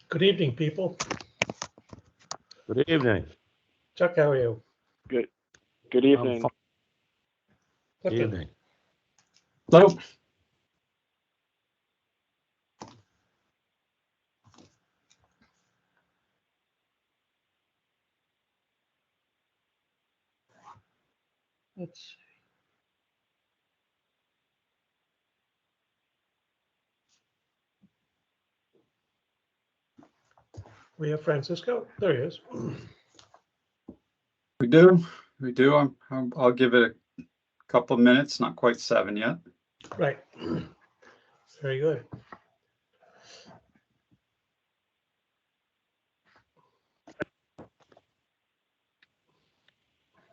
Good evening, people. Good evening. Chuck, how are you? Good evening. Good Clifton? evening. Hello. Let's see. We have Francisco. There he is. We do. I'll give it a couple of minutes, not quite 7 yet. Right. Very good.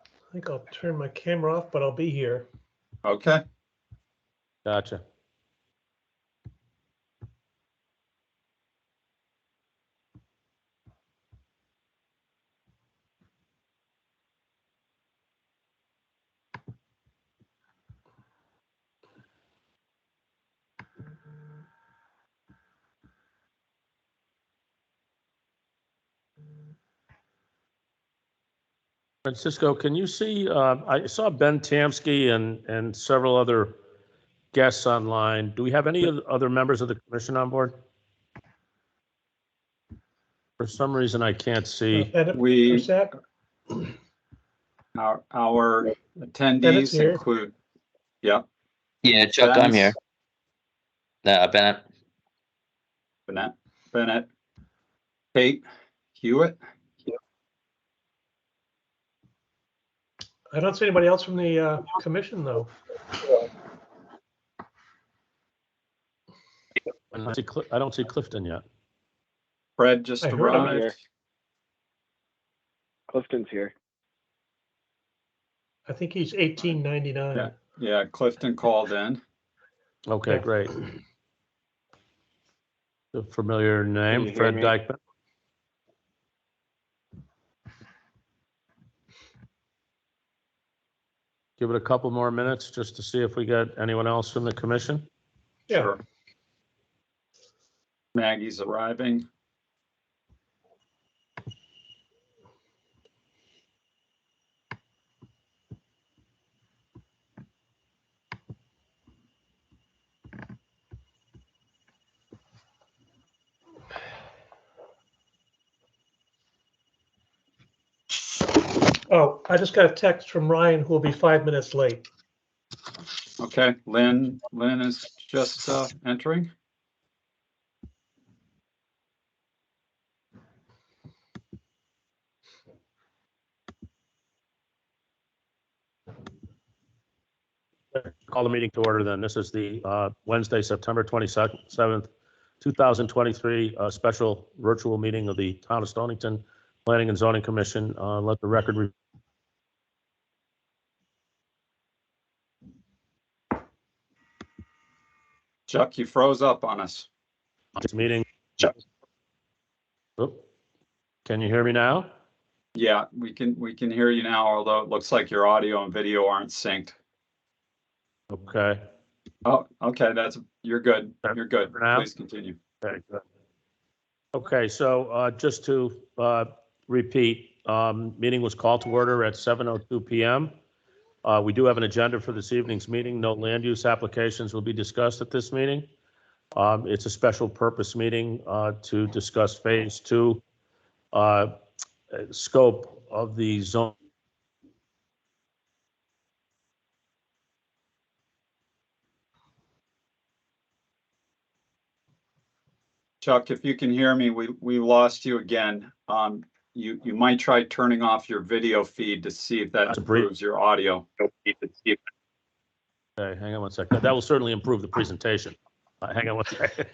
I think I'll turn my camera off, but I'll be here. Okay. Gotcha. Francisco, can you see, I saw Ben Tamsky and several other guests online. Do we have any other members of the commission on board? For some reason, I can't see. Bennett, We- Brissett? Our Bennett's attendees here. include, yeah, Yeah, Chuck, I'm here. Bennett. Bennett, Kate, Hewitt. I don't see anybody else from the commission, though. I don't see Clifton yet. Fred just I heard him arrived. here. Clifton's here. I think he's 1899. Yeah. Yeah, Clifton called in. Okay, Yeah. great. A familiar Can you name, hear Fred me? Dykeman. Give it a couple more minutes just to see if we got anyone else from the commission. Yeah. Sure. Maggie's arriving. Oh, I just got a text from Ryan who will be 5 minutes late. Okay, Lynn is just entering. Call the meeting to order then. This is the Wednesday, September 27th, 2023 special virtual meeting of the Town of Stonington Planning and Zoning Commission. Let the record Chuck, you froze up on us. this meeting. Chuck. Oh, can you hear me now? Yeah, we can hear you now, although it looks like your audio and video aren't synced. Okay. Oh, okay, you're good. You're good. For now? Please continue. Okay, good. Okay, so just to repeat, meeting was called to order at 7:02 p.m. We do have an agenda for this evening's meeting. No land use applications will be discussed at this meeting. It's a special purpose meeting to discuss phase 2 scope of the zone. Chuck, if you can hear me, we lost you again. You might try turning off your video feed to see if that That's a brief- improves your audio. Okay, hang on one second. That will certainly improve the presentation. Hang on one second.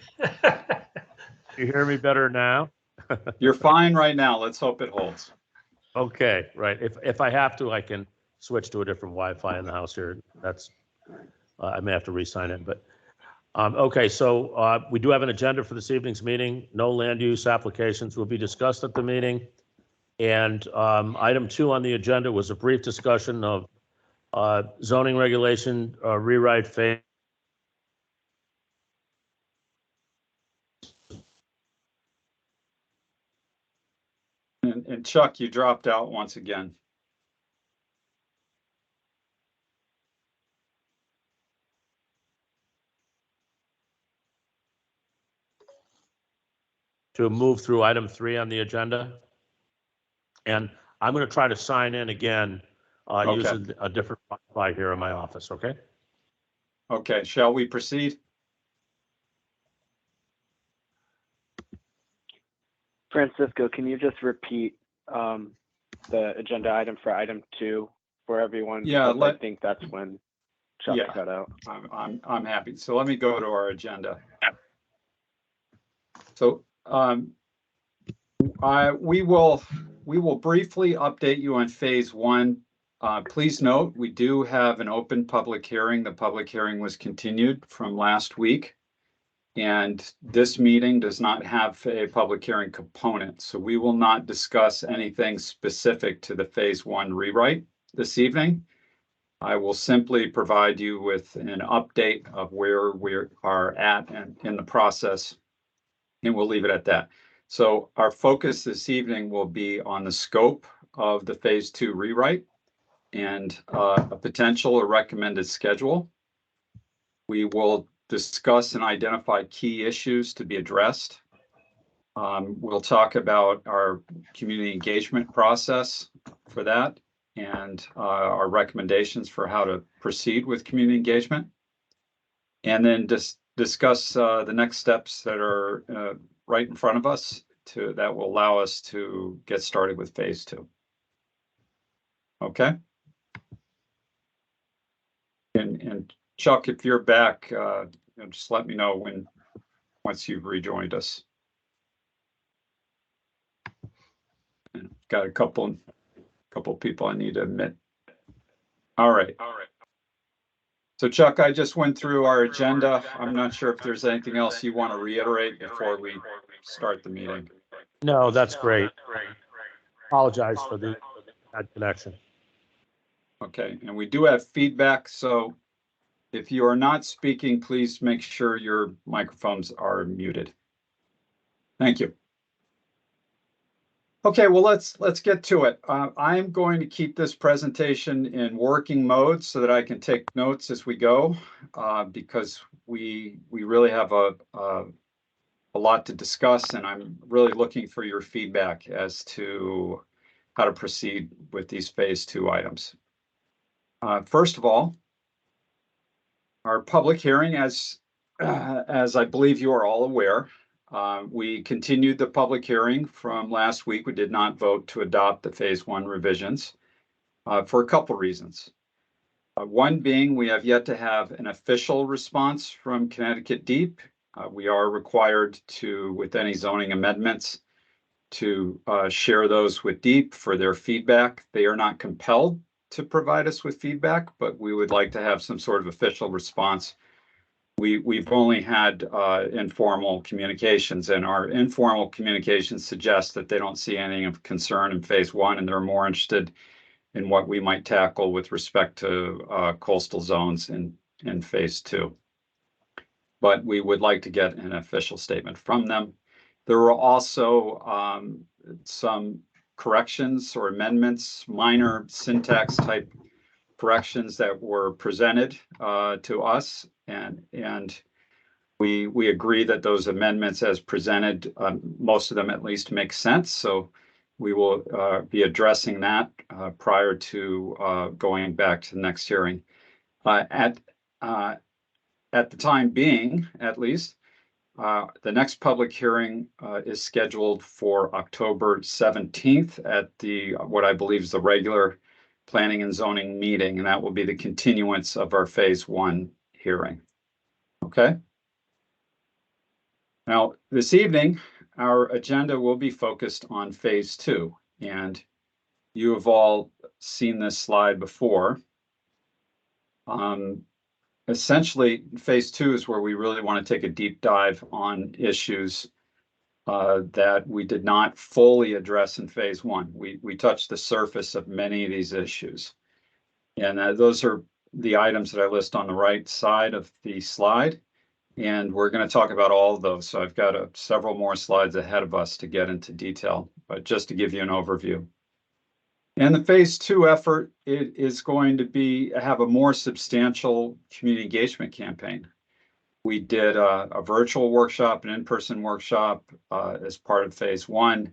You hear me better now? You're fine right now. Let's hope it holds. Okay, right. If I have to, I can switch to a different Wi-Fi in the house here. That's, I may have to re-sign in, but, okay, so we do have an agenda for this evening's meeting. No land use applications will be discussed at the meeting. And item 2 on the agenda was a brief discussion of zoning regulation rewrite phase. And Chuck, you dropped out once again. To move through item 3 on the agenda. And I'm going to try to sign in again Okay. using a different Wi-Fi here in my office, okay? Okay, shall we proceed? Francisco, can you just repeat the agenda item for item 2 for everyone? Yeah, Because I think that's when Chuck Yeah. cut out. I'm happy. So let me go to our agenda. So we will briefly update you on phase 1. Please note, we do have an open public hearing. The public hearing was continued from last week. And this meeting does not have a public hearing component. So we will not discuss anything specific to the phase 1 rewrite this evening. I will simply provide you with an update of where we are at and in the process, and we'll leave it at that. So our focus this evening will be on the scope of the phase 2 rewrite and a potential or recommended schedule. We will discuss and identify key issues to be addressed. We'll talk about our community engagement process for that and our recommendations for how to proceed with community engagement. And then discuss the next steps that are right in front of us that will allow us to get started with phase 2. Okay. And Chuck, if you're back, just let me know once you've rejoined us. And got a couple people I need to admit. All right. So Chuck, I just went through our agenda. I'm not sure if there's anything else you want to reiterate before we start the meeting. No, that's great. Apologize for the bad connection. Okay, and we do have feedback, so if you are not speaking, please make sure your microphones are muted. Thank you. Okay, well, let's get to it. I'm going to keep this presentation in working mode so that I can take notes as we go, because we really have a lot to discuss, and I'm really looking for your feedback as to how to proceed with these phase 2 items. First of all, our public hearing, as I believe you are all aware, we continued the public hearing from last week. We did not vote to adopt the phase 1 revisions for a couple reasons. One being we have yet to have an official response from Connecticut Deep. We are required to, with any zoning amendments, to share those with Deep for their feedback. They are not compelled to provide us with feedback, but we would like to have some sort of official response. We've only had informal communications, and our informal communications suggest that they don't see anything of concern in phase 1, and they're more interested in what we might tackle with respect to coastal zones in phase 2. But we would like to get an official statement from them. There were also some corrections or amendments, minor syntax type corrections that were presented to us, and we agree that those amendments as presented, most of them at least make sense. So we will be addressing that prior to going back to the next hearing. At the time being, at least, the next public hearing is scheduled for October 17th at what I believe is the regular Planning and Zoning meeting, and that will be the continuance of our phase 1 hearing. Okay. Now, this evening, our agenda will be focused on phase 2, and you have all seen this slide before. Essentially, phase 2 is where we really want to take a deep dive on issues that we did not fully address in phase 1. We touched the surface of many of these issues. And those are the items that I list on the right side of the slide. And we're going to talk about all of those. So I've got several more slides ahead of us to get into detail but just to give you an overview. And the phase 2 effort, it is going to have a more substantial community engagement campaign. We did a virtual workshop, an in-person workshop as part of phase 1.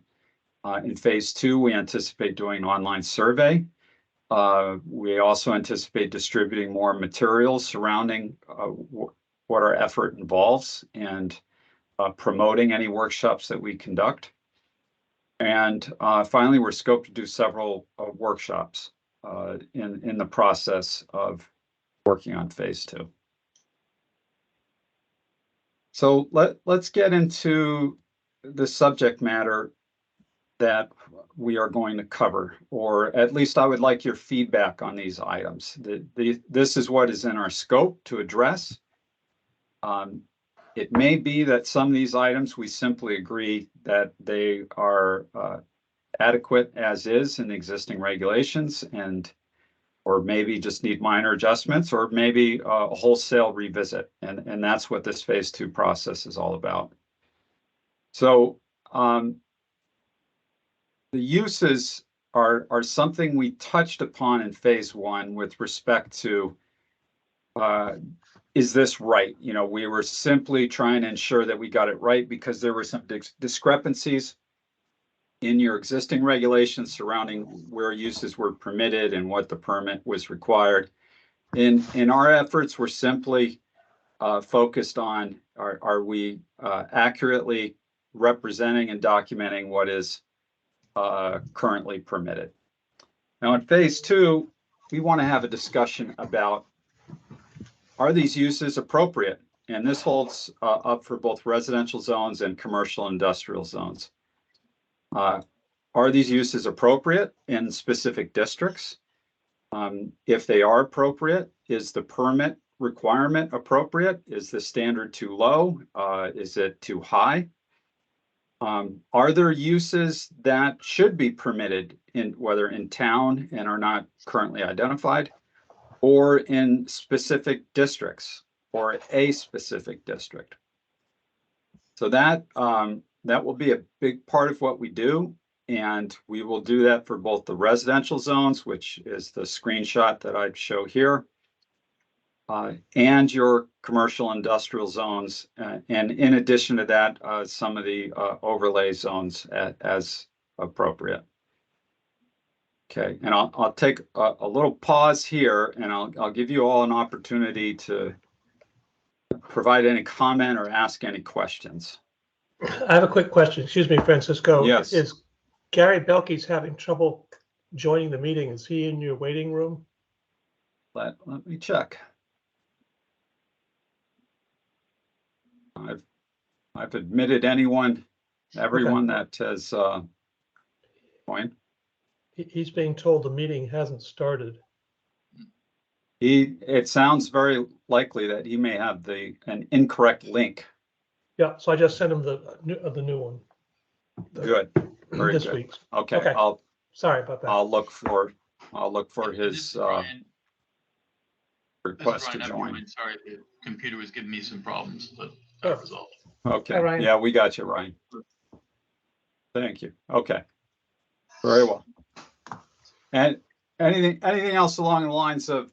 In phase 2, we anticipate doing an online survey. We also anticipate distributing more materials surrounding what our effort involves and promoting any workshops that we conduct. And finally, we're scoped to do several workshops in the process of working on phase 2. So let's get into the subject matter that we are going to cover, or at least I would like your feedback on these items. This is what is in our scope to address. It may be that some of these items we simply agree that they are adequate as is in existing regulations, or maybe just need minor adjustments, or maybe a wholesale revisit. And that's what this phase 2 process is all about. So the uses are something we touched upon in phase 1 with respect to is this right? You know, we were simply trying to ensure that we got it right because there were some discrepancies in your existing regulations surrounding where uses were permitted and what the permit was required. In our efforts, we're simply focused on are we accurately representing and documenting what is currently permitted. Now in phase 2, we want to have a discussion about, are these uses appropriate? And this holds up for both residential zones and commercial industrial zones. Are these uses appropriate in specific districts? If they are appropriate, is the permit requirement appropriate? Is the standard too low? Is it too high? Are there uses that should be permitted whether in town and are not currently identified, or in specific districts or a specific district? So that will be a big part of what we do. And we will do that for both the residential zones, which is the screenshot that I show here, and your commercial industrial zones. And in addition to that, some of the overlay zones as appropriate. Okay, and I'll take a little pause here, and I'll give you all an opportunity to provide any comment or ask any questions. I have a quick question. Excuse me, Francisco. Yes. Is Gary Belkey's having trouble joining the meeting? Is he in your waiting room? Let me check. I've admitted everyone that has joined. He's being told the meeting hasn't started. It sounds very likely that he may have an incorrect link. Yeah, so I just sent him the new one. Good. Very this good. week's. Okay. Okay. Sorry about that. I'll look for his request to Ryan, join. Sorry, the computer was giving me some problems, but that resolved. Okay. Hi, Ryan. Yeah, we got you, Ryan. Thank you. Okay. Very well. And anything else along the lines of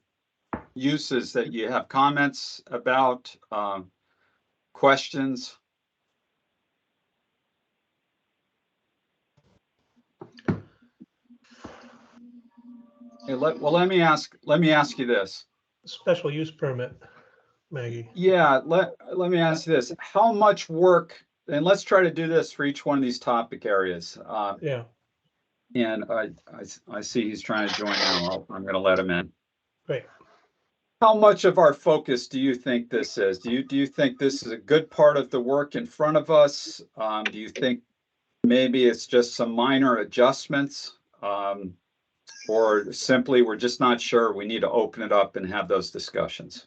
uses that you have comments about, questions? Okay, let me ask you this. Special use permit, Maggie. Yeah, let me ask you this. How much work, and let's try to do this for each one of these topic areas. Yeah, And I see he's trying to join now. I'm going to let him in. great. How much of our focus do you think this is? Do you think this is a good part of the work in front of us? Do you think maybe it's just some minor adjustments? Or simply we're just not sure, we need to open it up and have those discussions?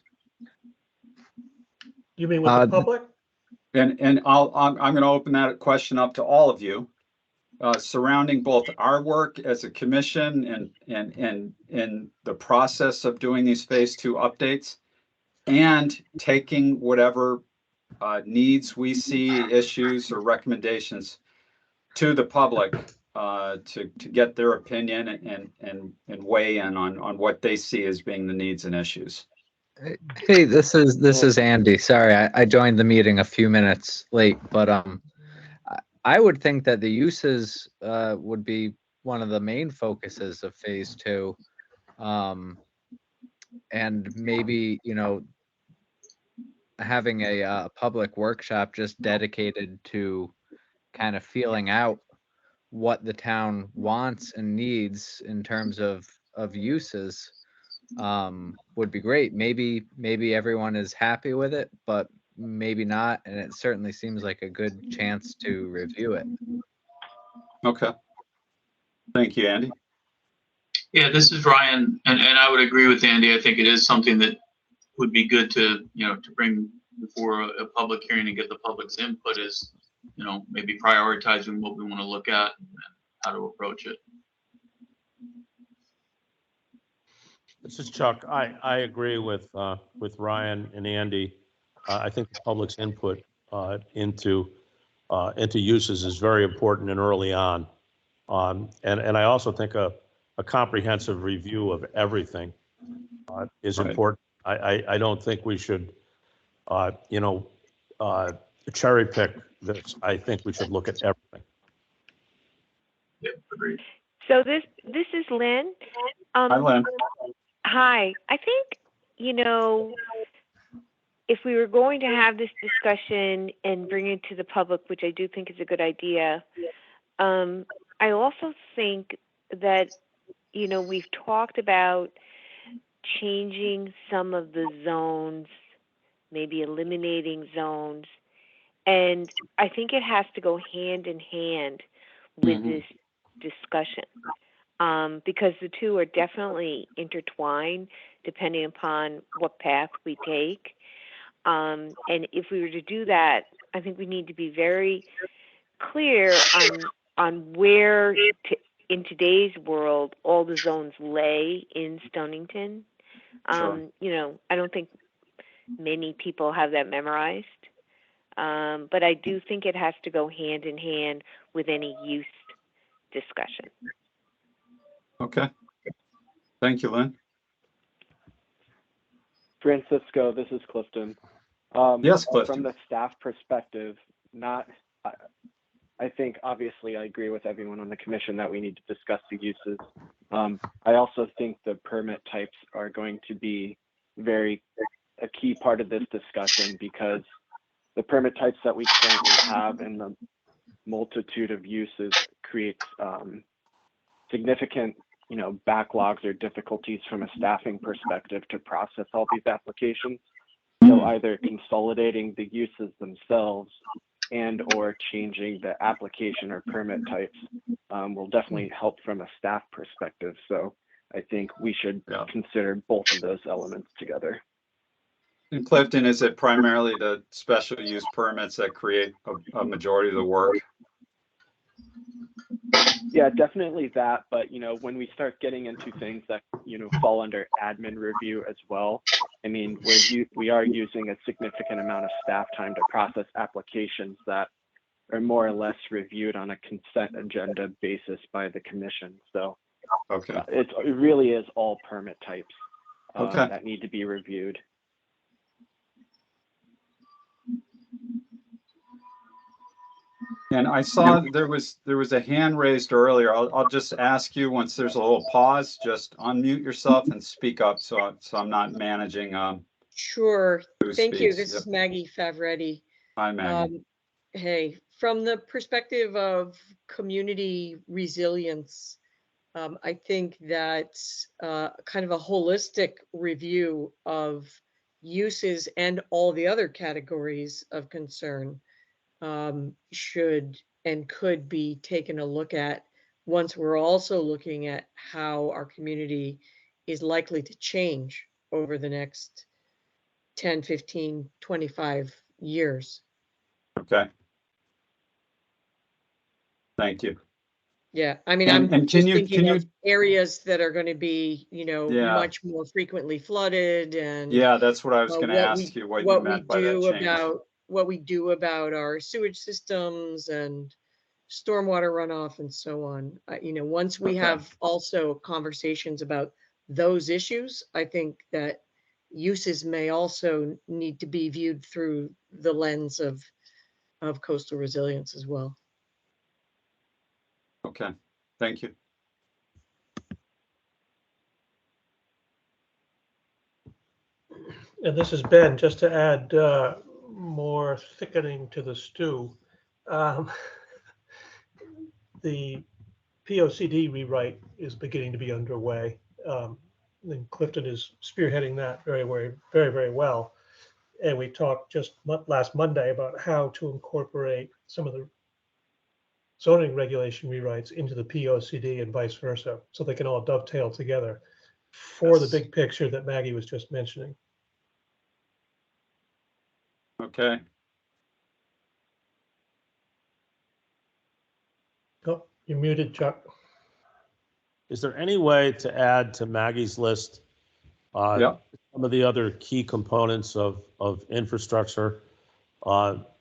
You mean with the public? And I'm going to open that question up to all of you, surrounding both our work as a commission and the process of doing these phase 2 updates, and taking whatever needs we see, issues or recommendations to the public to get their opinion and weigh in on what they see as being the needs and issues. Hey, this is Andy. Sorry, I joined the meeting a few minutes late, but I would think that the uses would be one of the main focuses of phase 2. And maybe, having a public workshop just dedicated to kind of feeling out what the town wants and needs in terms of uses would be great. Maybe everyone is happy with it, but maybe not, and it certainly seems like a good chance to review it. Okay. Thank you, Andy. Yeah, this is Ryan, and I would agree with Andy. I think it is something that would be good to, to bring before a public hearing and get the public's input is, maybe prioritizing what we want to look at and how to approach it. This is Chuck. I agree with Ryan and Andy. I think the public's input into uses is very important and early on. And I also think a comprehensive review of everything is Right. important. I don't think we should, cherry pick this. I think we should look at everything. Yeah, agreed. So this is Lynn. Hi, Lynn. Hi. I think, if we were going to have this discussion and bring it to the public, which I do think is a good idea, I also think that, we've talked about changing some of the zones, maybe eliminating zones. And I think it has to go hand in hand with this discussion. Because the two are definitely intertwined depending upon what path we take. And if we were to do that, I think we need to be very clear on where in today's world all the zones lay in Stonington. Sure. I don't think many people have that memorized. But I do think it has to go hand in hand with any use discussion. Okay. Thank you, Lynn. Francisco, this is Clifton. Yes, Clifton. From the staff perspective, I think obviously I agree with everyone on the commission that we need to discuss the uses. I also think the permit types are going to be a key part of this discussion, because the permit types that we currently have and the multitude of uses creates significant backlogs or difficulties from a staffing perspective to process all these applications. So either consolidating the uses themselves and or changing the application or permit types will definitely help from a staff perspective. So I think we should consider both of those elements together. And Clifton, is it primarily the special use permits that create a majority of the work? Yeah, definitely that. But, when we start getting into things that, fall under admin review as well, I mean, we are using a significant amount of staff time to process applications that are more or less reviewed on a consent agenda basis by the commission. So Okay. it really is all permit types Okay. that need to be reviewed. And I saw there was a hand raised earlier. I'll just ask you, once there's a little pause, just unmute yourself and speak up so I'm not managing Sure. who Thank you. speaks. This is Maggie Favretti. Hi, Maggie. Hey, from the perspective of community resilience, I think that kind of a holistic review of uses and all the other categories of concern should and could be taken a look at once we're also looking at how our community is likely to change over the next 10, 15, 25 years. Okay. Thank you. Yeah, I mean, And I'm can just you- thinking of areas that are going to be, Yeah. much more frequently flooded, and Yeah, that's what I was going to what ask you, what you what we meant by that do change. about what we do about our sewage systems and stormwater runoff and so on. Once we Okay. have also conversations about those issues, I think that uses may also need to be viewed through the lens of coastal resilience as well. Okay, thank you. And this is Ben, just to add more thickening to the stew. Um, The POCD rewrite is beginning to be underway. And Clifton is spearheading that very well. And we talked just last Monday about how to incorporate some of the zoning regulation rewrites into the POCD and vice versa, so they can all dovetail together for the Yes. big picture that Maggie was just mentioning. Okay, Oh, you're muted, Chuck. Is there any way to add to Maggie's list yeah, some of the other key components of infrastructure,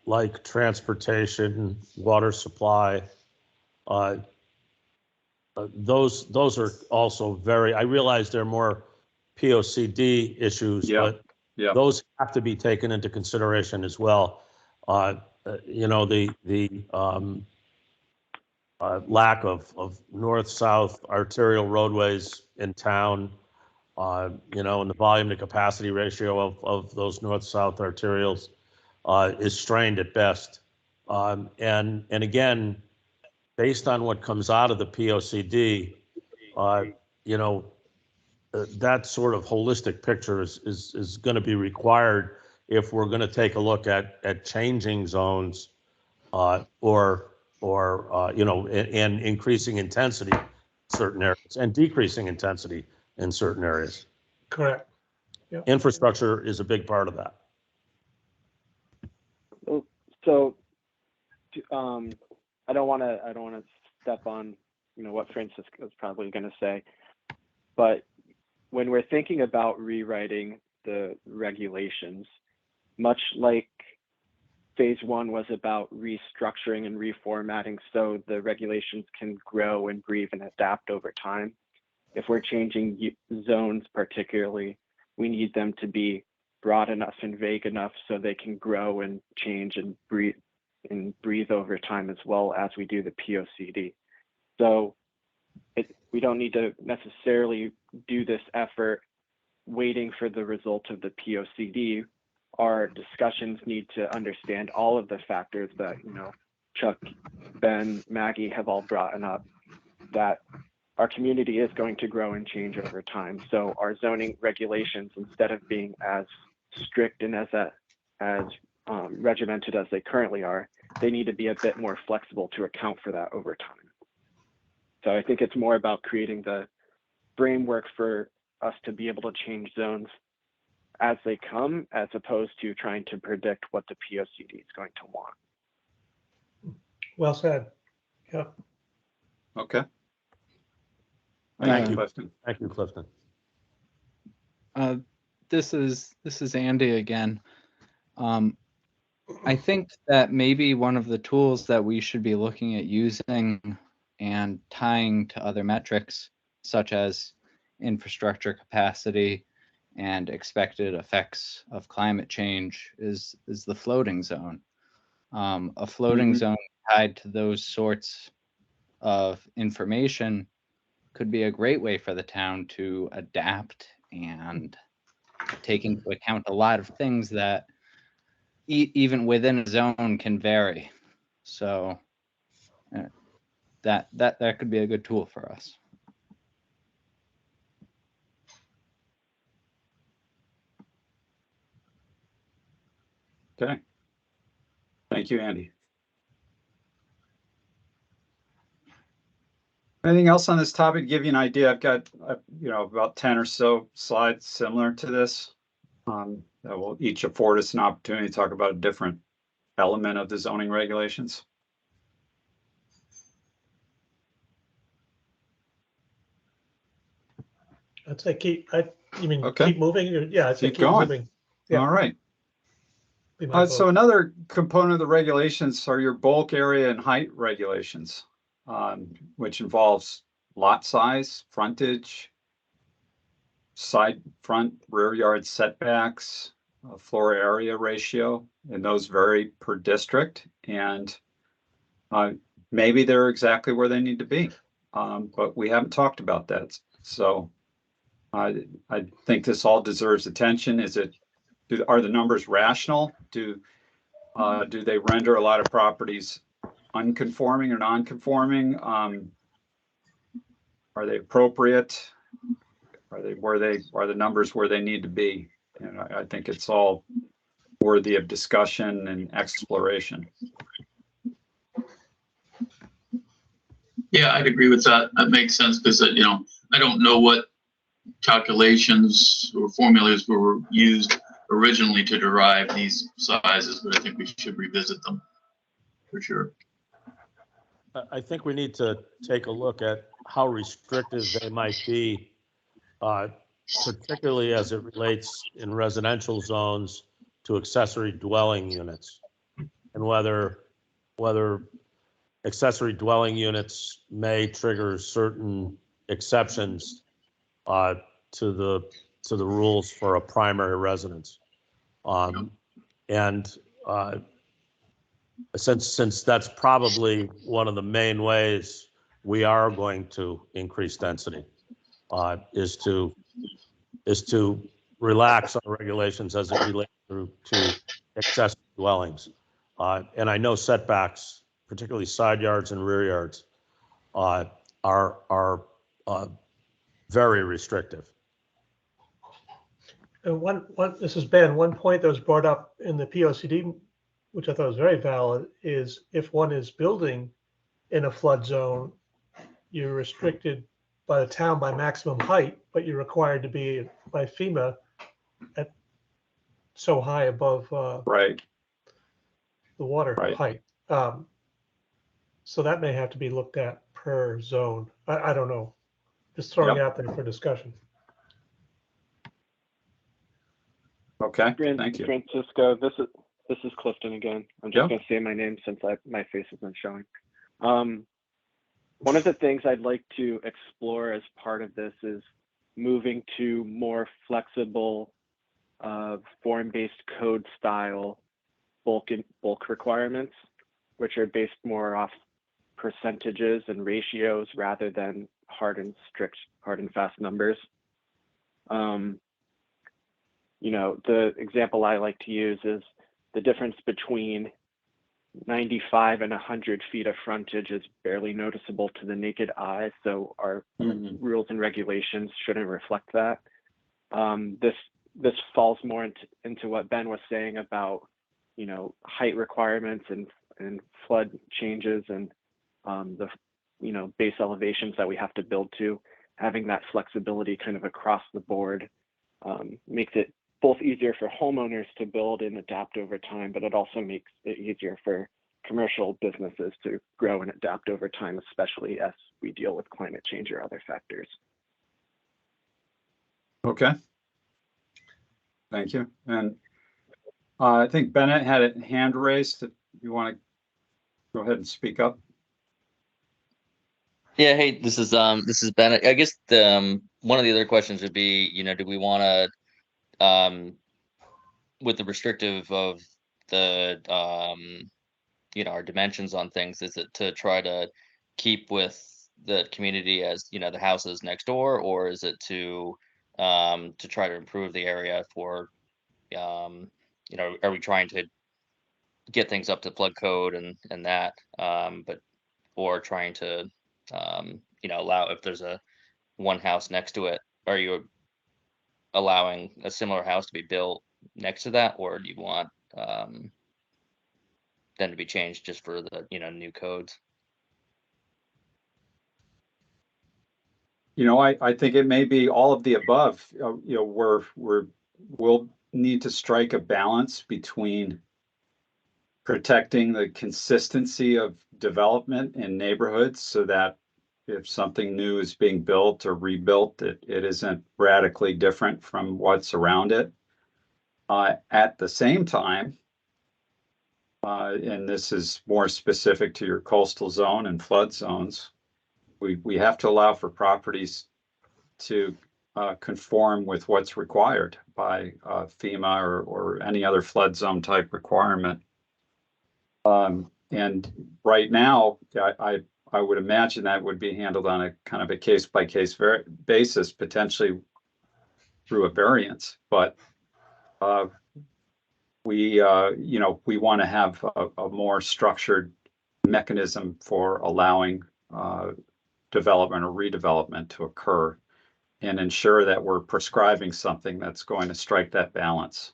like transportation, water supply? Those are also very, I realize they're more POCD issues, Yeah. but yeah, those have to be taken into consideration as well. Lack of north-south arterial roadways in town, and the volume to capacity ratio of those north-south arterials is strained at best. And again, based on what comes out of the POCD, that sort of holistic picture is going to be required if we're going to take a look at changing zones or and increasing intensity in certain areas and decreasing intensity in certain areas. Correct. Infrastructure is a big part of that. So, I don't want to step on, what Francisco is probably going to say, but when we're thinking about rewriting the regulations, much like phase one was about restructuring and reformatting so the regulations can grow and breathe and adapt over time. If we're changing zones particularly, we need them to be broad enough and vague enough so they can grow and change and breathe over time, as well as we do the POCD. So we don't need to necessarily do this effort waiting for the result of the POCD. Our discussions need to understand all of the factors that, Chuck, Ben, Maggie have all brought up, that our community is going to grow and change over time. So our zoning regulations, instead of being as strict and as regimented as they currently are, they need to be a bit more flexible to account for that over time. So I think it's more about creating the framework for us to be able to change zones as they come, as opposed to trying to predict what the POCD is going to want. Well said. Yep. okay. Thank you. Clifton. Thank you, Clifton. This is Andy again. I think that maybe one of the tools that we should be looking at using and tying to other metrics, such as infrastructure capacity and expected effects of climate change, is the floating zone. A floating Mhm. zone tied to those sorts of information could be a great way for the town to adapt and take into account a lot of things that even within a zone can vary. So that could be a good tool for us. Okay. Thank you, Andy. Anything else on this topic to give you an idea? I've got, about 10 or so slides similar to this. That will each afford us an opportunity to talk about a different element of the zoning regulations. I'd say keep moving? Yeah, I'd say Keep keep going. moving. Yeah. All right. be my So vote. another component of the regulations are your bulk area and height regulations, which involves lot size, frontage, side, front, rear yard setbacks, floor area ratio, and those vary per district. And maybe they're exactly where they need to be, but we haven't talked about that. So I think this all deserves attention. Are the numbers rational? Do they render a lot of properties unconforming or non-conforming? Are they appropriate? Are the numbers where they need to be? And I think it's all worthy of discussion and exploration. Yeah, I'd agree with that. That makes sense because, you know, I don't know what calculations or formulas were used originally to derive these sizes, but I think we should revisit them for sure. I think we need to take a look at how restrictive they might be, particularly as it relates in residential zones to accessory dwelling units, and whether accessory dwelling units may trigger certain exceptions to the rules for a primary residence. And since that's probably one of the main ways we are going to increase density, is to relax our regulations as it relates to accessory dwellings. And I know setbacks, particularly side yards and rear yards, are very restrictive. And this is Ben, one point that was brought up in the POCD, which I thought was very valid, is if one is building in a flood zone, you're restricted by the town by maximum height, but you're required to be by FEMA at so high above Right. the water Right. height. So that may have to be looked at per zone. I don't know. Just throwing it out there for discussion. Okay, thank you. Francisco, this is Clifton again. I'm just going to say my name since my face isn't showing. One of the things I'd like to explore as part of this is moving to more flexible form-based code style bulk requirements, which are based more off percentages and ratios rather than hard and fast numbers. You know, the example I like to use is the difference between 95 and 100 feet of frontage is barely noticeable to the naked eye. So our rules and regulations shouldn't reflect that. This falls more into what Ben was saying about, you know, height requirements and flood changes and the, you know, base elevations that we have to build to. Having that flexibility kind of across the board makes it both easier for homeowners to build and adapt over time, but it also makes it easier for commercial businesses to grow and adapt over time, especially as we deal with climate change or other factors. Okay. Thank you. And I think Bennett had a hand raised. If you want to go ahead and speak up. Yeah, hey, this is Bennett. I guess one of the other questions would be, you know, do we want to with the restrictive of the you know, our dimensions on things, is it to try to keep with the community as, you know, the houses next door, or is it to try to improve the area for you know, are we trying to get things up to flood code and that but or trying to you know, allow, if there's a one house next to it, are you allowing a similar house to be built next to that, or do you want them to be changed just for the, you know, new codes? You know, I think it may be all of the above. You know, we'll need to strike a balance between protecting the consistency of development in neighborhoods so that if something new is being built or rebuilt, it isn't radically different from what's around it. At the same time, and this is more specific to your coastal zone and flood zones, we have to allow for properties to conform with what's required by FEMA or any other flood zone type requirement. And right now, I would imagine that would be handled on a kind of a case by case basis, potentially through a variance. But we want to have a more structured mechanism for allowing development or redevelopment to occur, and ensure that we're prescribing something that's going to strike that balance.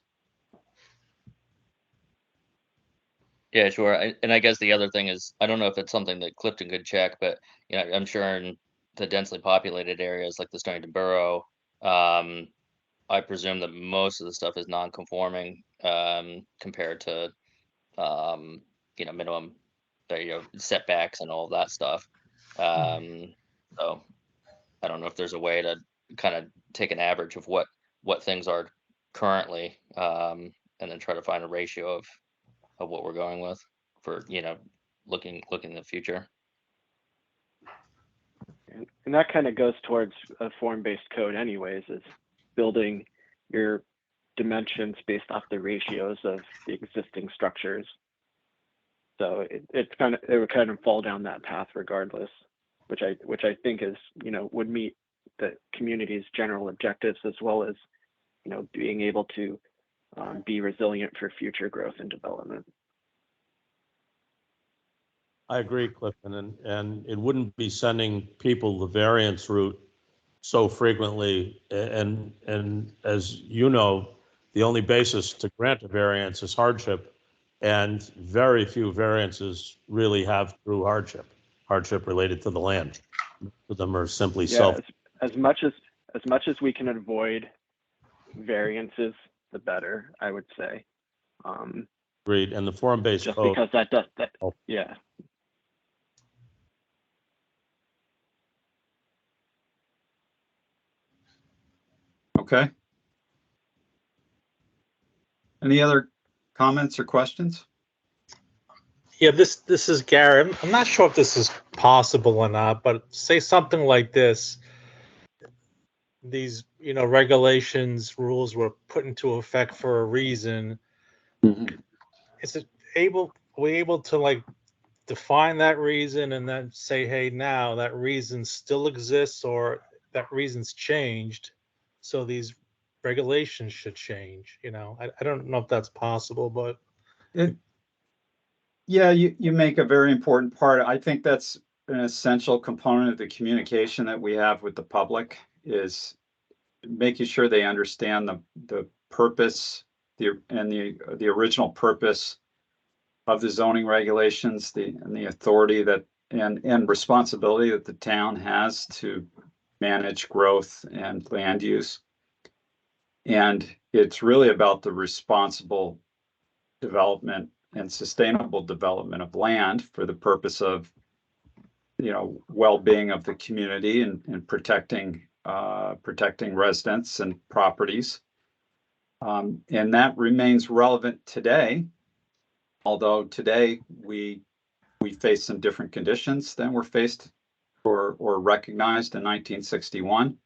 Yeah, sure. And I guess the other thing is, I don't know if it's something that Clifton could check, but I'm sure in the densely populated areas like the Stonington Borough, I presume that most of the stuff is non-conforming compared to minimum setbacks and all of that stuff. So I don't know if there's a way to kind of take an average of what things are currently, and then try to find a ratio of what we're going with for looking in the future. And that kind of goes towards a form-based code anyways, is building your dimensions based off the ratios of the existing structures. So it would kind of fall down that path regardless, which I think is, would meet the community's general objectives, as well as, being able to be resilient for future growth and development. I agree, Clifton, and it wouldn't be sending people the variance route so frequently. And as you know, the only basis to grant a variance is hardship, and very few variances really have true hardship related to the land. Most of them are simply as much as we can avoid variances, the better, I would say. Agreed. And the form-based just code, because that does that. Yeah. Okay. Any other comments or questions? Yeah, this is Gary. I'm not sure if this is possible or not, but say something like this. These, regulations, rules were put into effect for a reason. Mm-hmm. Are we able to like define that reason and then say, hey, now that reason still exists or that reason's changed, so these regulations should change? I don't know if that's possible, but yeah, you make a very important part. I think that's an essential component of the communication that we have with the public, is making sure they understand the purpose, the original purpose of the zoning regulations, and the authority that and responsibility that the town has to manage growth and land use. And it's really about the responsible development and sustainable development of land for the purpose of, well-being of the community and protecting residents and properties. And that remains relevant today, although today we face some different conditions than were faced or recognized in 1961.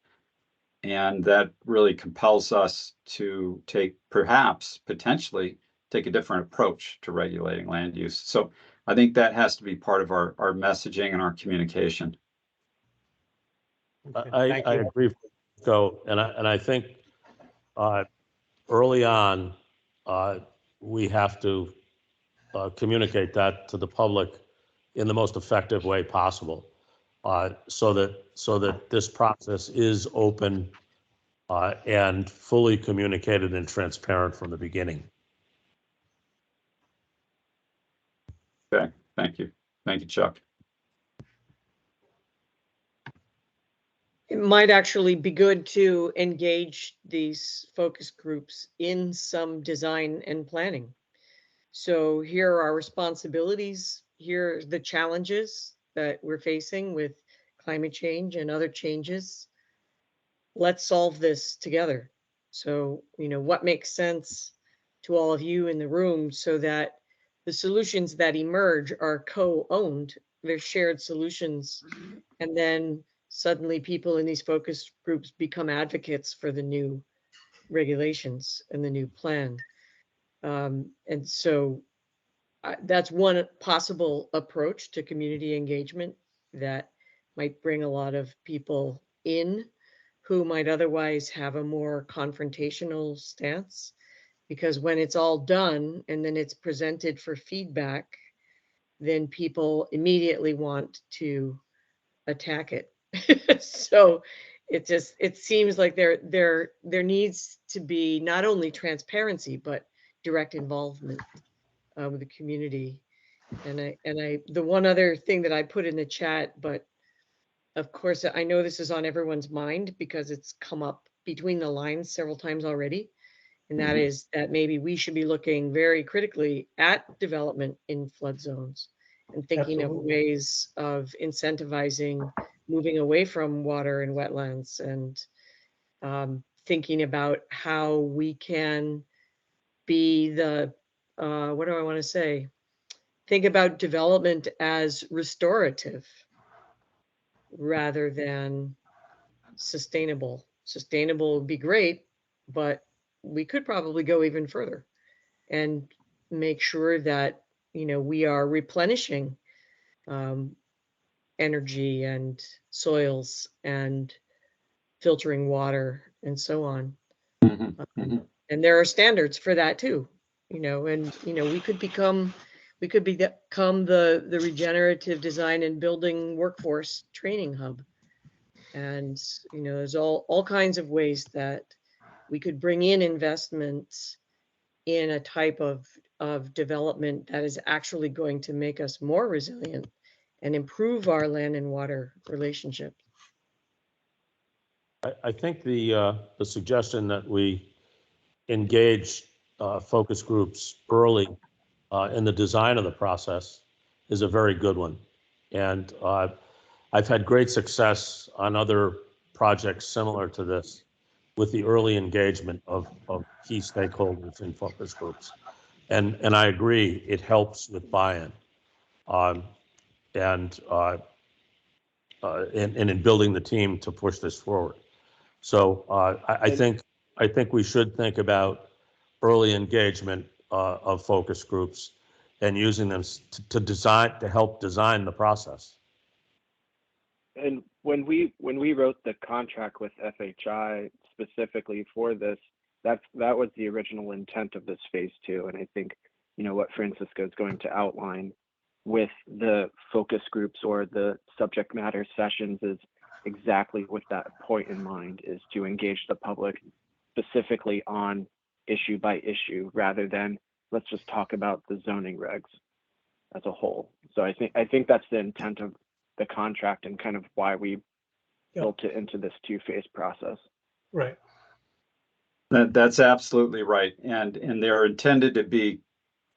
And that really compels us to potentially take a different approach to regulating land use. So I think that has to be part of our messaging and our communication. I agree, Go, and I think early on we have to communicate that to the public in the most effective way possible, so that this process is open and fully communicated and transparent from the beginning. Okay, thank you, Chuck. It might actually be good to engage these focus groups in some design and planning. So here are our responsibilities. Here are the challenges that we're facing with climate change and other changes. Let's solve this together. So, what makes sense to all of you in the room, so that the solutions that emerge are co-owned, they're shared solutions. And then suddenly people in these focus groups become advocates for the new regulations and the new plan. And so that's one possible approach to community engagement that might bring a lot of people in who might otherwise have a more confrontational stance. Because when it's all done and then it's presented for feedback, then people immediately want to attack it. So it seems like there needs to be not only transparency but direct involvement with the community. And the one other thing that I put in the chat, but of course I know this is on everyone's mind because it's come up between the lines several times already, and that is that maybe we should be looking very critically at development in flood zones and thinking of Absolutely. ways of incentivizing moving away from water and wetlands, and thinking about how we can be the, what do I want to say? Think about development as restorative rather than sustainable. Sustainable would be great, but we could probably go even further and make sure that, we are replenishing energy and soils and filtering water and so on. And there are standards for that too, and we could become the regenerative design and building workforce training hub. And there's all kinds of ways that we could bring in investments in a type of development that is actually going to make us more resilient and improve our land and water relationship. I think the suggestion that we engage focus groups early in the design of the process is a very good one. And I've had great success on other projects similar to this with the early engagement of key stakeholders in focus groups. And I agree, it helps with buy-in and in building the team to push this forward. So I think we should think about early engagement of focus groups and using them to help design the process. And when we wrote the contract with FHI specifically for this, that was the original intent of this phase 2. And I think, what Francisco is going to outline with the focus groups or the subject matter sessions is exactly with that point in mind, is to engage the public specifically on issue by issue rather than let's just talk about the zoning regs as a whole. So I think that's the intent of the contract and kind of why we built it into this 2-phase process. Right. That's absolutely right. And they're intended to be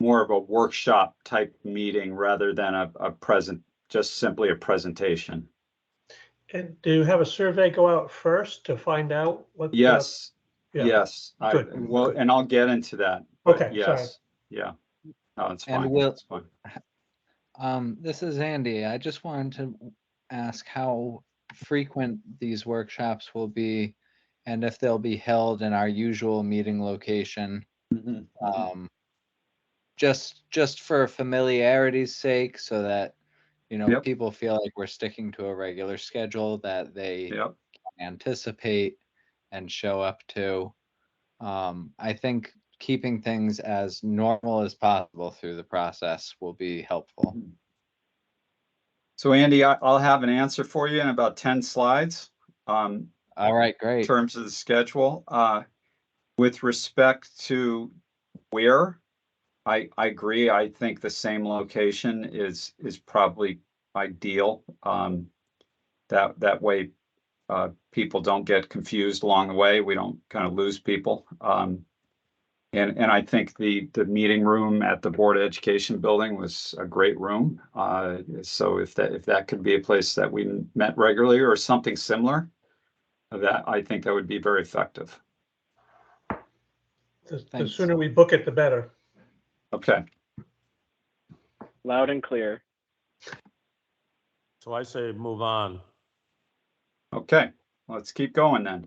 more of a workshop type meeting rather than just simply a presentation. And do you have a survey go out first to find out what? Yes. Yeah. Yes. Good. Good. And I'll get into that. Okay. Yes. Sorry. Yeah. No, it's And fine. we'll- It's fine. This is Andy. I just wanted to ask how frequent these workshops will be and if they'll be held in our usual meeting location. Just for familiarity's sake, so that Yep. people feel like we're sticking to a regular schedule that they Yep. can anticipate and show up to. I think keeping things as normal as possible through the process will be helpful. So Andy, I'll have an answer for you in about 10 slides. All right, great. In terms of the schedule, with respect to where, I agree. I think the same location is probably ideal. That way, people don't get confused along the way. We don't kind of lose people. And I think the meeting room at the Board of Education building was a great room. So if that could be a place that we met regularly or something similar, I think that would be very effective. The sooner we book it, the better. Okay. Loud and clear. So I say move on. Okay, let's keep going then.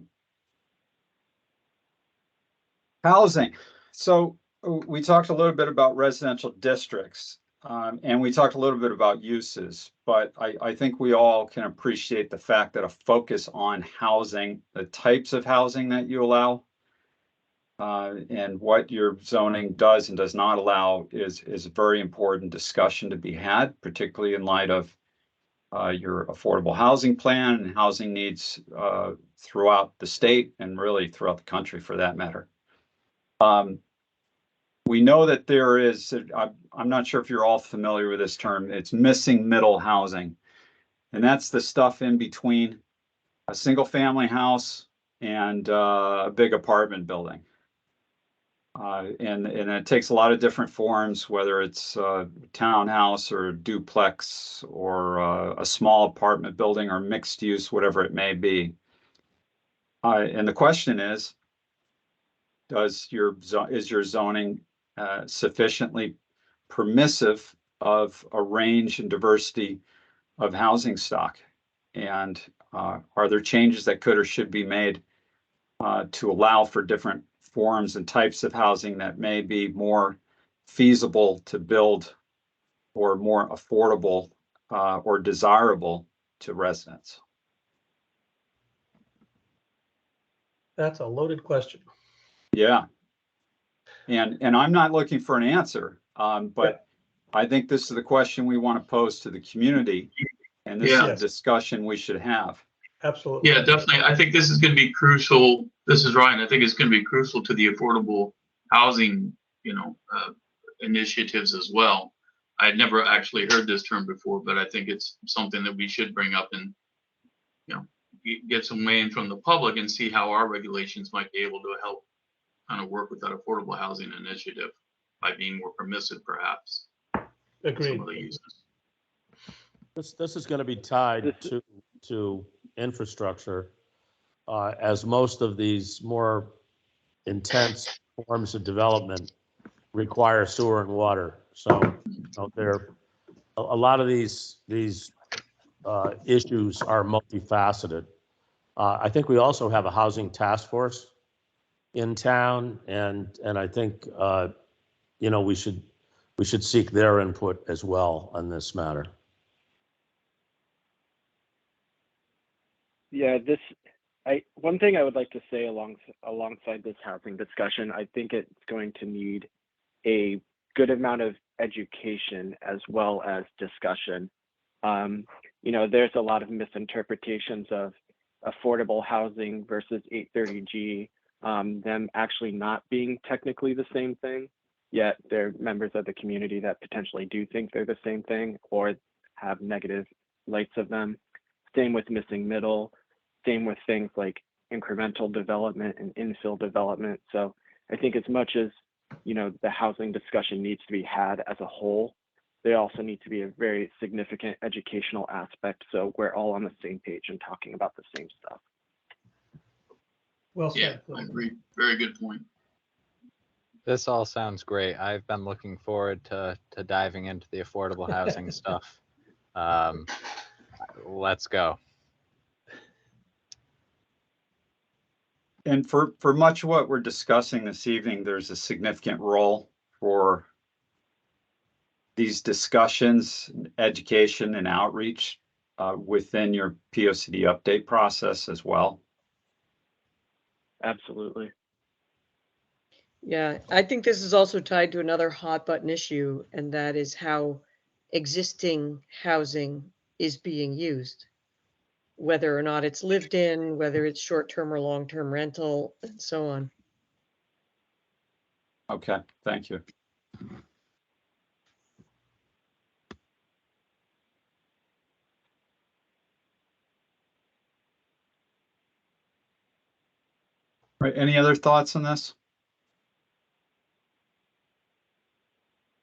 Housing. So we talked a little bit about residential districts, and we talked a little bit about uses, but I think we all can appreciate the fact that a focus on housing, the types of housing that you allow, and what your zoning does and does not allow is a very important discussion to be had, particularly in light of your affordable housing plan and housing needs throughout the state and really throughout the country for that matter. We know that there is, I'm not sure if you're all familiar with this term, it's missing middle housing. And that's the stuff in between a single family house and a big apartment building. And it takes a lot of different forms, whether it's a townhouse or a duplex or a small apartment building or mixed use, whatever it may be. And the question is your zoning sufficiently permissive of a range and diversity of housing stock? And are there changes that could or should be made to allow for different forms and types of housing that may be more feasible to build or more affordable or desirable to residents? That's a loaded question. Yeah. And I'm not looking for an answer, but I think this is the question we want to pose to the community, and this is a discussion we should have. Absolutely. Yeah, definitely. I think this is going to be crucial. This is Ryan. I think it's going to be crucial to the affordable housing, initiatives as well. I had never actually heard this term before, but I think it's something that we should bring up and, get some weigh in from the public and see how our regulations might be able to help kind of work with that affordable housing initiative by being more permissive, perhaps. Agreed. Some of the uses. This is going to be tied to infrastructure, as most of these more intense forms of development require sewer and water. So there, a lot of these issues are multifaceted. I think we also have a housing task force in town, and I think we should seek their input as well on this matter. Yeah, one thing I would like to say alongside this housing discussion, I think it's going to need a good amount of education as well as discussion. There's a lot of misinterpretations of affordable housing versus 830G, them actually not being technically the same thing, yet they're members of the community that potentially do think they're the same thing or have negative lights of them. Same with missing middle, same with things like incremental development and infill development. So I think as much as, the housing discussion needs to be had as a whole, there also needs to be a very significant educational aspect. So we're all on the same page and talking about the same stuff. Well Yeah, said. I agree. Very good point. This all sounds great. I've been looking forward to diving into the affordable housing stuff. Let's go. And for much of what we're discussing this evening, there's a significant role for these discussions, education and outreach within your POCD update process as well. Absolutely. Yeah, I think this is also tied to another hot button issue, and that is how existing housing is being used, whether or not it's lived in, whether it's short-term or long-term rental, and so on. Okay, thank you. Right, any other thoughts on this?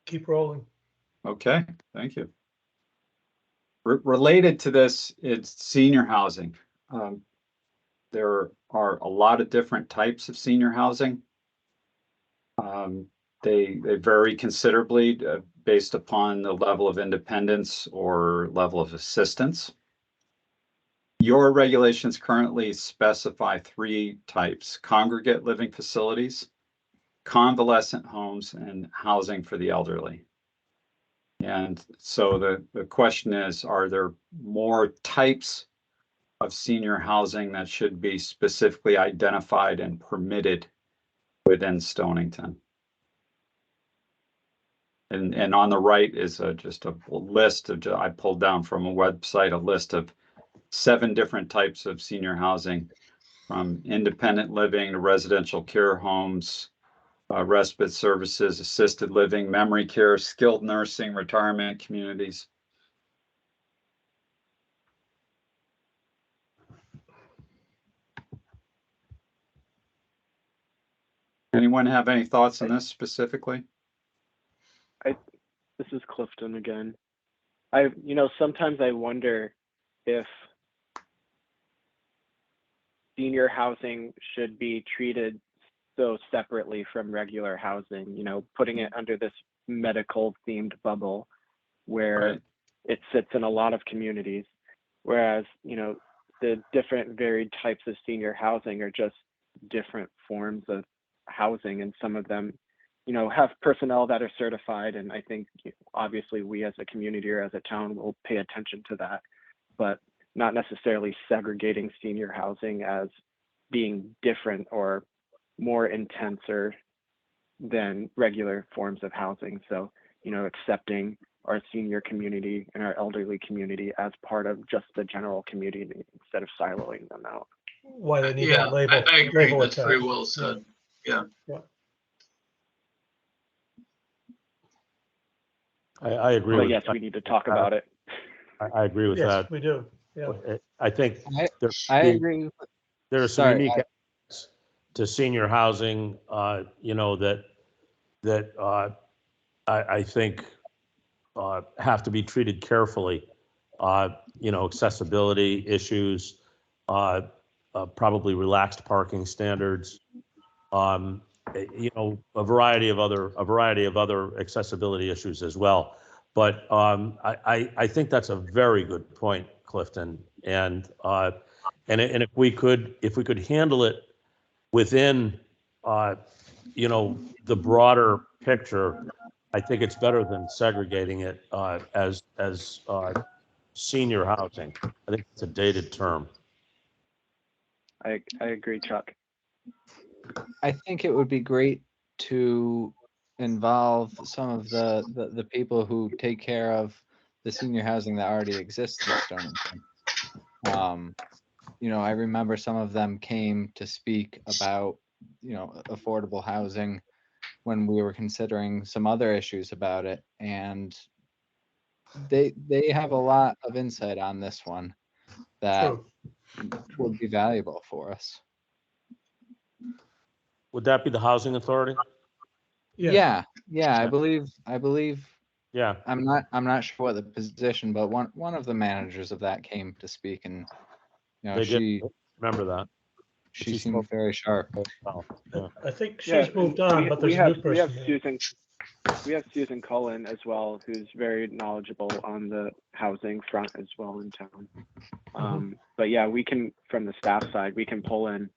Keep rolling. Okay, thank you. Related to this, it's senior housing. There are a lot of different types of senior housing. They vary considerably based upon the level of independence or level of assistance. Your regulations currently specify 3 types: congregate living facilities, convalescent homes, and housing for the elderly. And so the question is, are there more types of senior housing that should be specifically identified and permitted within Stonington? And on the right is just a list of, I pulled down from a website, a list of 7 different types of senior housing, from independent living to residential care homes, respite services, assisted living, memory care, skilled nursing, retirement communities. Anyone have any thoughts on this specifically? This is Clifton again. Sometimes I wonder if senior housing should be treated so separately from regular housing, putting it under this medical themed bubble where Right. it sits in a lot of communities, whereas, the different varied types of senior housing are just different forms of housing, and some of them have personnel that are certified, and I think obviously we as a community or as a town will pay attention to that, but not necessarily segregating senior housing as being different or more intenser than regular forms of housing. So, accepting our senior community and our elderly community as part of just the general community instead of siloing them out. Why they need Yeah, that label. I agree. label That's very attached. well said. Yeah. I agree But with yes, we need to talk about it. I agree with Yes, that. we do. Yeah. I think there, I agree. there are some Sorry, unique aspects to senior housing, that I think have to be treated carefully. Accessibility issues, probably relaxed parking standards, a variety of other accessibility issues as well. But I think that's a very good point, Clifton. And if we could handle it within the broader picture, I think it's better than segregating it as senior housing. I think it's a dated term. I agree, Chuck. I think it would be great to involve some of the people who take care of the senior housing that already exists in Stonington. I remember some of them came to speak about, affordable housing when we were considering some other issues about it, and they have a lot of insight on this one that True. would be valuable for us. Would that be the housing authority? Yeah. Yeah, I believe Yeah. I'm not sure what the position, but one of the managers of that came to speak, and They did. Remember that. she seemed very sharp. Oh, yeah. I think Yeah, she's moved on, but there's a new person. We have Susan Cullen as well, who's very knowledgeable on the housing front as well in town. But yeah, we can, from the staff side, we can pull in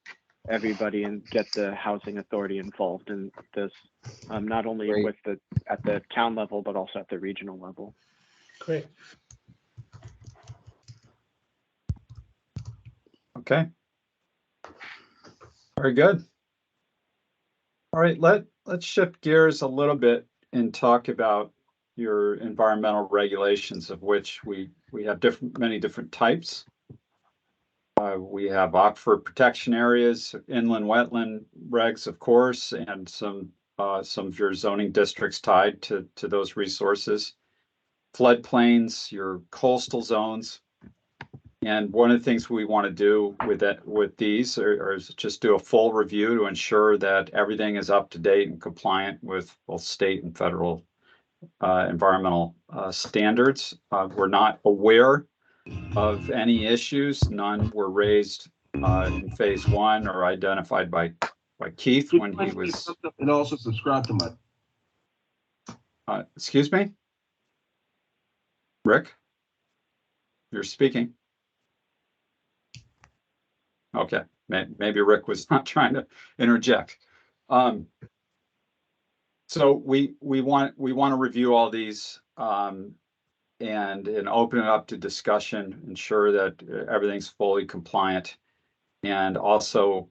everybody and get the housing authority involved in this, not only Great. at the town level, but also at the regional level. Great. Okay. Very good. All right, let's shift gears a little bit and talk about your environmental regulations, of which we have many different types. We have aquifer protection areas, inland wetland regs, of course, and some of your zoning districts tied to those resources, floodplains, your coastal zones. And one of the things we want to do with these is just do a full review to ensure that everything is up to date and compliant with both state and federal environmental standards. We're not aware of any issues. None were raised in phase 1 or identified by Keith when he was. And also subscribe to my. Excuse me? Rick, you're speaking. Okay, maybe Rick was not trying to interject. So we want to review all these and open it up to discussion, ensure that everything's fully compliant, and also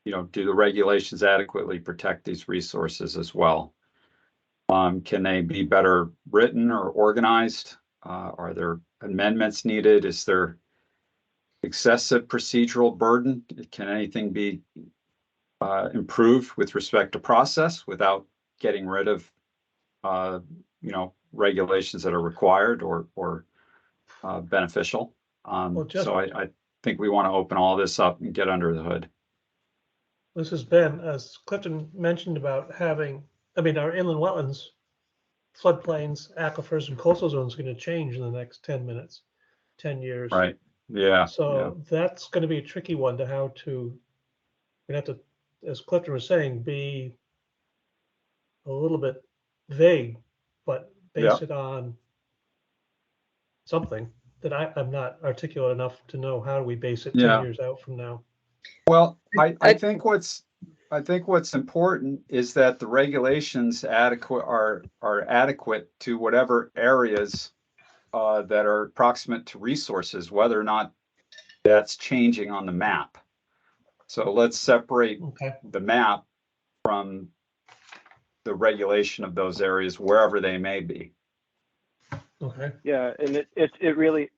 do the regulations adequately protect these resources as well. Can they be better written or organized? Are there amendments needed? Is there excessive procedural burden? Can anything be improved with respect to process without getting rid of regulations that are required or beneficial? So I think we want to open all this up and get under the hood. This has been, as Clifton mentioned, about having, our inland wetlands, floodplains, aquifers, and coastal zones are going to change in the next 10 years. Right. Yeah. So that's going to be a tricky one to how to, we have to, as Clifton was saying, be a little bit vague, but base it on something that I'm not articulate enough to know how do we base it 10 years out from now. Well, I think what's important is that the regulations are adequate to whatever areas that are proximate to resources, whether or not that's changing on the map. So let's separate the map from the regulation of those areas, wherever they may be. Okay. Yeah, and it really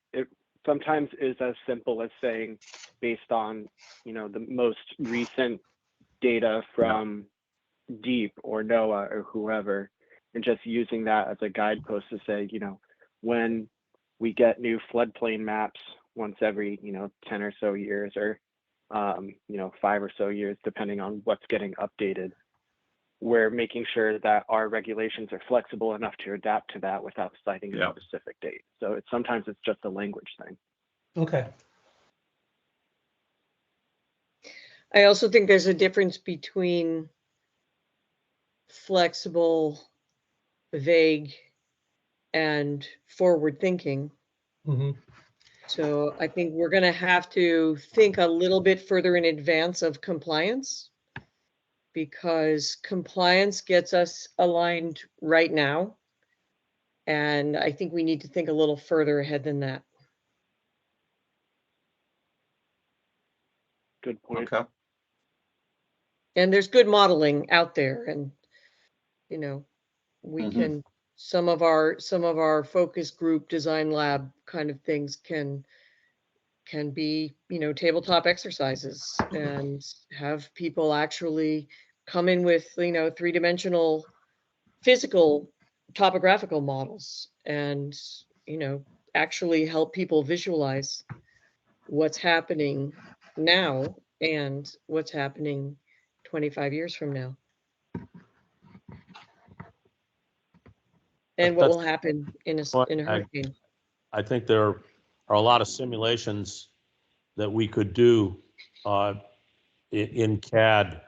sometimes is as simple as saying, based on the most recent data from DEEP or NOAA or whoever, and just using that as a guidepost to say, when we get new floodplain maps once every 10 or so years, or 5 or so years, depending on what's getting updated, we're making sure that our regulations are flexible enough to adapt to that without citing a specific date. So sometimes it's just a language thing. Okay. I also think there's a difference between flexible, vague, and forward thinking. Mm-hmm. So I think we're going to have to think a little bit further in advance of compliance, because compliance gets us aligned right now. And I think we need to think a little further ahead than that. Good point. Okay. And there's good modeling out there, and we can, some of our focus group design lab kind of things can be tabletop exercises, and have people actually come in with 3-dimensional physical topographical models, and actually help people visualize what's happening now and what's happening 25 years from now, and what will happen in a hurricane. I think there are a lot of simulations that we could do in CAD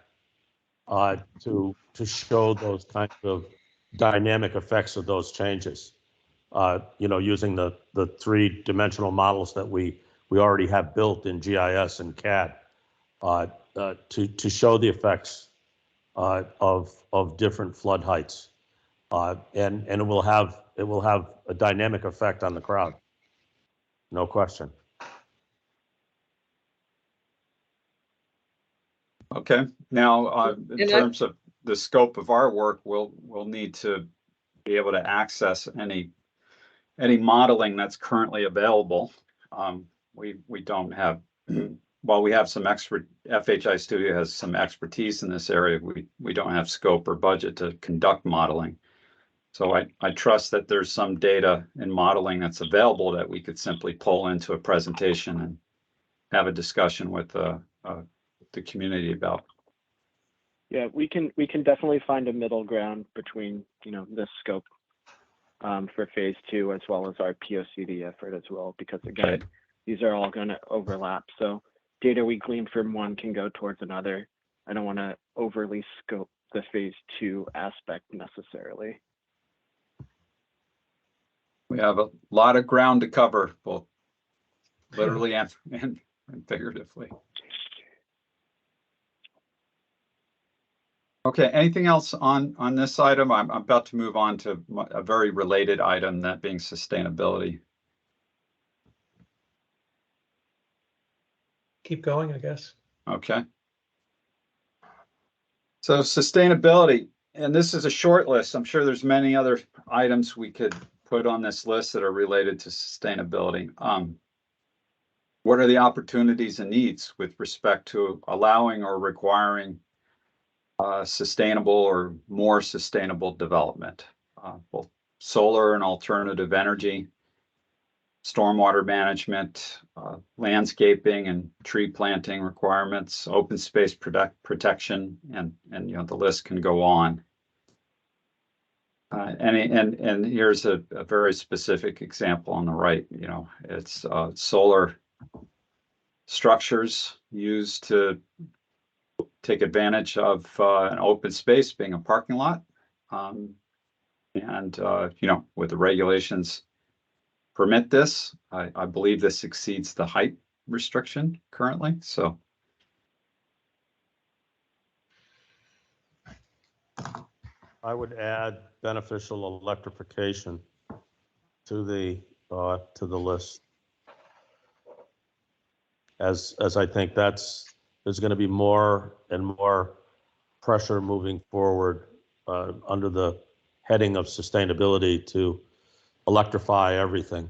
to show those kinds of dynamic effects of those changes. Using the 3-dimensional models that we already have built in GIS and CAD to show the effects of different flood heights, and it will have a dynamic effect on the crowd, no question. Okay. Now, in terms of the scope of our work, we'll need to be able to access any modeling that's currently available. We don't have, while we have some expert, FHI Studio has some expertise in this area, we don't have scope or budget to conduct modeling. So I trust that there's some data and modeling that's available that we could simply pull into a presentation and have a discussion with the community about. Yeah, we can definitely find a middle ground between this scope for phase 2 as well as our POCD effort as well, because again, these are all going to overlap. So data we glean from one can go towards another. I don't want to overly scope the phase 2 aspect necessarily. We have a lot of ground to cover, both literally and figuratively. Okay, anything else on this item? I'm about to move on to a very related item, that being sustainability. Keep going, I guess. Okay. So sustainability, and this is a short list. I'm sure there's many other items we could put on this list that are related to sustainability. What are the opportunities and needs with respect to allowing or requiring sustainable or more sustainable development, both solar and alternative energy, stormwater management, landscaping and tree planting requirements, open space protection, and the list can go on. And here's a very specific example on the right. It's solar structures used to take advantage of an open space being a parking lot. With the regulations permit this, I believe this exceeds the height restriction currently. So I would add beneficial electrification to the list, as I think there's going to be more and more pressure moving forward under the heading of sustainability to electrify everything.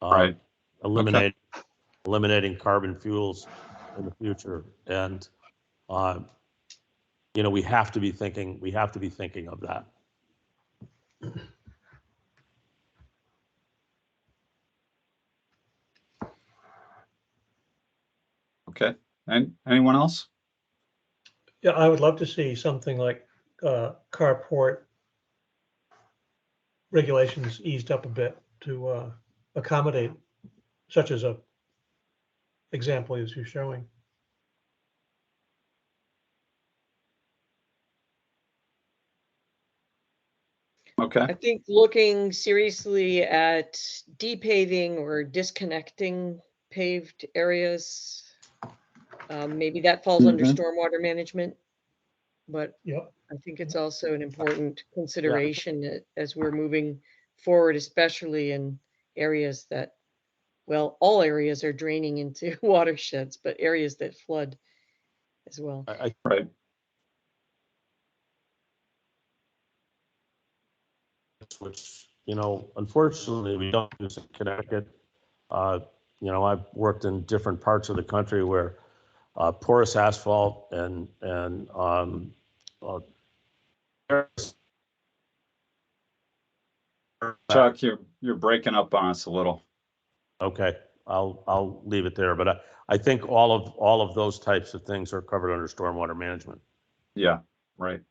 Right. Eliminating carbon fuels in the future, and we have to be thinking of that. Okay. And anyone else? Yeah, I would love to see something like carport regulations eased up a bit to accommodate such as a example as you're showing. Okay. I think looking seriously at depaving or disconnecting paved areas, maybe that falls under stormwater management, but Yep. I think it's also an important consideration as we're moving forward, especially in areas that, well, all areas are draining into watersheds, but areas that flood as well. Right. Which, unfortunately we don't use in Connecticut. I've worked in different parts of the country where porous asphalt and Chuck, you're breaking up on us a little. Okay, I'll leave it there, but I think all of those types of things are covered under stormwater management. Yeah, right.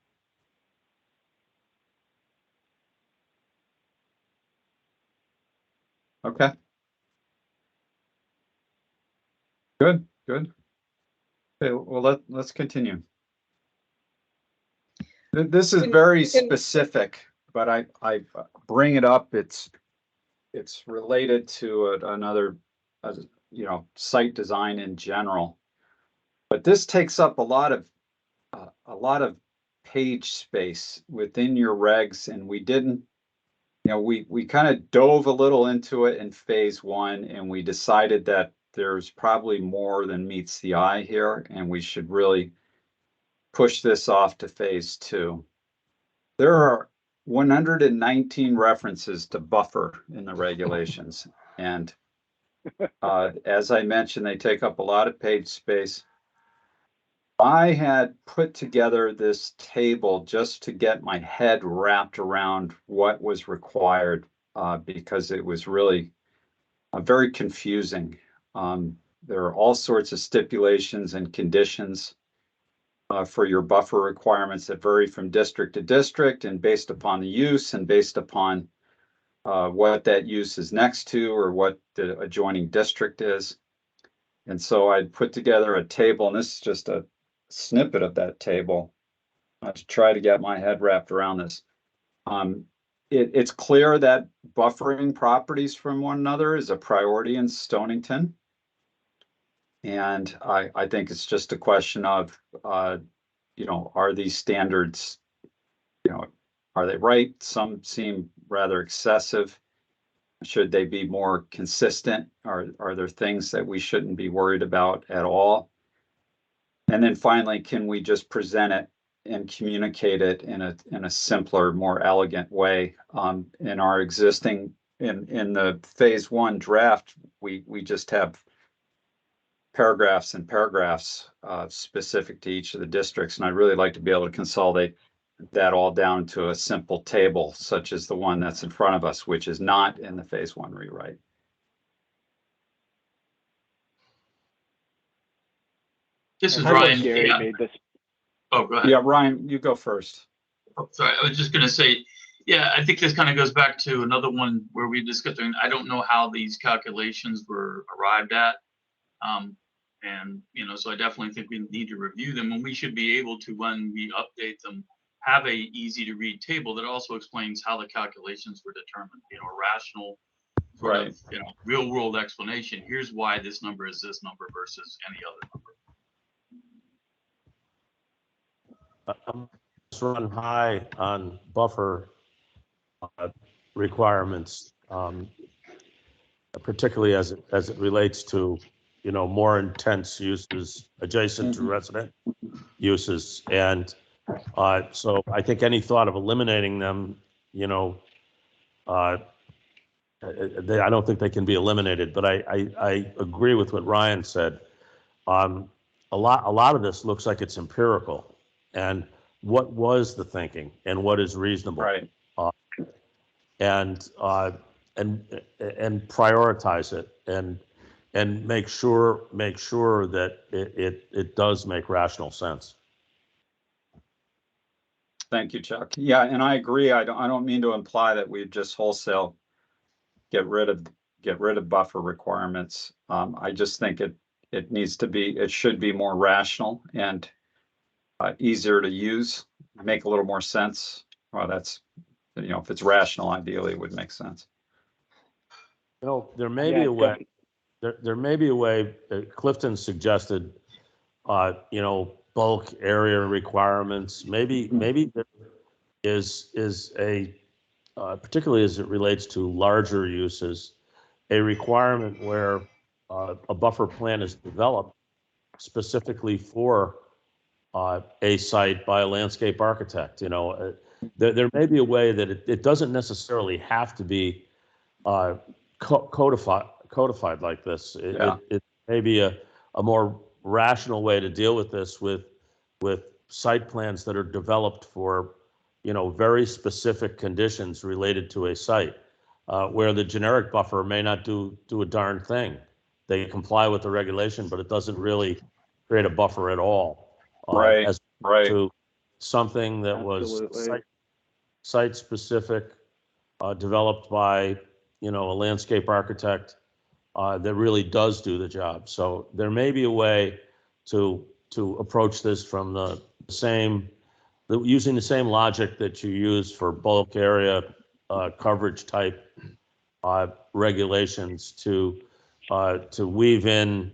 Okay. Good. Okay, well, let's continue. This is very specific, but I bring it up. It's related to another, site design in general. But this takes up a lot of page space within your regs, and we didn't. We kind of dove a little into it in phase one, and we decided that there's probably more than meets the eye here, and we should really push this off to phase two. There are 119 references to buffer in the regulations, and as I mentioned, they take up a lot of page space. I had put together this table just to get my head wrapped around what was required because it was really very confusing. There are all sorts of stipulations and conditions for your buffer requirements that vary from district to district and based upon the use and based upon what that use is next to or what the adjoining district is. And so I put together a table, and this is just a snippet of that table to try to get my head wrapped around this. it's clear that buffering properties from one another is a priority in Stonington. And I think it's just a question of, are these standards, are they right? Some seem rather excessive. Should they be more consistent? Are there things that we shouldn't be worried about at all? And then finally, can we just present it and communicate it in a simpler, more elegant way? In our existing, in the phase 1 draft, we just have paragraphs and paragraphs specific to each of the districts, and I'd really like to be able to consolidate that all down to a simple table, such as the one that's in front of us, which is not in the phase 1 rewrite. This is I know Ryan. Gary Yeah. made this. Oh, go ahead. Yeah, Ryan, you go first. Oh, sorry, I was just going to say, yeah, I think this kind of goes back to another one where we discussed, and I don't know how these calculations were arrived at. And, so I definitely think we need to review them, and we should be able to, when we update them, have a easy to read table that also explains how the calculations were determined, a rational sort Right. of, real world explanation. Here's why this number is this number versus any other number. Let's run high on buffer requirements, particularly as it relates to, more intense uses adjacent to resident uses. And so I think any thought of eliminating them, I don't think they can be eliminated, but I agree with what Ryan said. A lot of this looks like it's empirical, and what was the thinking and what is reasonable, Right. and prioritize it and make sure that it does make rational sense. Thank you, Chuck. Yeah, and I agree. I don't mean to imply that we just wholesale get rid of buffer requirements. I just think it should be more rational and easier to use, make a little more sense. Well, that's, if it's rational, ideally it would make sense. There may be a way. There may be a way. Clifton suggested, bulk area requirements. Maybe there is a, particularly as it relates to larger uses, a requirement where a buffer plan is developed specifically for a site by a landscape architect. There may be a way that it doesn't necessarily have to be codified like this. It may be a more rational way to deal with this with site plans that are developed for very specific conditions related to a site, where the generic buffer may not do a darn thing. They comply with the regulation, but it doesn't really create a buffer at all. Right. As to something that was site specific, developed by a landscape architect that really does do the job. So there may be a way to approach this from using the same logic that you use for bulk area coverage type regulations to weave in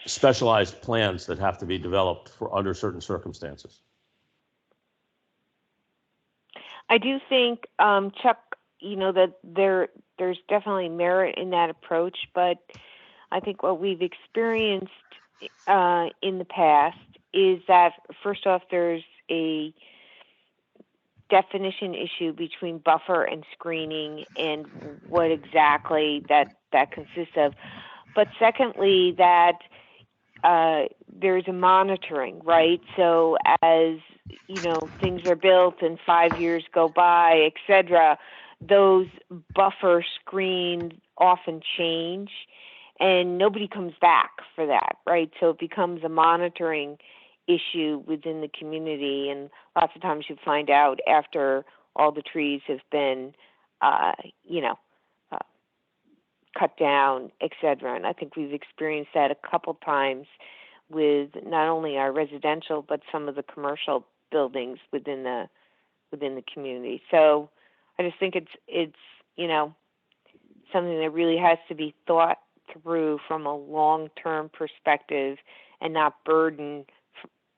specialized plans that have to be developed for under certain circumstances. I do think, Chuck, that there's definitely merit in that approach, but I think what we've experienced in the past is that, first off, there's a definition issue between buffer and screening and what exactly that consists of. But secondly, that there's a monitoring, right? So as things are built and 5 years go by, et cetera, those buffer screens often change and nobody comes back for that, right? So it becomes a monitoring issue within the community, and lots of times you find out after all the trees have been, cut down, et cetera. And I think we've experienced that a couple times with not only our residential, but some of the commercial buildings within the within the community. So I just think it's something that really has to be thought through from a long-term perspective and not burden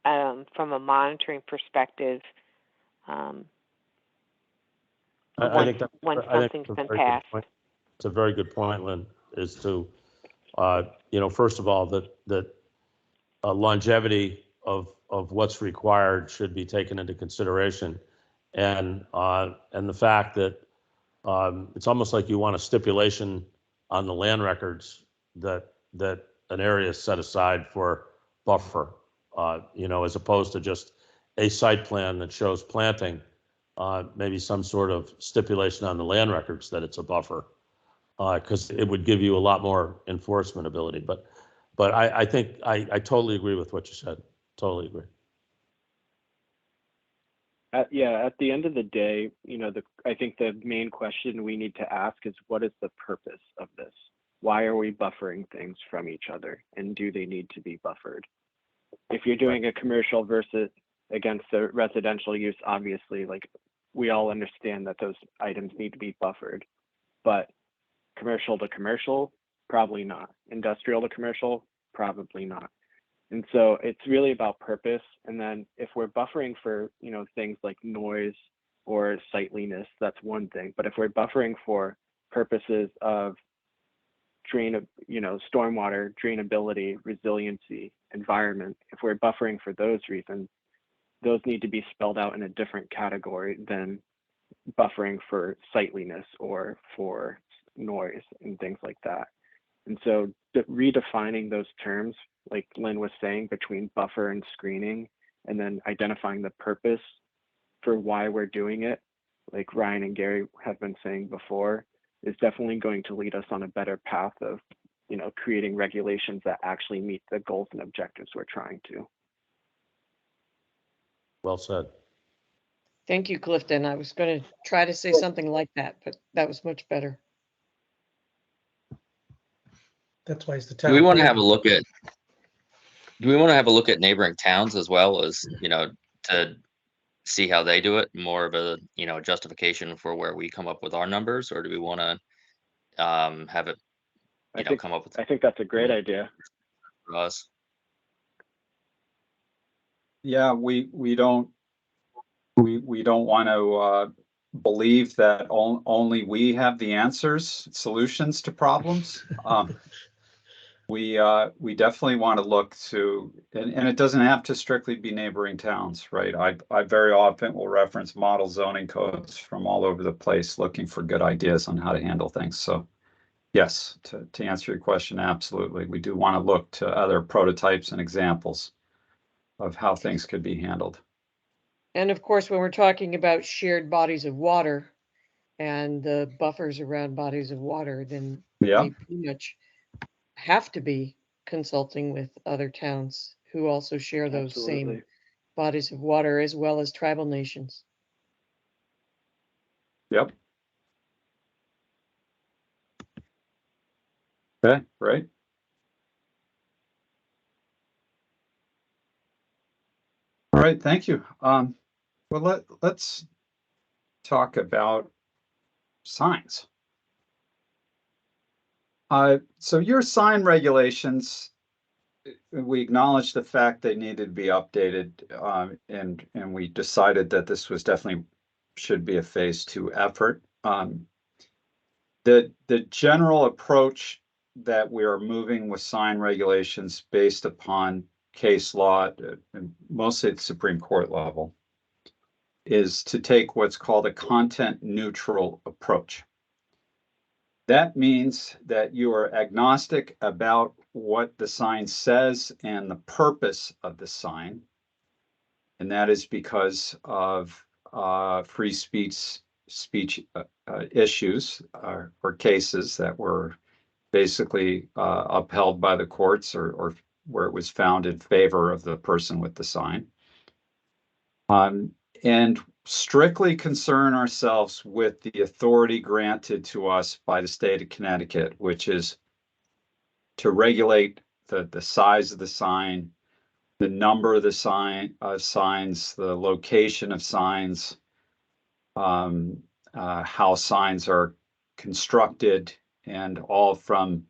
from a monitoring perspective. I think that's, once I think something's that's a been very good passed. point. It's a very good point, Lynn, is to, first of all, that longevity of what's required should be taken into consideration. And the fact that it's almost like you want a stipulation on the land records that an area is set aside for buffer, as opposed to just a site plan that shows planting, maybe some sort of stipulation on the land records that it's a buffer, because it would give you a lot more enforcement ability. But I think I totally agree with what you said. Totally agree. At the end of the day, I think the main question we need to ask is, what is the purpose of this? Why are we buffering things from each other? And do they need to be buffered? If you're doing a commercial versus against a residential use, obviously, like, we all understand that those items need to be buffered, but commercial to commercial, probably not. Industrial to commercial, probably not. And so it's really about purpose. And then if we're buffering for, things like noise or sightliness, that's one thing. But if we're buffering for purposes of stormwater, drainability, resiliency, environment, if we're buffering for those reasons, those need to be spelled out in a different category than buffering for sightliness or for noise and things like that. And so redefining those terms, like Lynn was saying, between buffer and screening, and then identifying the purpose for why we're doing it, like Ryan and Gary have been saying before, is definitely going to lead us on a better path of, creating regulations that actually meet the goals and objectives we're trying to. Well said. Thank you, Clifton. I was going to try to say something like that, but that was much better. That's why it's the Do town. we want to have a look at? Do we want to have a look at neighboring towns as well, as to see how they do it? More of a justification for where we come up with our numbers, or do we want to have it come up with? I think that's a great idea for us. Yeah, we don't want to believe that only we have the solutions to problems. We definitely want to look to, and it doesn't have to strictly be neighboring towns, right? I very often will reference model zoning codes from all over the place, looking for good ideas on how to handle things. So yes, to answer your question, absolutely. We do want to look to other prototypes and examples of how things could be handled. And of course, when we're talking about shared bodies of water and the buffers around bodies of water, then Yeah, we pretty much have to be consulting with other towns who also share those Absolutely. same bodies of water, as well as tribal nations. yep. Okay, right. All right, thank you. Well, let's talk about signs. So your sign regulations, we acknowledged the fact they needed to be updated, and we decided that this was definitely should be a phase 2 effort. The general approach that we are moving with sign regulations based upon case law, and mostly at the Supreme Court level, is to take what's called a content neutral approach. That means that you are agnostic about what the sign says and the purpose of the sign. And that is because of free speech issues or cases that were basically upheld by the courts, or where it was found in favor of the person with the sign. And strictly concern ourselves with the authority granted to us by the state of Connecticut, which is to regulate the size of the sign, the number of the signs, the location of signs, how signs are constructed, and all from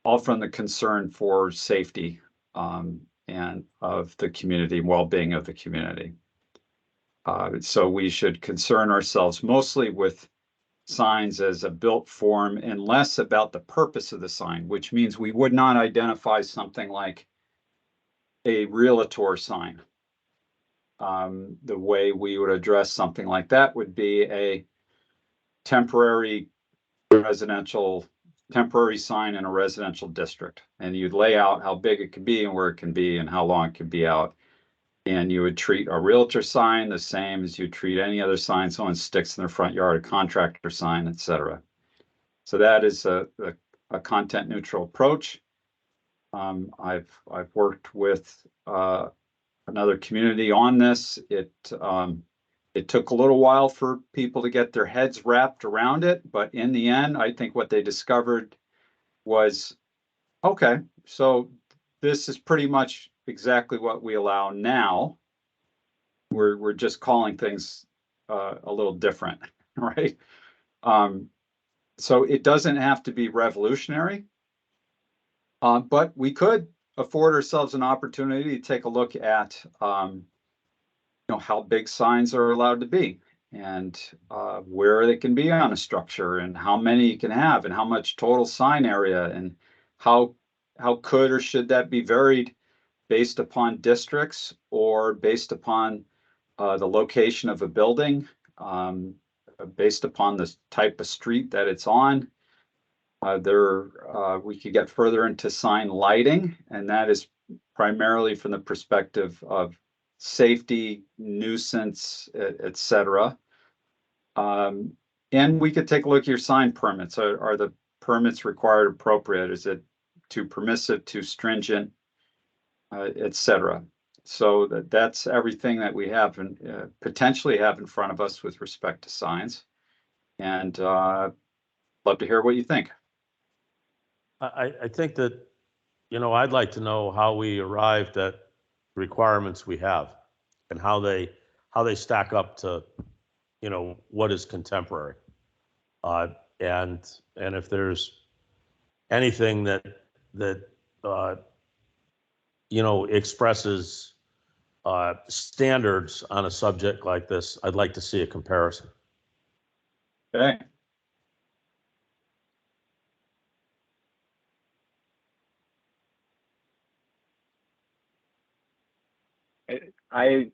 the concern for safety and of the community, well-being of the community. So we should concern ourselves mostly with signs as a built form and less about the purpose of the sign, which means we would not identify something like a realtor sign. The way we would address something like that would be a temporary sign in a residential district. And you'd lay out how big it could be and where it can be and how long it could be out. And you would treat a realtor sign the same as you treat any other sign someone sticks in their front yard, a contractor sign, etc. So that is a content neutral approach. I've worked with another community on this. It took a little while for people to get their heads wrapped around it, but in the end, I think what they discovered was, okay, so this is pretty much exactly what we allow now. We're just calling things a little different, right? So it doesn't have to be revolutionary, but we could afford ourselves an opportunity to take a look at how big signs are allowed to be, and where they can be on a structure, and how many you can have, and how much total sign area, and how could or should that be varied based upon districts or based upon the location of a building, based upon the type of street that it's on. We could get further into sign lighting, and that is primarily from the perspective of safety, nuisance, etc. And we could take a look at your sign permits. Are the permits required appropriate? Is it too permissive, too stringent, etc. So that's everything that we have and potentially have in front of us with respect to signs. And love to hear what you think. I think that, I'd like to know how we arrived at the requirements we have and how they stack up to, what is contemporary. And if there's anything that expresses standards on a subject like this, I'd like to see a comparison. Okay. I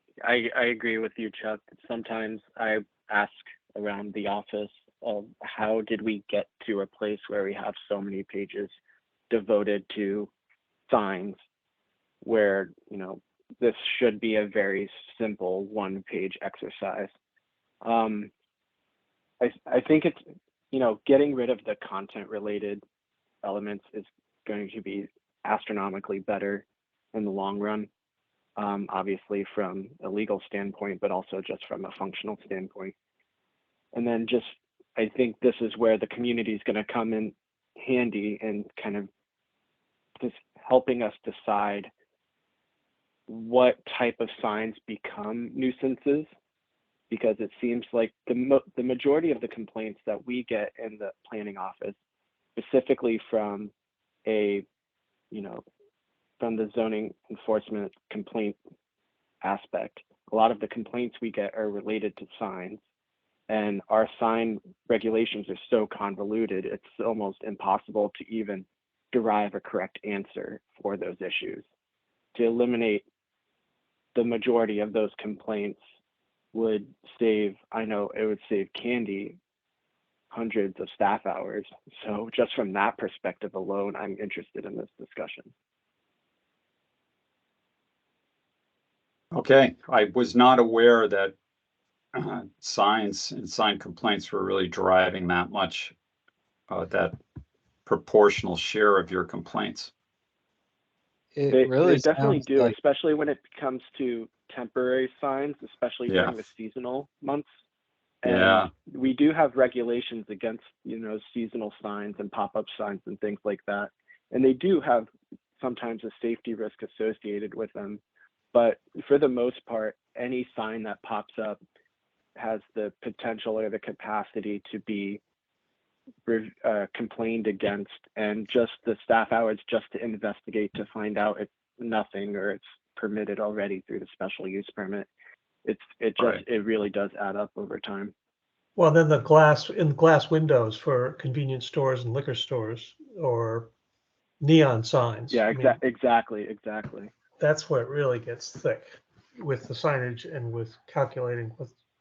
agree with you, Chuck. Sometimes I ask around the office of how did we get to a place where we have so many pages devoted to signs, where this should be a very simple one-page exercise. I think it's getting rid of the content-related elements is going to be astronomically better in the long run. Obviously from a legal standpoint, but also just from a functional standpoint. And then I think this is where the community is going to come in handy and kind of just helping us decide what type of signs become nuisances, because it seems like the majority of the complaints that we get in the planning office, specifically from from the zoning enforcement complaint aspect, a lot of the complaints we get are related to signs, and our sign regulations are so convoluted, it's almost impossible to even derive a correct answer for those issues. To eliminate the majority of those complaints would save Candy hundreds of staff hours. So just from that perspective alone, I'm interested in this discussion. Okay, I was not aware that signs and sign complaints were really driving that much, that proportional share of your complaints. It really they definitely sounds do, like, especially when it comes to temporary signs, especially during the seasonal months. And we do have regulations against, seasonal signs and pop-up signs and things like that. And they do have sometimes a safety risk associated with them. But for the most part, any sign that pops up has the potential or the capacity to be complained against, and just the staff hours just to investigate to find out it's nothing or it's permitted already through the special use permit. It really does add up over time. Well, then the glass windows for convenience stores and liquor stores, or neon signs. Yeah, I mean, exactly. that's where it really gets thick with the signage and with calculating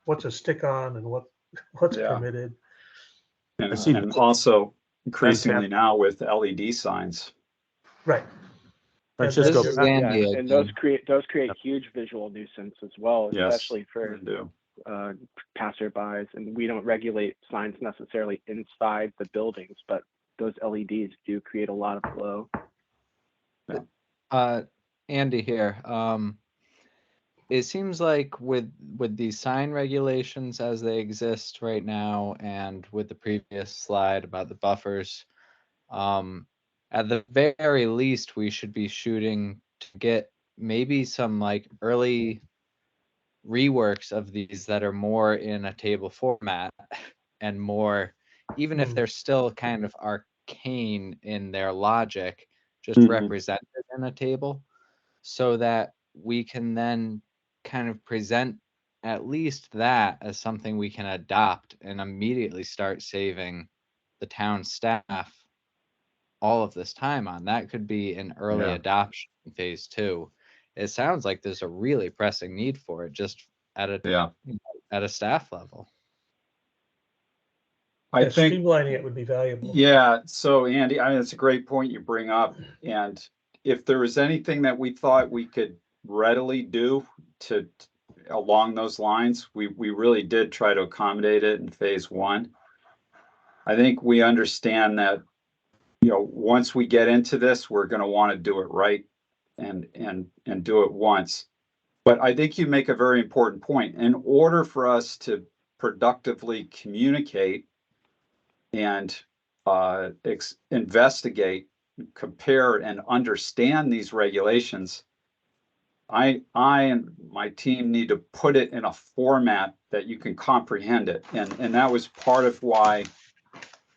what's a stick on and what's Yeah. permitted. I see. And also increasingly now with LED signs. Right. Francisco, This is And- Andy Yeah, and those again. create huge visual nuisance as well, Yes, especially for they do. passerbys. And we don't regulate signs necessarily inside the buildings, but those LEDs do create a lot of glow. Andy here. It seems like with these sign regulations as they exist right now, and with the previous slide about the buffers, at the very least, we should be shooting to get maybe some like early reworks of these that are more in a table format and more, even if they're still kind of arcane in their logic, just represented in a table, so that we can then kind of present at least that as something we can adopt and immediately start saving the town staff all of this time on. That could be an early Yeah. adoption in phase 2. It sounds like there's a really pressing need for it just at a staff level. I think, streamlining it would be valuable. yeah. So Andy, I mean, it's a great point you bring up. And if there was anything that we thought we could readily do to along those lines, we really did try to accommodate it in phase 1. I think we understand that, once we get into this, we're going to want to do it right and do it once. But I think you make a very important point. In order for us to productively communicate and investigate, compare, and understand these regulations, I and my team need to put it in a format that you can comprehend it. And that was part of why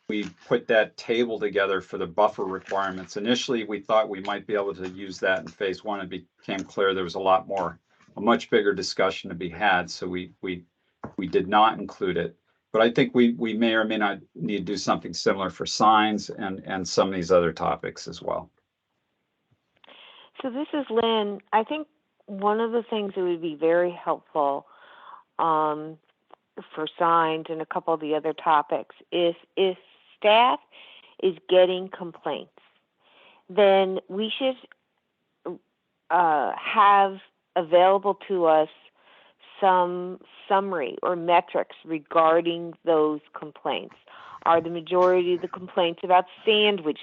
we put that table together for the buffer requirements. Initially, we thought we might be able to use that in phase 1. It became clear there was a much bigger discussion to be had. So we did not include it. But I think we may or may not need to do something similar for signs and some of these other topics as well. So this is Lynn. I think one of the things that would be very helpful for signs and a couple of the other topics is if staff is getting complaints, then we should have available to us some summary or metrics regarding those complaints. Are the majority of the complaints about sandwich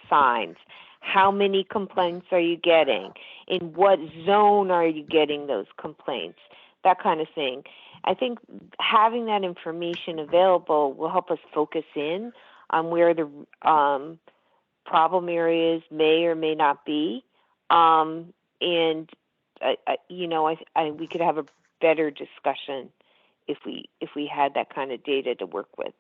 signs? How many complaints are you getting? In what zone are you getting those complaints? That kind of thing. I think having that information available will help us focus in on where the problem areas may or may not be. We could have a better discussion if we had that kind of data to work with.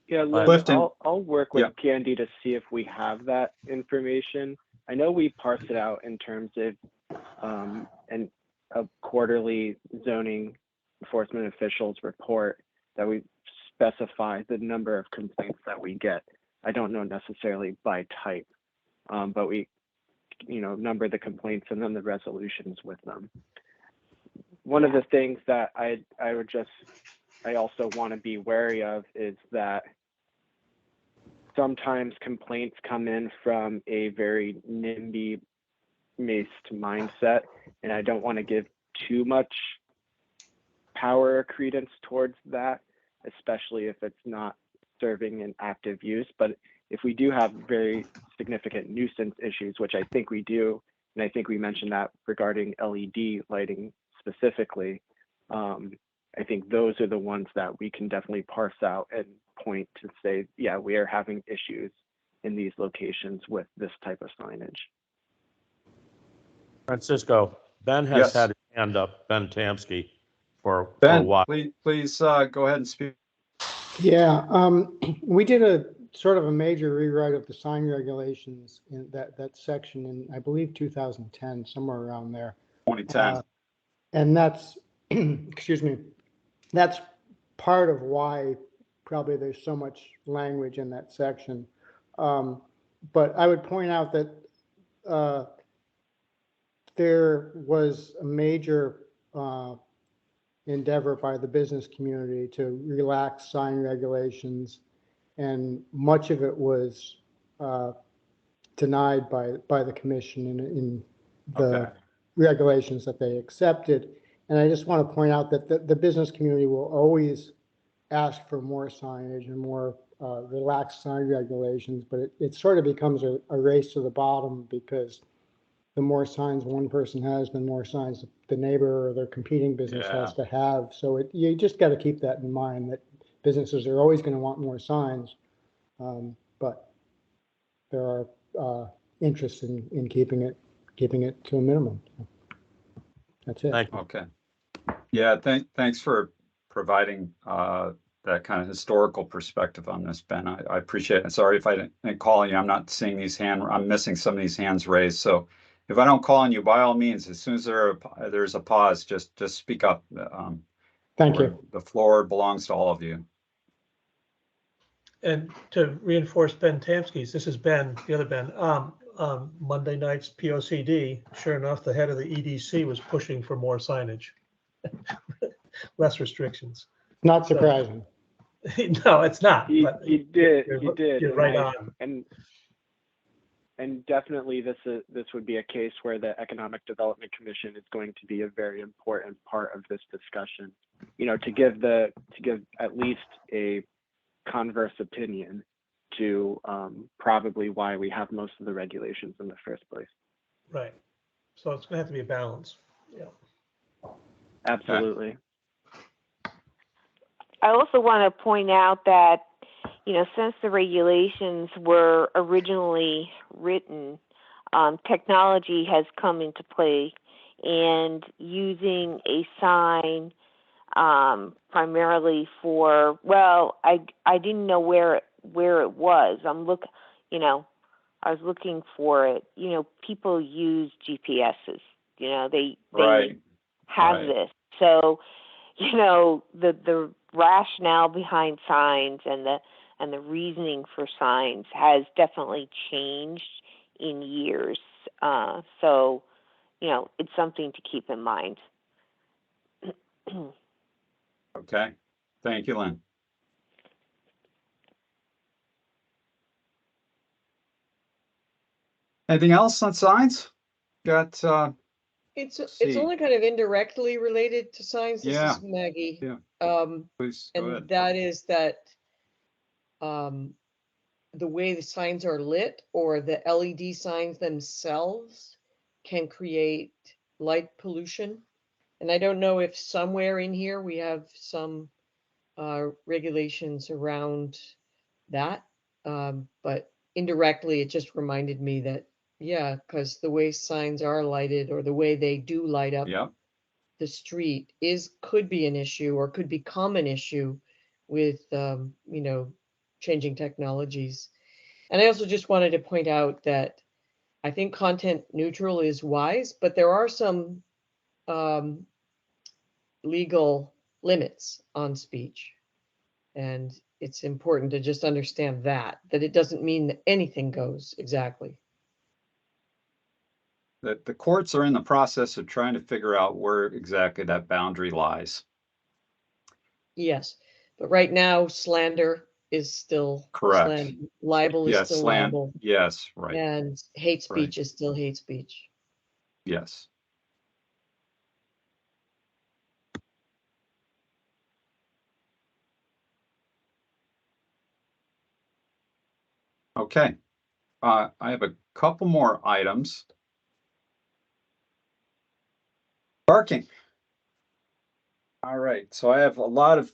Yeah, Lynn, Clifton. I'll work with Candy to see if we have that information. I know we parse it out in terms of a quarterly zoning enforcement officials report that we specify the number of complaints that we get. I don't know necessarily by type, but we, number the complaints and then the resolutions with them. One of the things that I also want to be wary of is that sometimes complaints come in from a very NIMBY-based mindset, and I don't want to give too much power or credence towards that, especially if it's not serving an active use. But if we do have very significant nuisance issues, which I think we do, and I think we mentioned that regarding LED lighting specifically, I think those are the ones that we can definitely parse out and point to say, yeah, we are having issues in these locations with this type of signage. Francisco, Ben has had his hand up, Ben Tamsky. for a Ben, while. please go ahead and speak. Yeah, we did a sort of a major rewrite of the sign regulations in that section in, I believe, 2010, somewhere around there. 2010. And that's, excuse me, that's part of why probably there's so much language in that section. But I would point out that there was a major endeavor by the business community to relax sign regulations, and much of it was denied by the commission in the regulations that they accepted. And I just want to point out that the business community will always ask for more signage and more relaxed sign regulations, but it sort of becomes a race to the bottom, because the more signs one person has, the more signs the neighbor or their competing business has to have. So you just got to keep that in mind, that businesses are always going to want more signs, but there are interests in keeping it to a minimum. That's it. Thank you. Okay. Yeah, thanks for providing that kind of historical perspective on this, Ben. I appreciate it. Sorry if I didn't call you. I'm not seeing these I'm missing some of these hands raised. So if I don't call on you, by all means, as soon as there's a pause, just speak up. Thank you. The floor belongs to all of you. And to reinforce Ben Tamsky's, this is Ben, the other Ben. Monday night's POCD, sure enough, the head of the EDC was pushing for more signage, less restrictions. Not surprising. No, it's not. He did. You're right on. And definitely this would be a case where the Economic Development Commission is going to be a very important part of this discussion. You know, to give at least a converse opinion to probably why we have most of the regulations in the first place. Right. So it's going to have to be a balance. Yeah. Absolutely. I also want to point out that, you know, since the regulations were originally written, technology has come into play, and using a sign primarily for, well, I didn't know where it was. I was looking for it. You know, people use GPSs. You know, they have this. So, you know, the rationale behind signs and the reasoning for signs has definitely changed in years. So, you know, it's something to keep in mind. Okay. Thank you, Lynn. Anything else on signs? Got It's only kind of indirectly related to signs. This is Maggie. Yeah. Please go ahead. That is that the way the signs are lit, or the LED signs themselves, can create light pollution. And I don't know if somewhere in here we have some regulations around that, but indirectly it just reminded me that, yeah, because the way signs are lighted, or the way they do light up the street, could be an issue, or could become an issue with you know, changing technologies. And I also just wanted to point out that I think content neutral is wise, but there are some legal limits on speech, and it's important to just understand that it doesn't mean that anything goes exactly. That the courts are in the process of trying to figure out where exactly that boundary lies. Yes, but right now slander is still correct. Libel is still libel. Yes, right. And hate speech is still hate speech. Yes. Okay. I have a couple more items. Parking. All right. So I have a lot of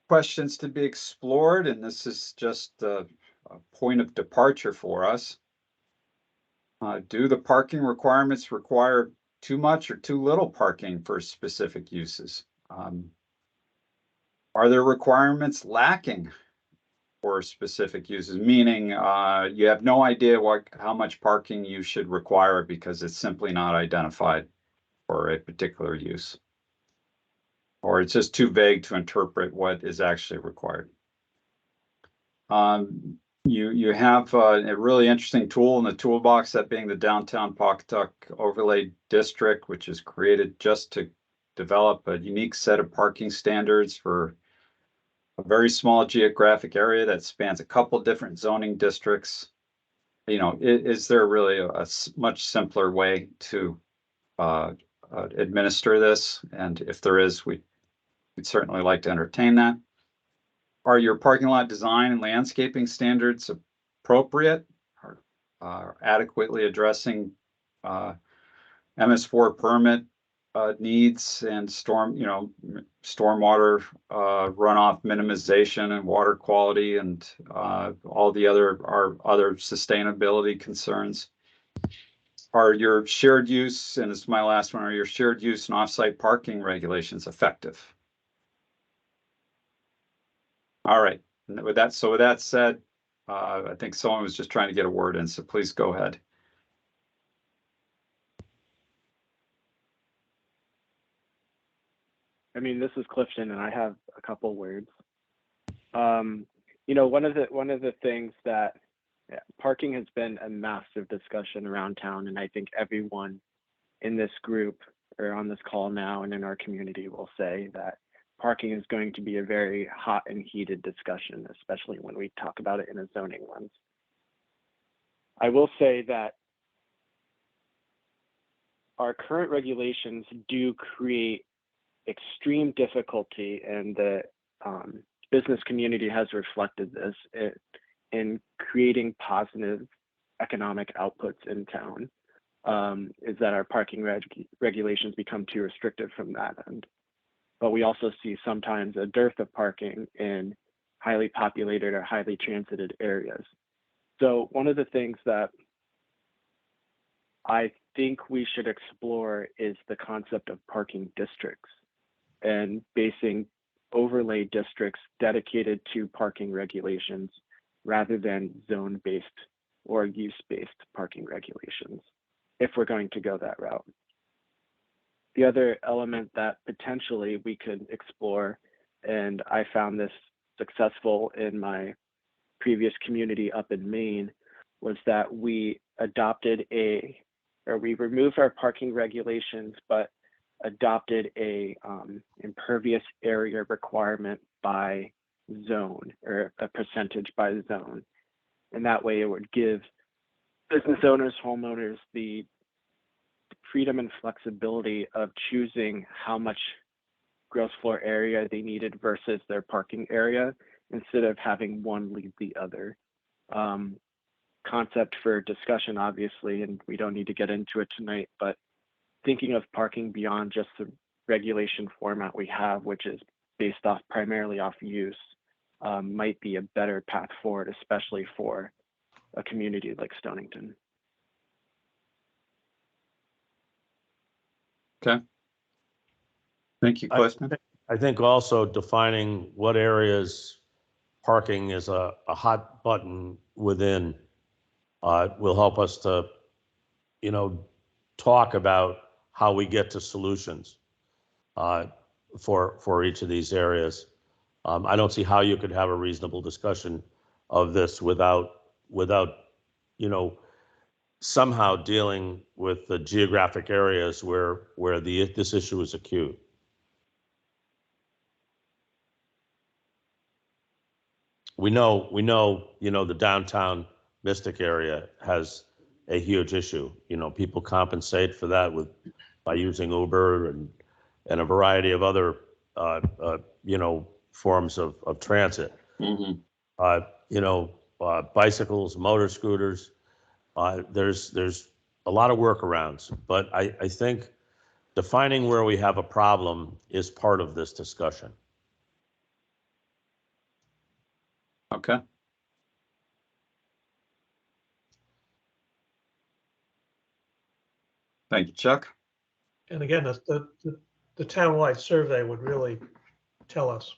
questions to be explored, and this is just a point of departure for us. Do the parking requirements require too much or too little parking for specific uses? Are there requirements lacking for specific uses? Meaning, you have no idea how much parking you should require because it's simply not identified for a particular use, or it's just too vague to interpret what is actually required. You have a really interesting tool in the toolbox, that being the Downtown Pawcatuck Overlay District, which is created just to develop a unique set of parking standards for a very small geographic area that spans a couple different zoning districts. You know, is there really a much simpler way to administer this? And if there is, we'd certainly like to entertain that. Are your parking lot design and landscaping standards appropriate, or adequately addressing MS4 permit needs and stormwater runoff minimization and water quality and all the other sustainability concerns? Are your shared use, and this is my last one, are your shared use and offsite parking regulations effective? All right. With that said, I think someone was just trying to get a word in, so please go ahead. I mean, this is Clifton, and I have a couple words. You know, one of the things that parking has been a massive discussion around town, and I think everyone in this group or on this call now and in our community will say that parking is going to be a very hot and heated discussion, especially when we talk about it in a zoning lens. I will say that our current regulations do create extreme difficulty, and the business community has reflected this in creating positive economic outputs in town, is that our parking regulations become too restrictive from that end. But we also see sometimes a dearth of parking in highly populated or highly transited areas. So one of the things that I think we should explore is the concept of parking districts and basing overlay districts dedicated to parking regulations rather than zone-based or use-based parking regulations, if we're going to go that route. The other element that potentially we could explore, and I found this successful in my previous community up in Maine, was that we removed our parking regulations, but adopted a impervious area requirement by zone, or a percentage by zone. And that way it would give business owners, homeowners, the freedom and flexibility of choosing how much gross floor area they needed versus their parking area, instead of having one lead the other. Concept for discussion, obviously, and we don't need to get into it tonight, but thinking of parking beyond just the regulation format we have, which is based primarily off use, might be a better path forward, especially for a community like Stonington. Okay. Thank you, Clifton. I think also defining what areas parking is a hot button within will help us to, talk about how we get to solutions for each of these areas. I don't see how you could have a reasonable discussion of this without somehow dealing with the geographic areas where this issue is acute. We know, the downtown Mystic area has a huge issue. People compensate for that by using Uber and a variety of other, forms of transit. Mm-hmm. Bicycles, motor scooters. There's a lot of workarounds, but I think defining where we have a problem is part of this discussion. Okay. Thank you, Chuck. And again, the the townwide survey would really tell us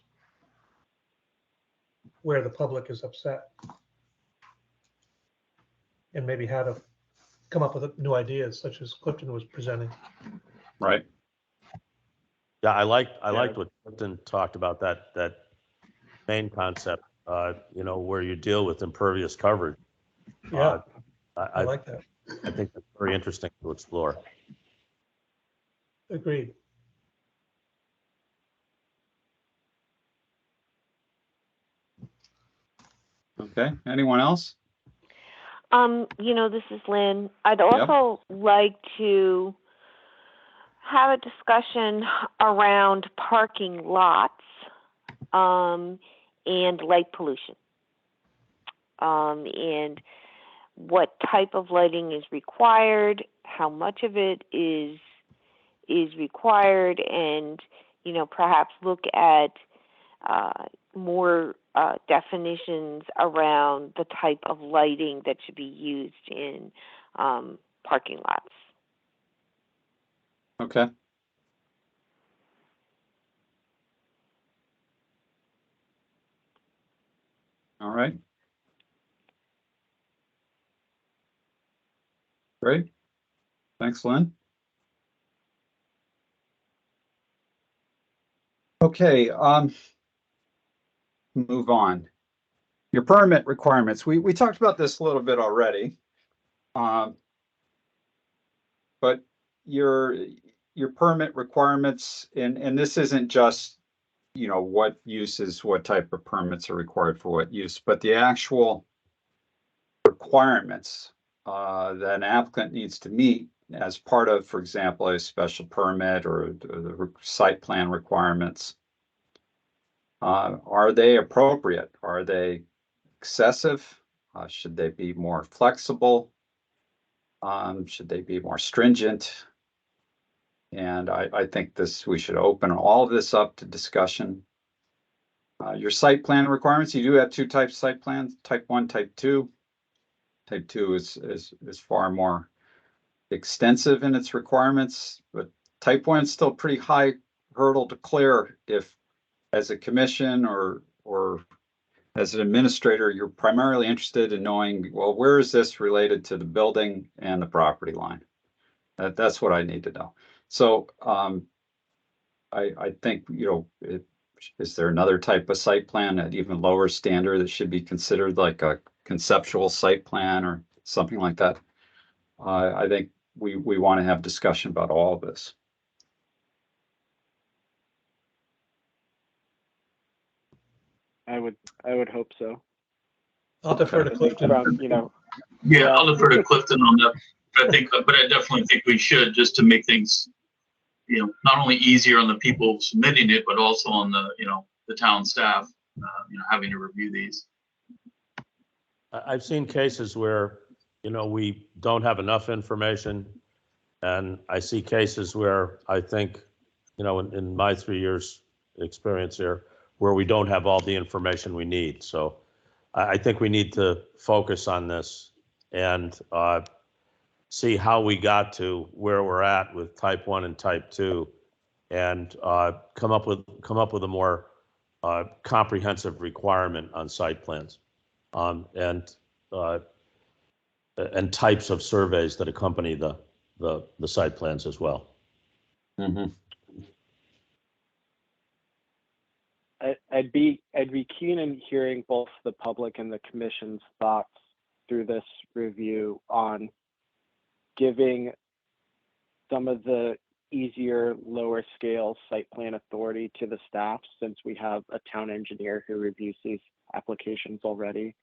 where the public is upset and maybe how to come up with new ideas, such as Clifton was presenting. Right. Yeah, I liked what Clifton talked about, that main concept, where you deal with impervious coverage. Yeah, I I like that. I think that's very interesting to explore. Agreed. Okay, anyone else? This is Lynn. I'd also like to have a discussion around parking lots, and light pollution. And what type of lighting is required, how much of it is required, and, perhaps look at more definitions around the type of lighting that should be used in parking lots. Okay. All right. Great. Thanks, Lynn. Okay, move on. Your permit requirements. We talked about this a little bit already. But your permit requirements, and this isn't just, what uses, what type of permits are required for what use, but the actual requirements that an applicant needs to meet as part of, for example, a special permit or the site plan requirements. Are they appropriate? Are they excessive? Should they be more flexible? Should they be more stringent? And I think we should open all of this up to discussion. Your site plan requirements, you do have two types of site plans, type 1, type 2. Type 2 is far more extensive in its requirements, but type 1 is still a pretty high hurdle to clear if, as a commission or as an administrator, you're primarily interested in knowing, well, where is this related to the building and the property line? That's what I need to know. So I think, is there another type of site plan at even lower standard that should be considered like a conceptual site plan or something like that? I think we want to have discussion about all of this. I would hope so. I'll defer to Clifton. Yeah, I'll defer to Clifton on that. But I definitely think we should, just to make things, not only easier on the people submitting it, but also on the town staff, having to review these. I've seen cases where, we don't have enough information. And I see cases where I think, in my 3 years experience here, where we don't have all the information we need. So I think we need to focus on this and see how we got to where we're at with type 1 and type 2, and come up with a more comprehensive requirement on site plans, and types of surveys that accompany the site plans as well. Mm-hmm. I'd be keen in hearing both the public and the commission's thoughts through this review on giving some of the easier, lower scale site plan authority to the staff, since we have a town engineer who reviews these applications already,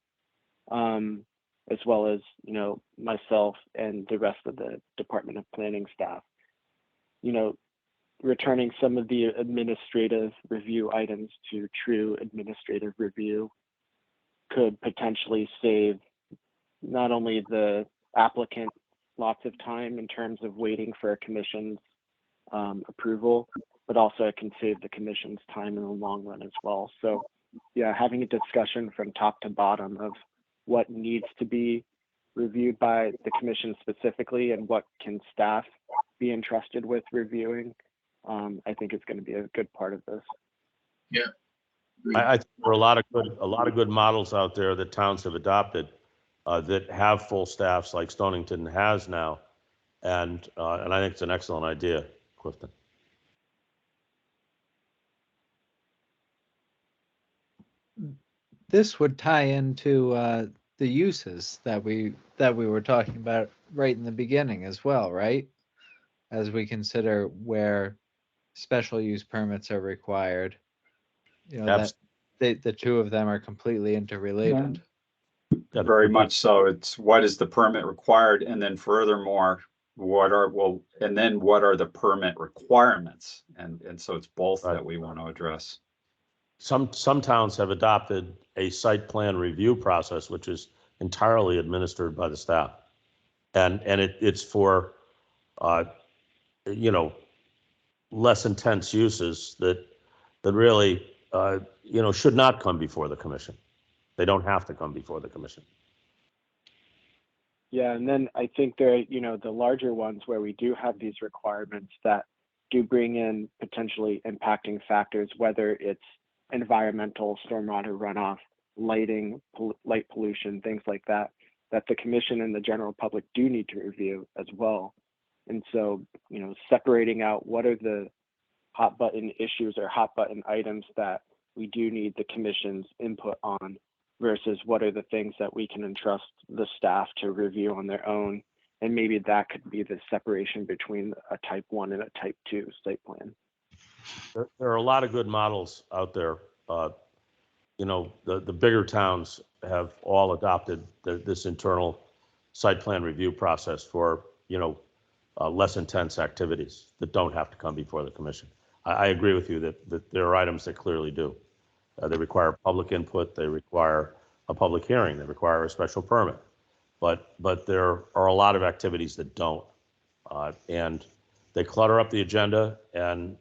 as well as, myself and the rest of the Department of Planning staff. Returning some of the administrative review items to true administrative review could potentially save not only the applicant lots of time in terms of waiting for a commission's approval, but also it can save the commission's time in the long run as well. So yeah, having a discussion from top to bottom of what needs to be reviewed by the commission specifically and what can staff be entrusted with reviewing I think is going to be a good part of this. I think there are a lot of good models out there that towns have adopted that have full staffs like Stonington has now. And I think it's an excellent idea, Clifton. This would tie into the uses that we were talking about right in the beginning as well, right? As we consider where special use permits are required, you know, that the two of them are completely interrelated. Yeah, Very much so. It's what is the permit required, and then furthermore, what are the permit requirements? And so it's both Right. that we want to address. Some towns have adopted a site plan review process, which is entirely administered by the staff. And it's for, you know, less intense uses that really, you know, should not come before the commission. They don't have to come before the commission. Yeah, and then I think there, you know, the larger ones where we do have these requirements that do bring in potentially impacting factors, whether it's environmental, stormwater runoff, lighting, light pollution, things like that, that the commission and the general public do need to review as well. And so, you know, separating out what are the hot button issues or hot button items that we do need the commission's input on versus what are the things that we can entrust the staff to review on their own. And maybe that could be the separation between a type 1 and a type 2 site plan. There are a lot of good models out there. You know, the bigger towns have all adopted this internal site plan review process for, you know, less intense activities that don't have to come before the commission. I agree with you that there are items that clearly do. They require public input, they require a public hearing, they require a special permit. But there are a lot of activities that don't. And they clutter up the agenda and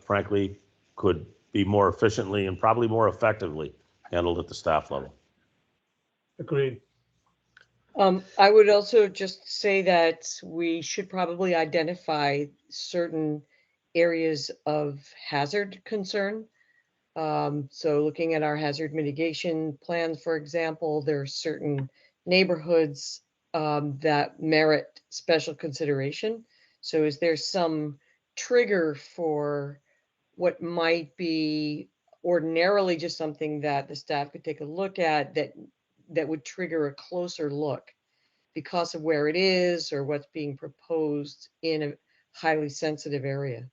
frankly could be more efficiently and probably more effectively handled at the staff level. Agreed. I would also just say that we should probably identify certain areas of hazard concern. So looking at our hazard mitigation plans, for example, there are certain neighborhoods that merit special consideration. So is there some trigger for what might be ordinarily just something that the staff could take a look at that would trigger a closer look because of where it is or what's being proposed in a highly sensitive area?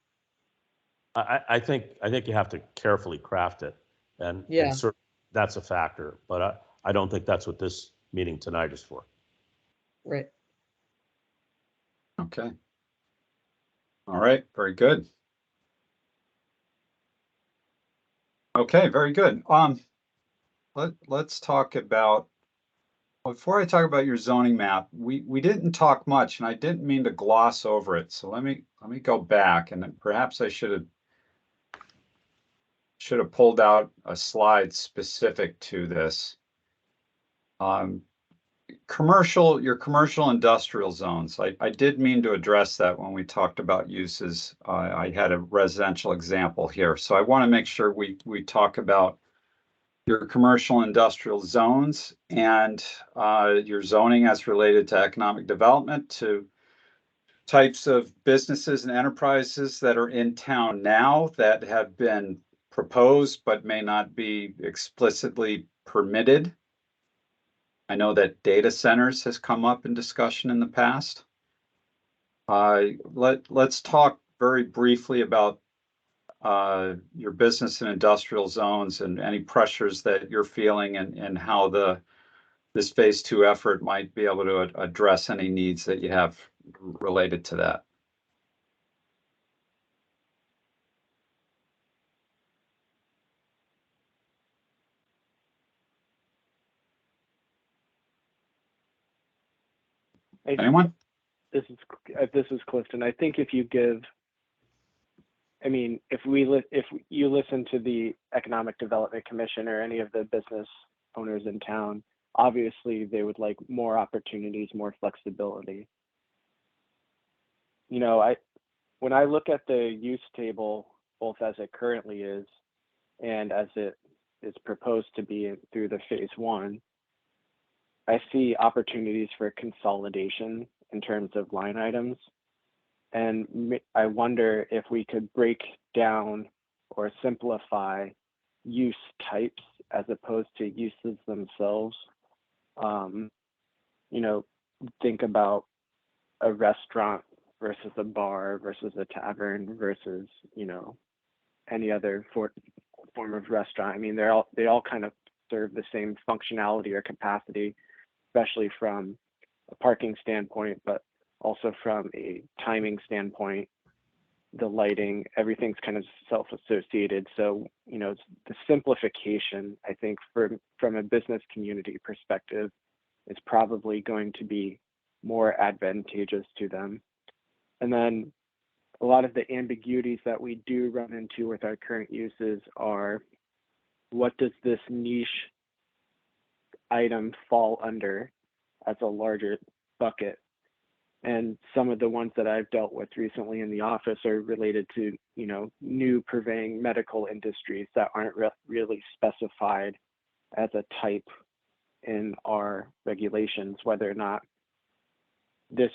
I think you have to carefully craft it, and certainly that's a factor. But I don't think that's what this meeting tonight is for. Right. Okay. All right. Very good. Okay. Very good. Let's talk about. Before I talk about your zoning map, we didn't talk much, and I didn't mean to gloss over it. So let me go back, and perhaps I should have pulled out a slide specific to this. Your commercial industrial zones. I did mean to address that when we talked about uses. I had a residential example here, so I want to make sure we talk about your commercial industrial zones and your zoning as related to economic development, to types of businesses and enterprises that are in town now that have been proposed but may not be explicitly permitted. I know that data centers has come up in discussion in the past. Let's talk very briefly about your business and industrial zones and any pressures that you're feeling and how this phase 2 effort might be able to address any needs that you have related to that. Anyone? This is Clifton. I think if you give, I mean, if you listen to the Economic Development Commission or any of the business owners in town, obviously they would like more opportunities, more flexibility. You know, when I look at the use table, both as it currently is and as it is proposed to be through the phase one, I see opportunities for consolidation in terms of line items. And I wonder if we could break down or simplify use types as opposed to uses themselves. You know, think about a restaurant versus a bar versus a tavern versus, you know, any other form of restaurant. I mean, they all kind of serve the same functionality or capacity, especially from a parking standpoint, but also from a timing standpoint, the lighting, everything's kind of self-associated. So, you know, the simplification, I think, from a business community perspective, is probably going to be more advantageous to them. And then a lot of the ambiguities that we do run into with our current uses are, what does this niche item fall under as a larger bucket? And some of the ones that I've dealt with recently in the office are related to, you know, new purveying medical industries that aren't really specified as a type in our regulations, whether or not this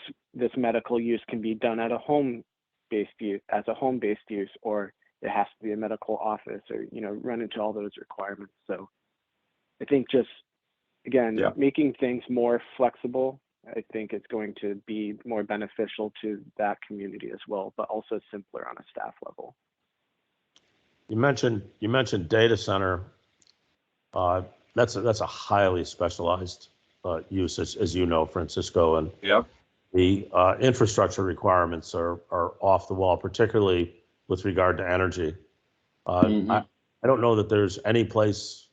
medical use can be done at a home-based use, or it has to be a medical office, or, you know, run into all those requirements. So I think just, again, making things more flexible, I think it's going to be more beneficial to that community as well, but also simpler on a staff level. You mentioned data center. That's a highly specialized use, as you know, Francisco, and the infrastructure requirements are off the wall, particularly with regard to energy. I don't know that there's any place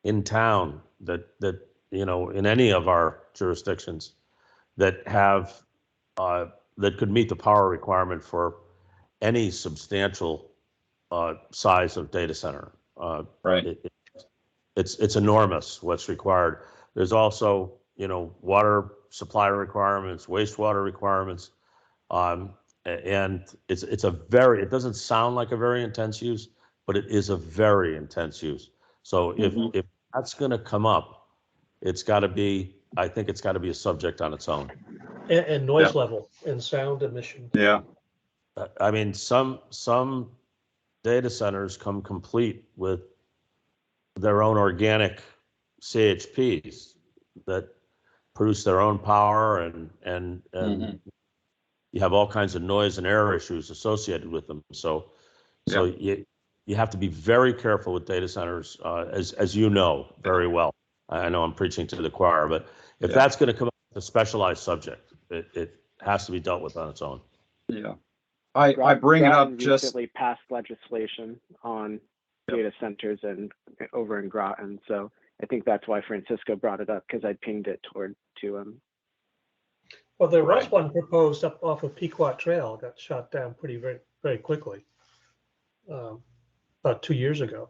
in town that you know, in any of our jurisdictions that have that could meet the power requirement for any substantial size of data center. Right. It's enormous what's required. There's also, you know, water supply requirements, wastewater requirements, and it doesn't sound like a very intense use, but it is a very intense use. So if that's going to come up, I think it's got to be a subject on its own. And noise level and sound emission. Yeah. I mean, some data centers come complete with their own organic CHPs that produce their own power, and you have all kinds of noise and air issues associated with them. So you have to be very careful with data centers, as you know very well. I know I'm preaching to the choir, but if that's going to come up with a specialized subject, it has to be dealt with on its own. Yeah. I bring it up just recently passed legislation on data centers and over in Groton. So I think that's why Francisco brought it up, because I pinged it to him. Well, there was one proposed up off of Pequot Trail, got shot down very, very quickly, about 2 years ago.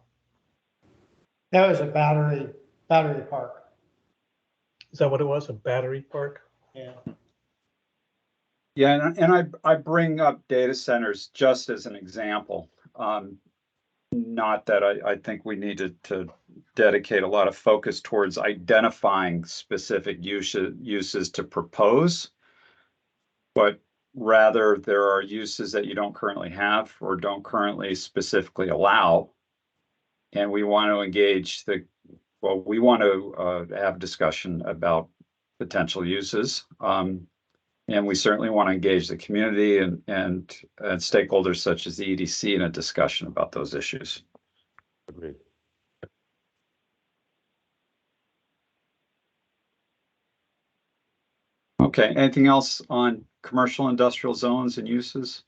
That was a battery park. Is that what it was? A battery park? Yeah. Yeah, and I bring up data centers just as an example. Not that I think we needed to dedicate a lot of focus towards identifying specific uses to propose, but rather there are uses that you don't currently have or don't currently specifically allow, and we want to engage we want to have discussion about potential uses. And we certainly want to engage the community and stakeholders such as the EDC in a discussion about those issues. Agreed. Okay, anything else on commercial industrial zones and uses?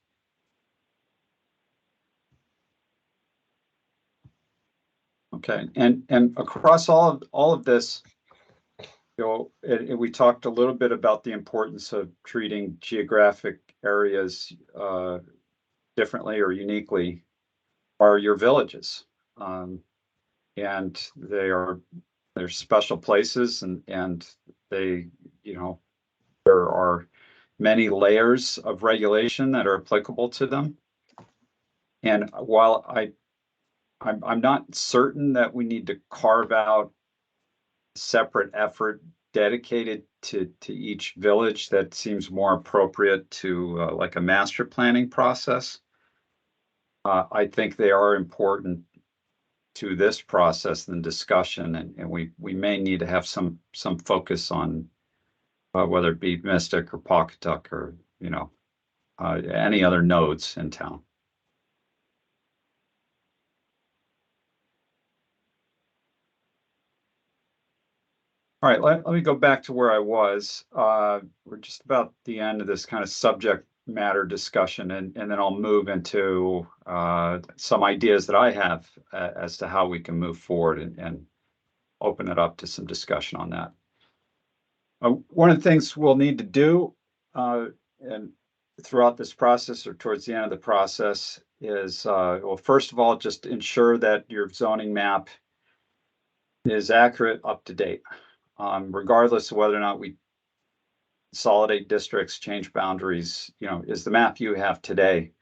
Okay, and across all of this, you know, we talked a little bit about the importance of treating geographic areas differently or uniquely, are your villages. And they're special places, and they, you know, there are many layers of regulation that are applicable to them. And while I'm not certain that we need to carve out separate effort dedicated to each village, that seems more appropriate to like a master planning process. I think they are important to this process and discussion, and we may need to have some focus on whether it be Mystic or Pawcatuck or any other nodes in town. All right, let me go back to where I was. We're just about the end of this kind of subject matter discussion, and then I'll move into some ideas that I have as to how we can move forward and open it up to some discussion on that. One of the things we'll need to do and throughout this process or towards the end of the process is, well, first of all, just ensure that your zoning map is accurate, up to date. Regardless of whether or not we consolidate districts, change boundaries, is the map you have today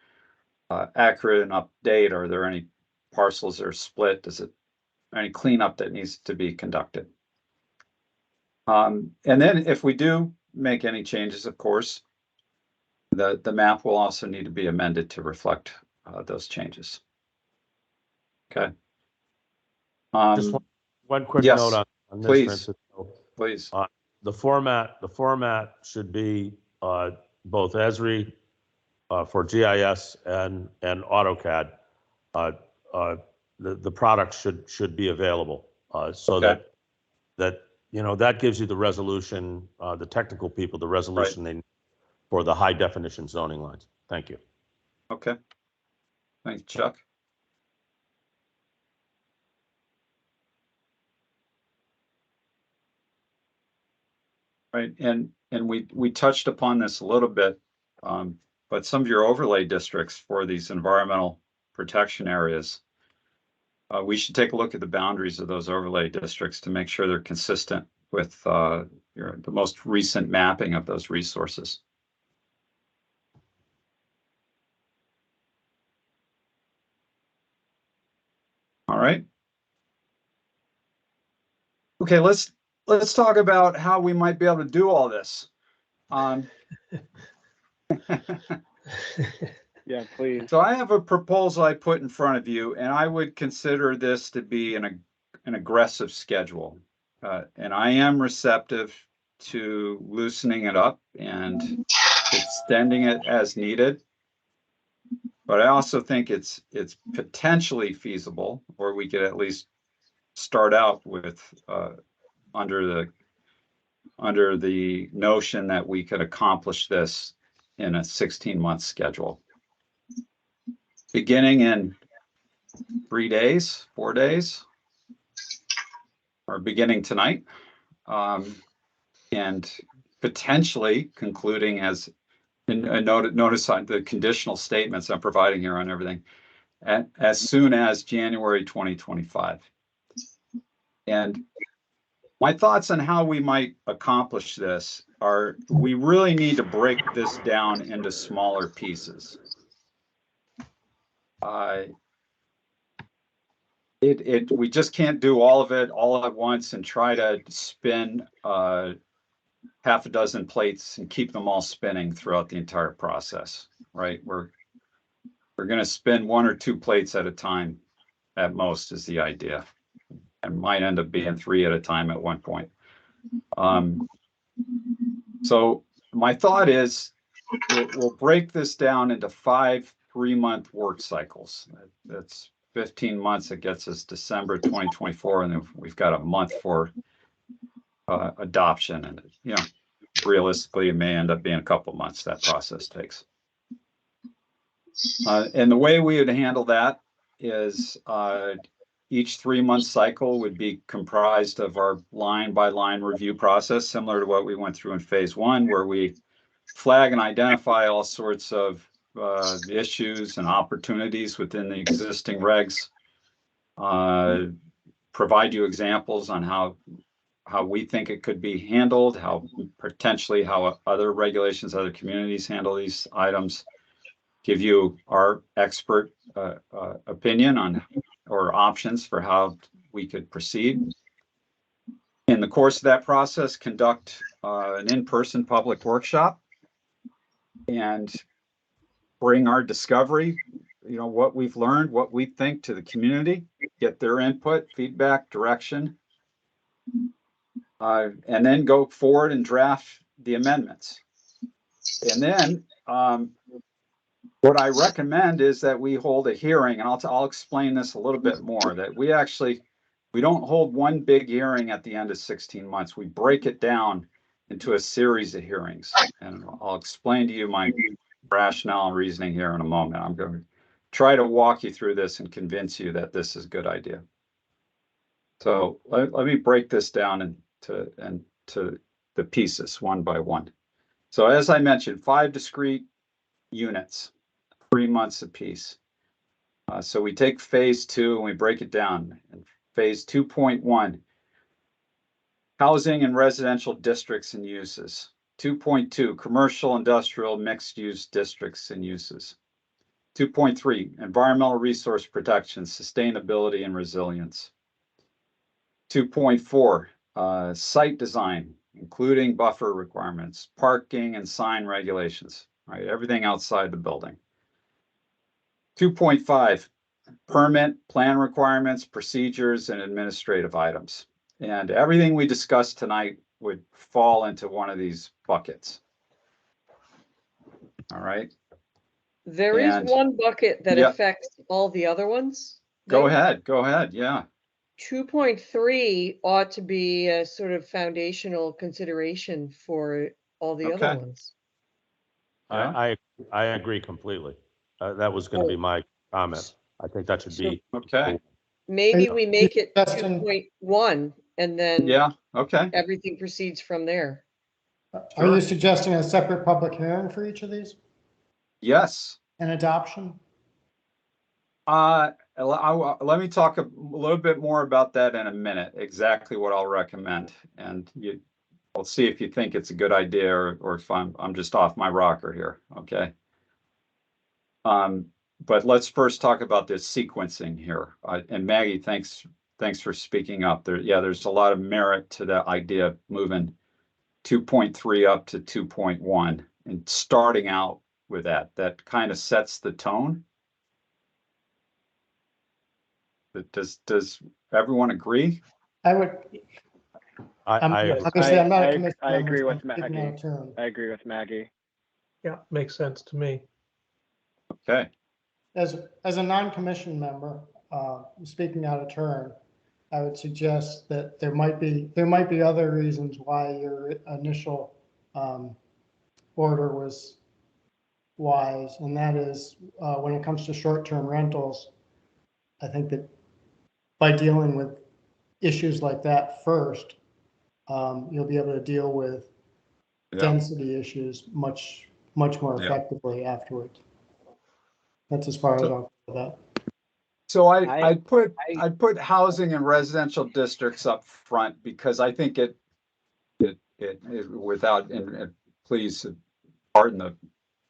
accurate and up to date? Are there any parcels that are split? Any cleanup that needs to be conducted? And then if we do make any changes, of course, the map will also need to be amended to reflect those changes. Okay. Just one quick yes, note on this, please. Francisco. Please. The format should be both Esri for GIS and AutoCAD. The product should be available so Okay. that gives you the resolution, the technical people, the resolution they need for the high definition zoning lines. Thank you. Okay. Thanks, Chuck. Right, and we touched upon this a little bit, but some of your overlay districts for these environmental protection areas, we should take a look at the boundaries of those overlay districts to make sure they're consistent with the most recent mapping of those resources. All right. Okay, let's talk about how we might be able to do all this. Yeah, please. So I have a proposal I put in front of you, and I would consider this to be an aggressive schedule. And I am receptive to loosening it up and extending it as needed. But I also think it's potentially feasible, or we could at least start out with under the notion that we could accomplish this in a 16-month schedule, beginning in 4 days, or beginning tonight, and potentially concluding as notice on the conditional statements I'm providing here on everything as soon as January 2025. And my thoughts on how we might accomplish this are, we really need to break this down into smaller pieces. We just can't do all of it all at once and try to spin half a dozen plates and keep them all spinning throughout the entire process, right? We're going to spin 1 or 2 plates at a time at most is the idea, and might end up being 3 at a time at one point. So my thought is we'll break this down into 5 3-month work cycles. That's 15 months. It gets us December 2024, and then we've got a month for adoption. And realistically, it may end up being a couple months that process takes. And the way we would handle that is each 3-month cycle would be comprised of our line-by-line review process, similar to what we went through in phase 1, where we flag and identify all sorts of issues and opportunities within the existing regs, provide you examples on how how we think it could be handled, how potentially how other regulations, other communities handle these items, give you our expert opinion on or options for how we could proceed. In the course of that process, conduct an in-person public workshop and bring our discovery, what we've learned, what we think to the community, get their input, feedback, direction, and then go forward and draft the amendments. And then what I recommend is that we hold a hearing, and I'll explain this a little bit more, that we don't hold one big hearing at the end of 16 months. We break it down into a series of hearings. And I'll explain to you my rationale and reasoning here in a moment. I'm going to try to walk you through this and convince you that this is a good idea. So let me break this down into the pieces one by one. So as I mentioned, 5 discrete units, 3 months apiece. So we take phase 2 and we break it down. And phase 2.1, housing and residential districts and uses. 2.2, commercial, industrial, mixed-use districts and uses. 2.3, environmental resource protection, sustainability, and resilience. 2.4, site design, including buffer requirements, parking and sign regulations, right? Everything outside the building. 2.5, permit, plan requirements, procedures, and administrative items. And everything we discussed tonight would fall into one of these buckets. All right. There is one bucket that affects all the other ones. Go ahead. Yeah. 2.3 ought to be a sort of foundational consideration for all the other ones. I agree completely. That was going to be my comment. I think that should be. Okay. Maybe we make it 2.1 and then everything proceeds from there. Are you suggesting a separate public hearing for each of these? Yes. And adoption? Let me talk a little bit more about that in a minute, exactly what I'll recommend. And we'll see if you think it's a good idea or if I'm just off my rocker here, okay? But let's first talk about this sequencing here. And Maggie, thanks for speaking up. There's a lot of merit to that idea of moving 2.3 up to 2.1 and starting out with that. That kind of sets the tone. Does everyone agree? I would. I agree with Maggie. I agree with Maggie. Yeah, makes sense to me. Okay. As a non-commissioned member, speaking out of turn, I would suggest that there might be other reasons why your initial order was wise, and that is when it comes to short-term rentals, I think that by dealing with issues like that first, you'll be able to deal with density issues much more effectively afterwards. That's as far as I'll go with that. So I put housing and residential districts up front because I think it without, and please pardon the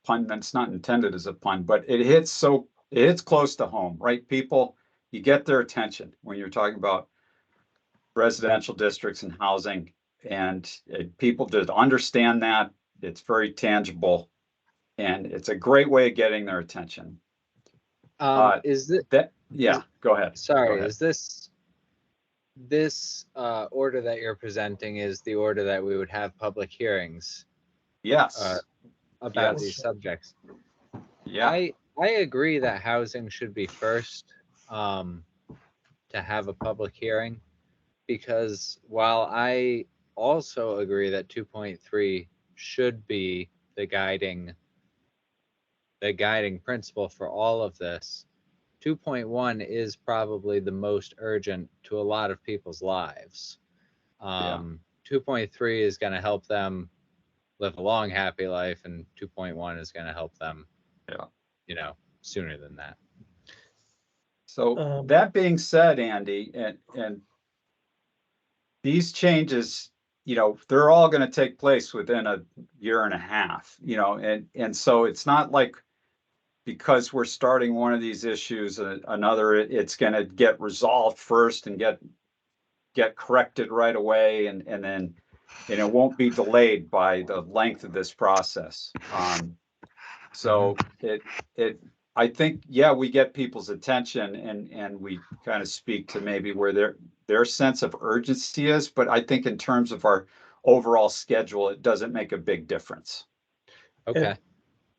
pun, that's not intended as a pun, but it hits close to home, right? People, you get their attention when you're talking about residential districts and housing, and people just understand that. It's very tangible, and it's a great way of getting their attention. Is that? Yeah, go ahead. Sorry, go ahead. Is this order that you're presenting is the order that we would have public hearings? Yes. About these subjects. Yeah. I agree that housing should be first to have a public hearing, because while I also agree that 2.3 should be the guiding principle for all of this, 2.1 is probably the most urgent to a lot of people's lives. 2.3 is going to help them live a long, happy life, and 2.1 is going to help them, sooner than that. So that being said, Andy, and these changes, you know, they're all going to take place within a year and a half, you know, and so it's not like because we're starting one of these issues, another, it's going to get resolved first and get corrected right away, and then it won't be delayed by the length of this process. So I think, yeah, we get people's attention and we kind of speak to maybe where their sense of urgency is, but I think in terms of our overall schedule, it doesn't make a big difference. Okay.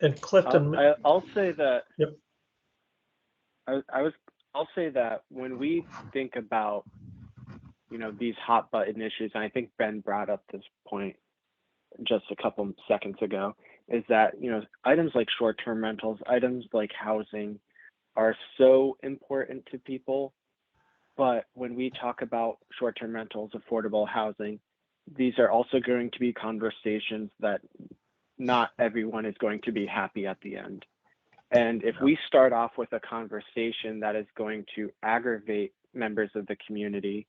And Clifton, I'll say that. Yep. I'll say that when we think about, you know, these hot button issues, and I think Ben brought up this point just a couple seconds ago, is that, you know, items like short-term rentals, items like housing are so important to people. But when we talk about short-term rentals, affordable housing, these are also going to be conversations that not everyone is going to be happy at the end. And if we start off with a conversation that is going to aggravate members of the community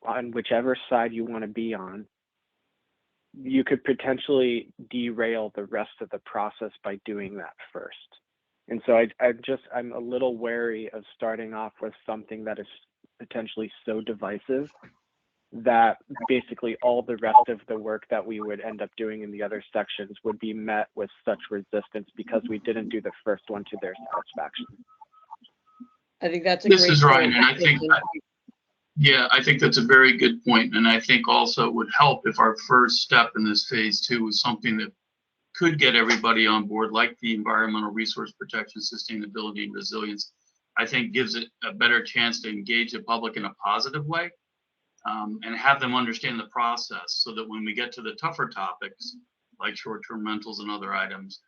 on whichever side you want to be on, you could potentially derail the rest of the process by doing that first. And so I'm a little wary of starting off with something that is potentially so divisive that basically all the rest of the work that we would end up doing in the other sections would be met with such resistance because we didn't do the first one to their satisfaction. I think that's a This great is Ryan, point, and I think, Kristen. yeah, I think that's a very good point. And I think also it would help if our first step in this phase 2 was something that could get everybody on board, like the environmental resource protection, sustainability, and resilience. I think gives it a better chance to engage the public in a positive way, and have them understand the process so that when we get to the tougher topics, like short-term rentals and other items,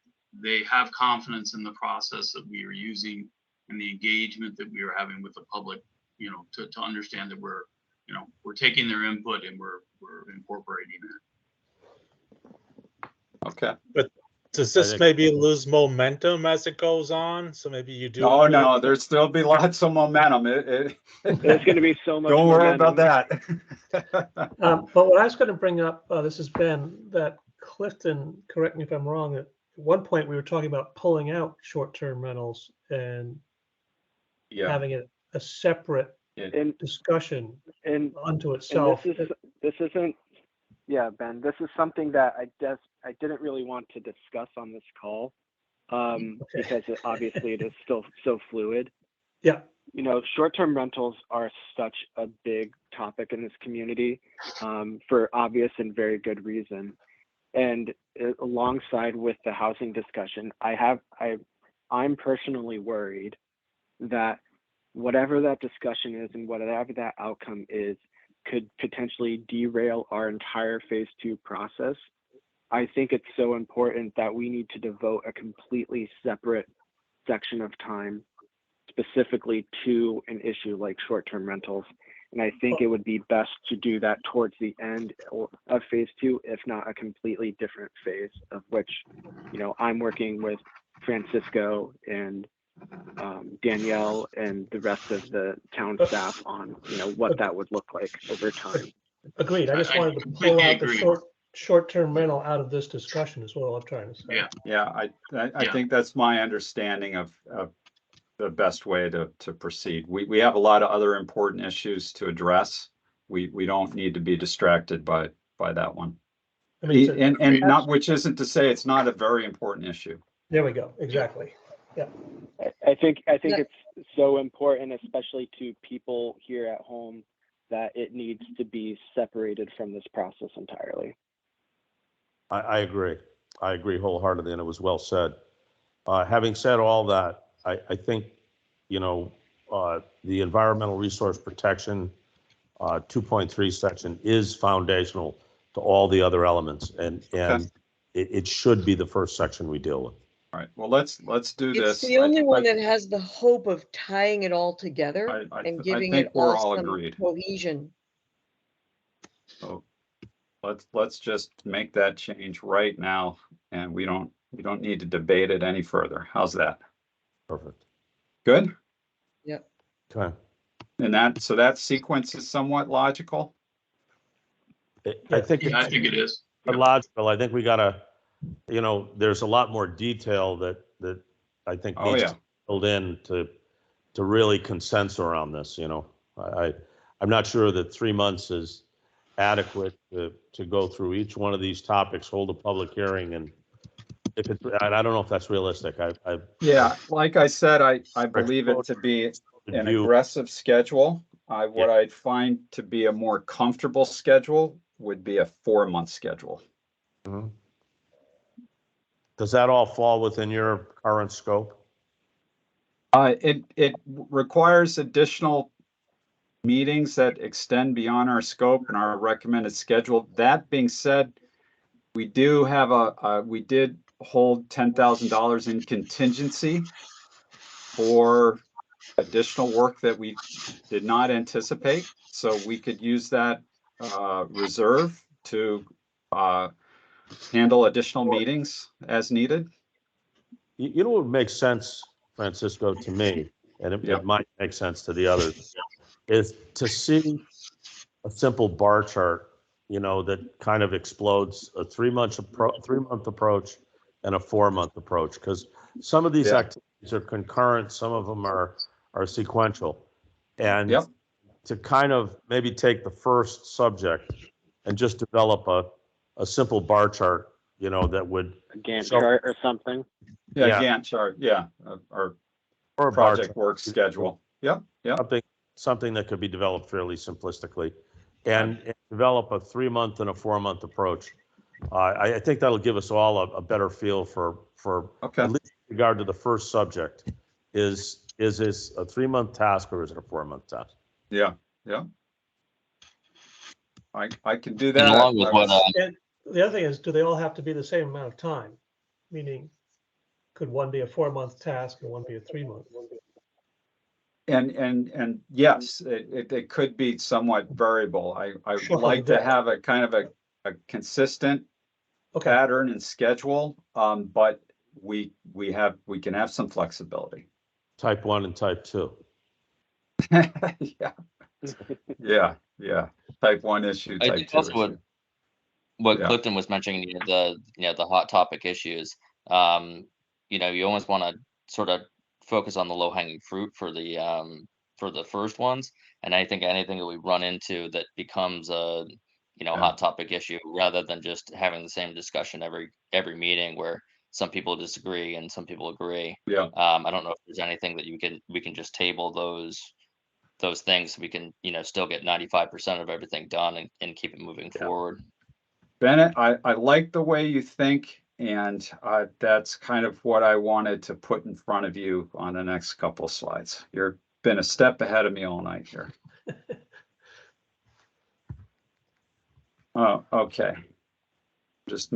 they have confidence in the process that we are using and the engagement that we are having with the public, you know, to understand that we're taking their input and we're incorporating it. Okay. But does I this think- maybe lose momentum as it goes on? So maybe you do. No, there's still be lots of momentum. There's going to be so much Don't worry momentum. about that. but what I was going to bring up, this has been that Clifton, correct me if I'm wrong, at one point we were talking about pulling out short-term rentals and Yeah. having a separate And discussion and unto and itself. this isn't, yeah, Ben, this is something that I didn't really want to discuss on this call, because obviously it is still so fluid. Yeah. You know, short-term rentals are such a big topic in this community, for obvious and very good reason. And alongside with the housing discussion, I'm personally worried that whatever that discussion is and whatever that outcome is could potentially derail our entire phase 2 process. I think it's so important that we need to devote a completely separate section of time specifically to an issue like short-term rentals. And I think it would be best to do that towards the end of phase 2, if not a completely different phase, of which, you know, I'm working with Francisco and Danielle and the rest of the town staff on, you know, what that would look like over time. Agreed. I just wanted to pull completely out the agree. short-term rental out of this discussion is what I'm trying to say. Yeah. Yeah, I think that's my understanding of the best way to proceed. We have a lot of other important issues to address. We don't need to be distracted by that one. I mean, And not, which isn't to say it's not a very important issue. there we go. Exactly. Yeah. I think it's so important, especially to people here at home, that it needs to be separated from this process entirely. I agree. I agree wholeheartedly, and it was well said. Having said all that, I think, you know, the environmental resource protection 2.3 section is foundational to all the other elements, and it should be the first section we deal with. All right. Well, let's do It's this. the only one that has the hope of tying it all together and giving think it we're all all some agreed. cohesion. So let's just make that change right now, and we don't need to debate it any further. How's that? Perfect. Good? Yep. Okay. And that sequence is somewhat logical? I Yeah. think Yeah, I think it is. it's logical. I think we gotta, there's a lot more detail that I think Oh, needs yeah. to be filled in to really consensus around this, I'm not sure that 3 months is adequate to go through each one of these topics, hold a public hearing, and if it's, I don't know if that's realistic. Yeah, like I said, I believe it to be an Review. aggressive schedule. What Yeah. I'd find to be a more comfortable schedule would be a 4-month schedule. Mhm. Does that all fall within your current scope? It requires additional meetings that extend beyond our scope and our recommended schedule. That being said, we do have we did hold $10,000 in contingency for additional work that we did not anticipate. So we could use that reserve to handle additional meetings as needed. You know what makes sense, Francisco, to me, and it Yep. might make sense to the others, is to see a simple bar chart, that kind of explodes a 3-month approach and a 4-month approach, because some of these Yeah. activities are concurrent, some of them are sequential, and Yep. to kind of maybe take the first subject and just develop a simple bar chart, that would A Gantt show, chart or something. Yeah, Yeah. Gantt chart. Yeah, our or a bar project chart. work schedule. Yep. Yep. Something that could be developed fairly simplistically, and develop a 3-month and a 4-month approach. I think that'll give us all a better feel for Okay. at least with regard to the first subject. Is this a 3-month task or is it a 4-month task? Yeah. Yeah. I can do And that. along with what, And the other thing is, do they all have to be the same amount of time? Meaning, could one be a 4-month task and one be a 3-month? And yes, it could be somewhat variable. I would Shuffle like the to deck. have a kind of a consistent Okay, pattern and schedule, but we can have some flexibility. Type 1 and type 2. Yeah. Type 1 issue, I type think 2 also issue. what Yeah. Clifton was mentioning, the hot topic issues. You almost want to sort of focus on the low hanging fruit for the first ones, and I think anything that we run into that becomes a hot topic issue, rather than just having the same discussion every meeting where some people disagree and some people agree. Yeah. I don't know if there's anything that we can just table those things so we can still get 95% of everything done and keep it moving forward. Bennett, I like the way you think, and that's kind of what I wanted to put in front of you on the next couple of slides. You've been a step ahead of me all night here. Oh, okay. Just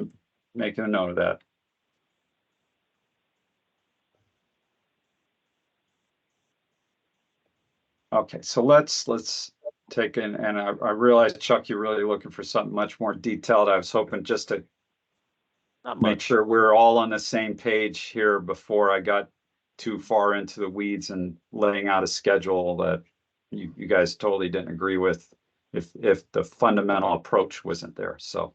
making a note of that. Okay, so let's take in, and I realize, Chuck, you're really looking for something much more detailed. I was hoping just to Not make much. sure we're all on the same page here before I got too far into the weeds and laying out a schedule that you guys totally didn't agree with if the fundamental approach wasn't there. So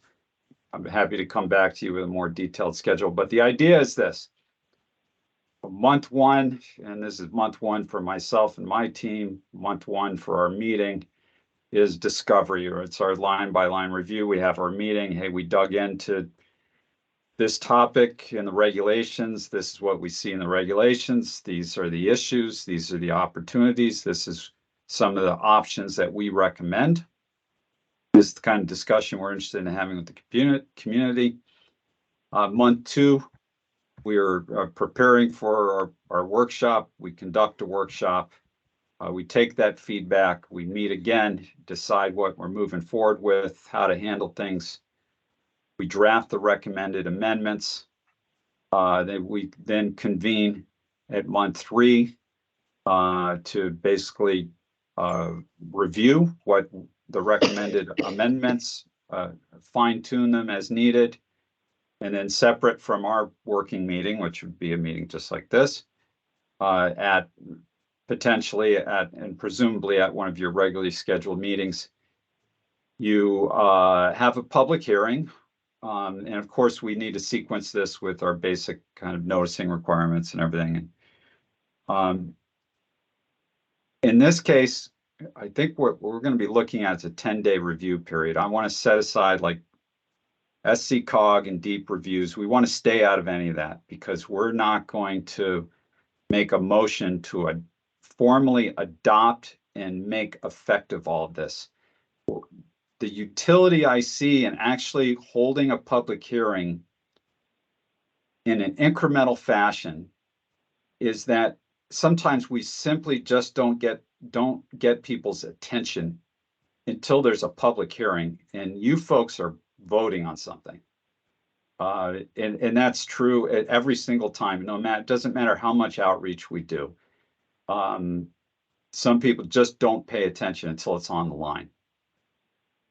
I'm happy to come back to you with a more detailed schedule. But the idea is this. Month 1, and this is month 1 for myself and my team, month 1 for our meeting is discovery, or it's our line by line review. We have our meeting. Hey, we dug into this topic in the regulations. This is what we see in the regulations. These are the issues. These are the opportunities. This is some of the options that we recommend. This is the kind of discussion we're interested in having with the community. Month 2, we are preparing for our workshop. We conduct a workshop. We take that feedback. We meet again, decide what we're moving forward with, how to handle things. We draft the recommended amendments. We then convene at month 3 to basically review what the recommended amendments, fine tune them as needed. And then separate from our working meeting, which would be a meeting just like this, potentially and presumably at one of your regularly scheduled meetings, You have a public hearing. And of course, we need to sequence this with our basic kind of noticing requirements and everything. In this case, I think what we're going to be looking at is a 10-day review period. I want to set aside like SC cog and deep reviews. We want to stay out of any of that because we're not going to make a motion to formally adopt and make effective all of this. The utility I see in actually holding a public hearing in an incremental fashion is that sometimes we simply just don't get people's attention until there's a public hearing and you folks are voting on something. And that's true at every single time. No matter, it doesn't matter how much outreach we do. Some people just don't pay attention until it's on the line.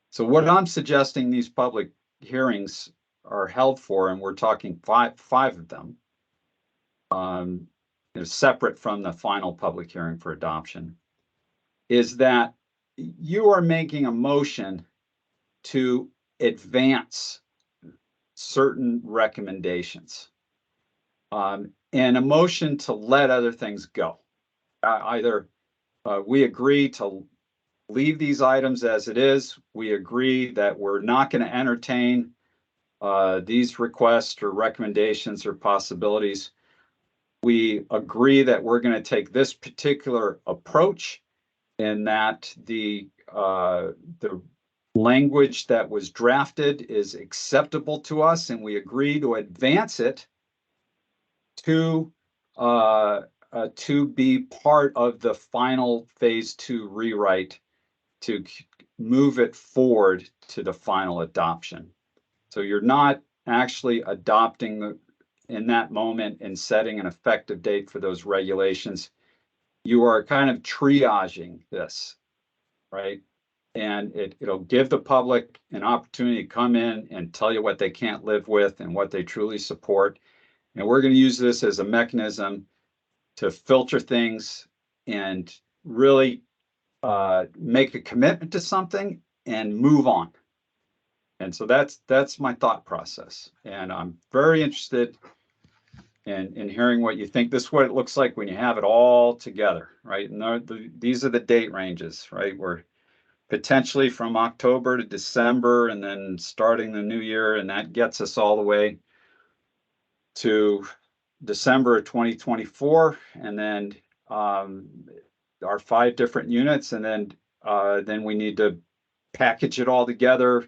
So what I'm suggesting these public hearings are held for, and we're talking five of them, separate from the final public hearing for adoption, is that you are making a motion to advance certain recommendations, and a motion to let other things go. Either we agree to leave these items as it is, we agree that we're not going to entertain these requests or recommendations or possibilities. We agree that we're going to take this particular approach and that the language that was drafted is acceptable to us, and we agree to advance it to be part of the final phase 2 rewrite to move it forward to the final adoption. So you're not actually adopting in that moment and setting an effective date for those regulations. You are kind of triaging this, right? And it'll give the public an opportunity to come in and tell you what they can't live with and what they truly support. And we're going to use this as a mechanism to filter things and really make a commitment to something and move on. And so that's my thought process. And I'm very interested in hearing what you think. This is what it looks like when you have it all together, right? And these are the date ranges, right? We're potentially from October to December and then starting the new year. And that gets us all the way to December of 2024. And then our 5 different units. And then we need to package it all together,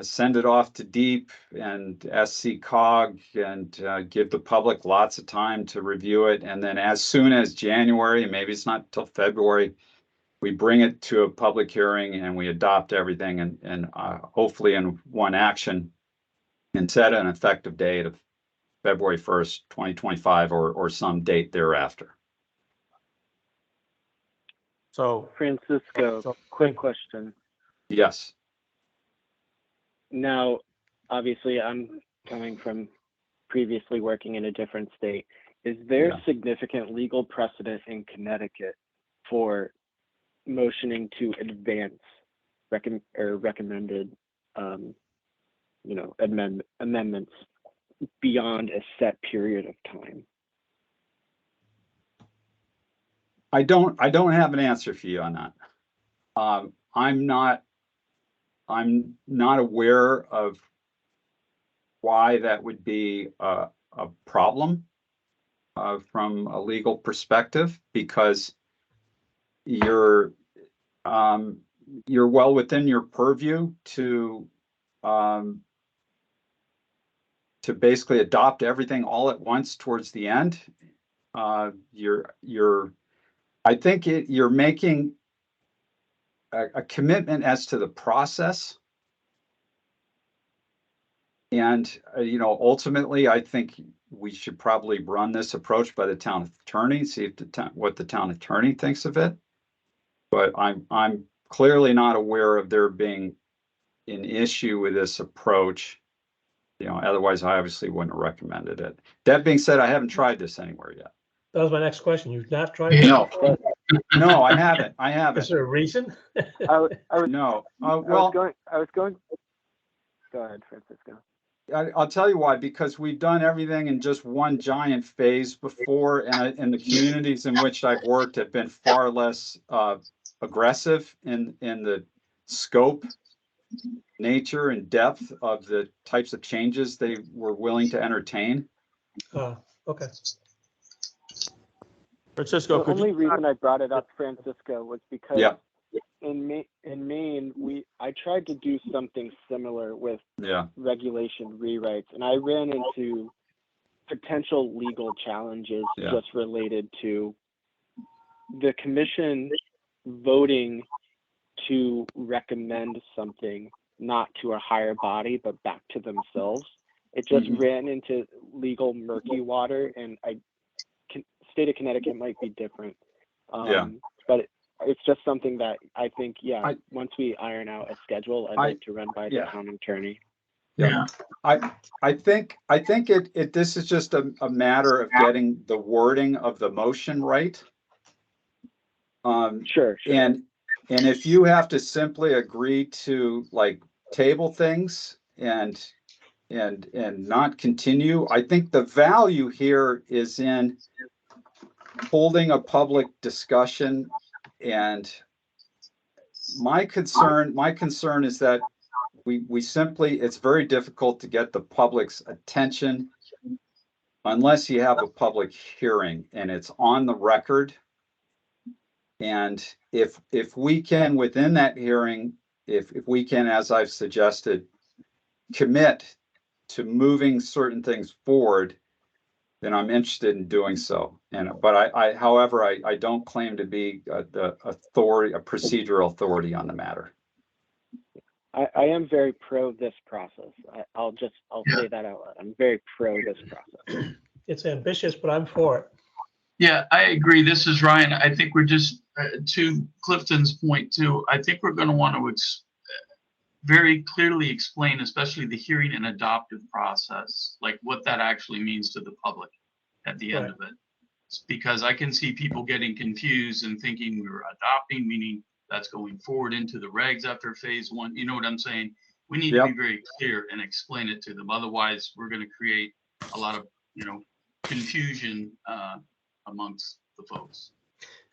send it off to deep and SC cog and give the public lots of time to review it. And then as soon as January, maybe it's not till February, we bring it to a public hearing and we adopt everything and hopefully in one action and set an effective date of February 1st, 2025 or some date thereafter. So Francisco, quick question. Yes. Now, obviously, I'm coming from previously working in a different state. Is there significant legal precedent in Connecticut for motioning to advance recommended, amendments beyond a set period of time? I don't have an answer for you on that. I'm not aware of why that would be a problem from a legal perspective, because you're well within your purview to basically adopt everything all at once towards the end. I think you're making a commitment as to the process. And, ultimately, I think we should probably run this approach by the town attorney, see what the town attorney thinks of it. But I'm clearly not aware of there being an issue with this approach. Otherwise I obviously wouldn't have recommended it. That being said, I haven't tried this anywhere yet. That was my next question. You've not tried it? No. No, I haven't. Is there a reason? I was No. Well, I was going. Go ahead, Francisco. I'll tell you why, because we've done everything in just one giant phase before, and the communities in which I've worked have been far less aggressive in the scope, nature, and depth of the types of changes they were willing to entertain. Okay. Francisco, The could only you? reason I brought it up, Francisco, was because Yeah, in Maine, I tried to do something similar with yeah, regulation rewrites, and I ran into potential legal challenges Yeah. just related to the commission voting to recommend something not to a higher body but back to themselves. It just ran into legal murky water, and state of Connecticut might be different. Yeah. But it's just something that I think, once we iron out a schedule, I'd like to run by the town attorney. yeah. I think this is just a matter of getting the wording of the motion right. Sure. And if you have to simply agree to like table things and not continue, I think the value here is in holding a public discussion. And my concern is that we simply, it's very difficult to get the public's attention unless you have a public hearing and it's on the record. And if we can, within that hearing, if we can, as I've suggested, commit to moving certain things forward, then I'm interested in doing so. But however, I don't claim to be the authority, a procedural authority on the matter. I am very pro this process. I'll say that out loud. I'm very pro this process. It's ambitious, but I'm for it. Yeah, I agree. This is Ryan. I think we're just, to Clifton's point too, I think we're going to want to very clearly explain, especially the hearing and adoptive process, like what that actually means to the public at the end of it. It's because I can see people getting confused and thinking we're adopting, meaning that's going forward into the regs after phase one. You know what I'm saying? We need to be very clear and explain it to them. Otherwise, we're going to create a lot of, confusion amongst the folks.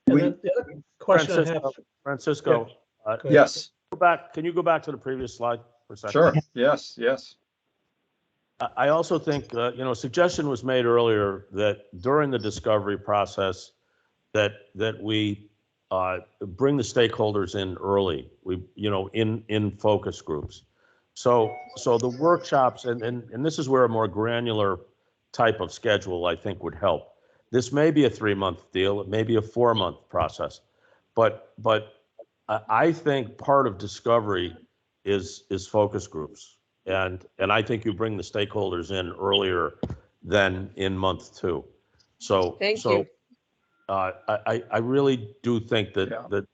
And then the other question I have. Francisco, Yes. Can you go back to the previous slide for a second? Sure. Yes. I also think, suggestion was made earlier that during the discovery process, that we bring the stakeholders in early. In focus groups. So the workshops, and this is where a more granular type of schedule I think would help. This may be a 3-month deal. It may be a 4-month process, but I think part of discovery is focus groups. And I think you bring the stakeholders in earlier than in month 2. So Thank you. I really do think that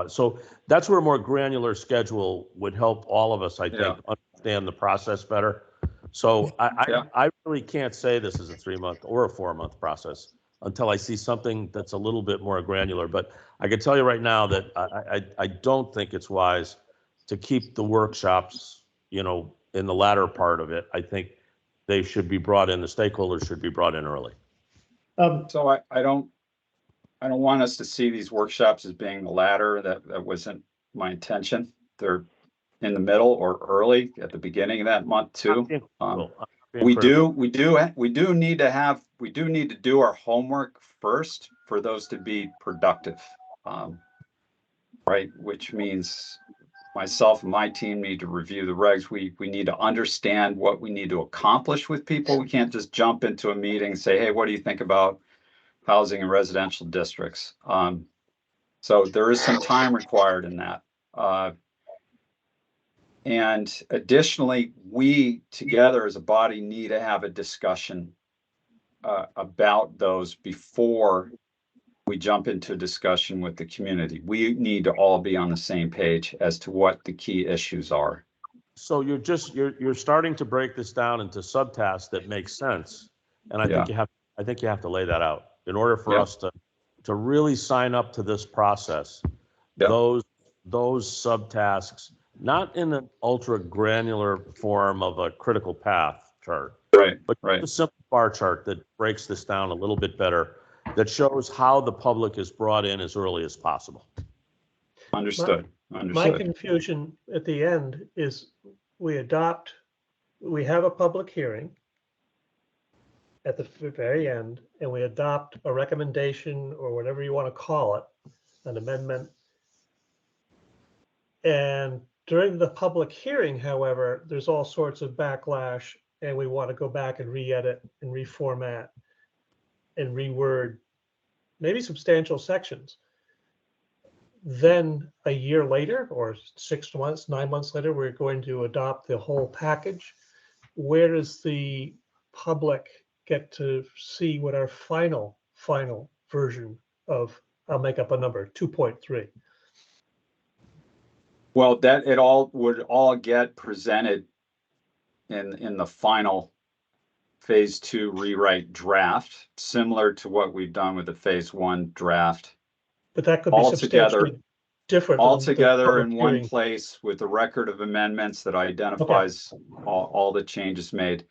so that's where a more granular schedule would help all of us, I think, understand the process better. So I really can't say this is a 3-month or a 4-month process until I see something that's a little bit more granular. But I can tell you right now that I don't think it's wise to keep the workshops, in the latter part of it. I think they should be brought in, the stakeholders should be brought in early. So I don't want us to see these workshops as being the latter. That wasn't my intention. They're in the middle or early at the beginning of that month too. We do need to do our homework first for those to be productive. Right, which means myself and my team need to review the regs. We need to understand what we need to accomplish with people. We can't just jump into a meeting and say, hey, what do you think about housing and residential districts? So there is some time required in that. And additionally, we together as a body need to have a discussion about those before we jump into a discussion with the community. We need to all be on the same page as to what the key issues are. So you're starting to break this down into subtasks that make sense. And I think you have to lay that out in order for us to to really sign up to this process, Yeah. those subtasks, not in an ultra granular form of a critical path chart, Right, but right. a simple bar chart that breaks this down a little bit better, that shows how the public is brought in as early as possible. Understood. My Understood. confusion at the end is we have a public hearing at the very end, and we adopt a recommendation or whatever you want to call it, an amendment. And during the public hearing, however, there's all sorts of backlash, and we want to go back and re-edit and reformat and reword maybe substantial sections. Then a year later, or 6 months, 9 months later, we're going to adopt the whole package. Where does the public get to see what our final version of, I'll make up a number, 2.3? Well, that it all would all get presented in the final phase 2 rewrite draft, similar to what we've done with the phase 1 draft. But that could be All together, substantially different. all than the together public in one hearing. place with a record of amendments that identifies all the changes made,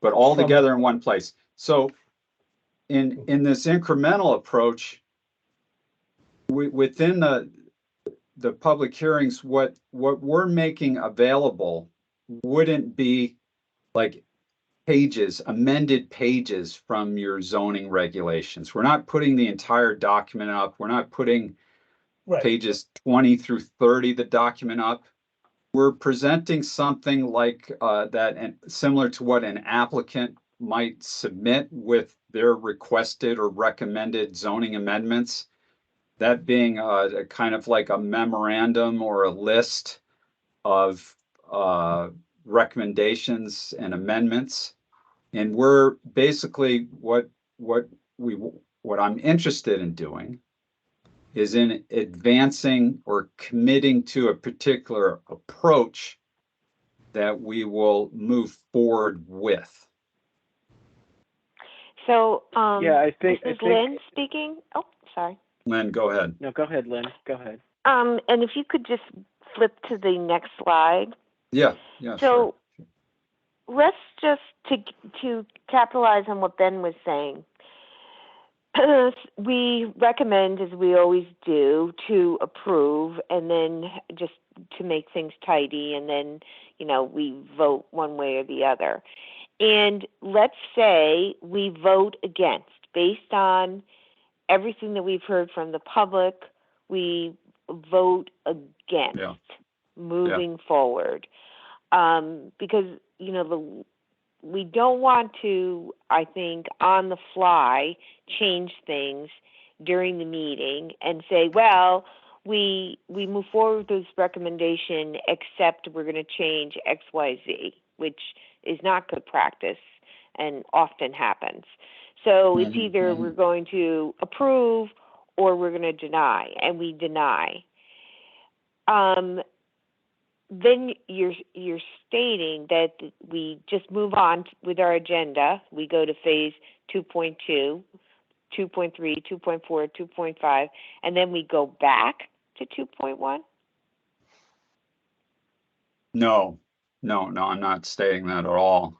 but all together in one place. So in this incremental approach, within the public hearings, what we're making available wouldn't be like amended pages from your zoning regulations. We're not putting the entire document up. We're not putting pages 20 through 30 the document up. We're presenting something like that, and similar to what an applicant might submit with their requested or recommended zoning amendments. That being a kind of like a memorandum or a list of recommendations and amendments. And we're basically what I'm interested in doing is in advancing or committing to a particular approach that we will move forward with. So, Yeah, I think this is Lynn speaking. Oh, sorry. Lynn, go ahead. No, go ahead, Lynn. Go ahead. And if you could just flip to the next slide. Yeah, So let's just to capitalize on what Ben was saying. We recommend, as we always do, to approve, and then just to make things tidy, and then, we vote one way or the other. And let's say we vote against, based on everything that we've heard from the public, we vote against moving forward. Because, we don't want to, I think, on the fly, change things during the meeting and say, well, we move forward with this recommendation, except we're going to change X, Y, Z, which is not good practice and often happens. So it's either we're going to approve or we're going to deny, and we deny. Then you're stating that we just move on with our agenda. We go to phase 2.2, 2.3, 2.4, 2.5, and then we go back to 2.1? No, I'm not stating that at all.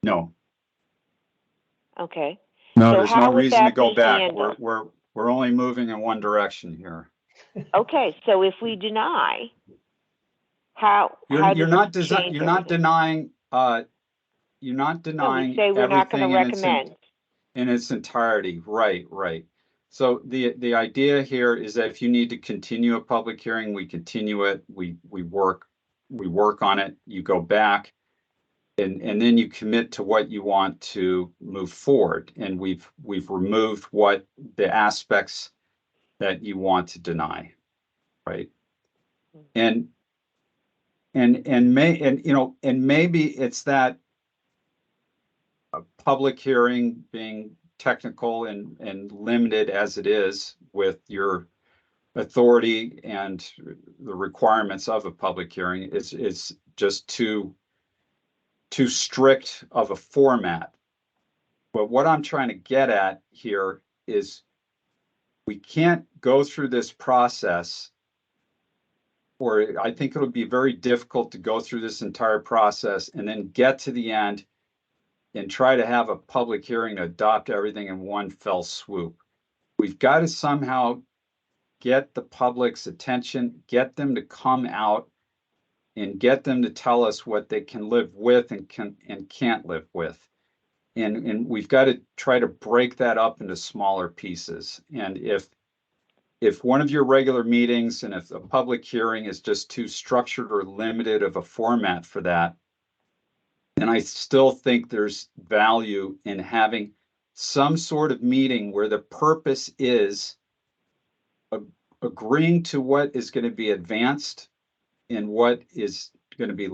No. Okay. No, So there's how no would reason to that go be back. handled? We're only moving in one direction here. Okay, so if we deny, how You're not does it change you're not everything? denying No, we say we're not going to recommend. in its entirety. Right. So the idea here is that if you need to continue a public hearing, we continue it. We work on it. You go back, and then you commit to what you want to move forward. And we've removed what the aspects that you want to deny, right? And maybe it's that a public hearing being technical and limited as it is with your authority and the requirements of a public hearing is just too strict of a format. But what I'm trying to get at here is we can't go through this process, or I think it'll be very difficult to go through this entire process and then get to the end and try to have a public hearing to adopt everything in one fell swoop. We've got to somehow get the public's attention, get them to come out and get them to tell us what they can live with and can't live with. And we've got to try to break that up into smaller pieces. And if one of your regular meetings and if a public hearing is just too structured or limited of a format for that, then I still think there's value in having some sort of meeting where the purpose is agreeing to what is going to be advanced and what is going to be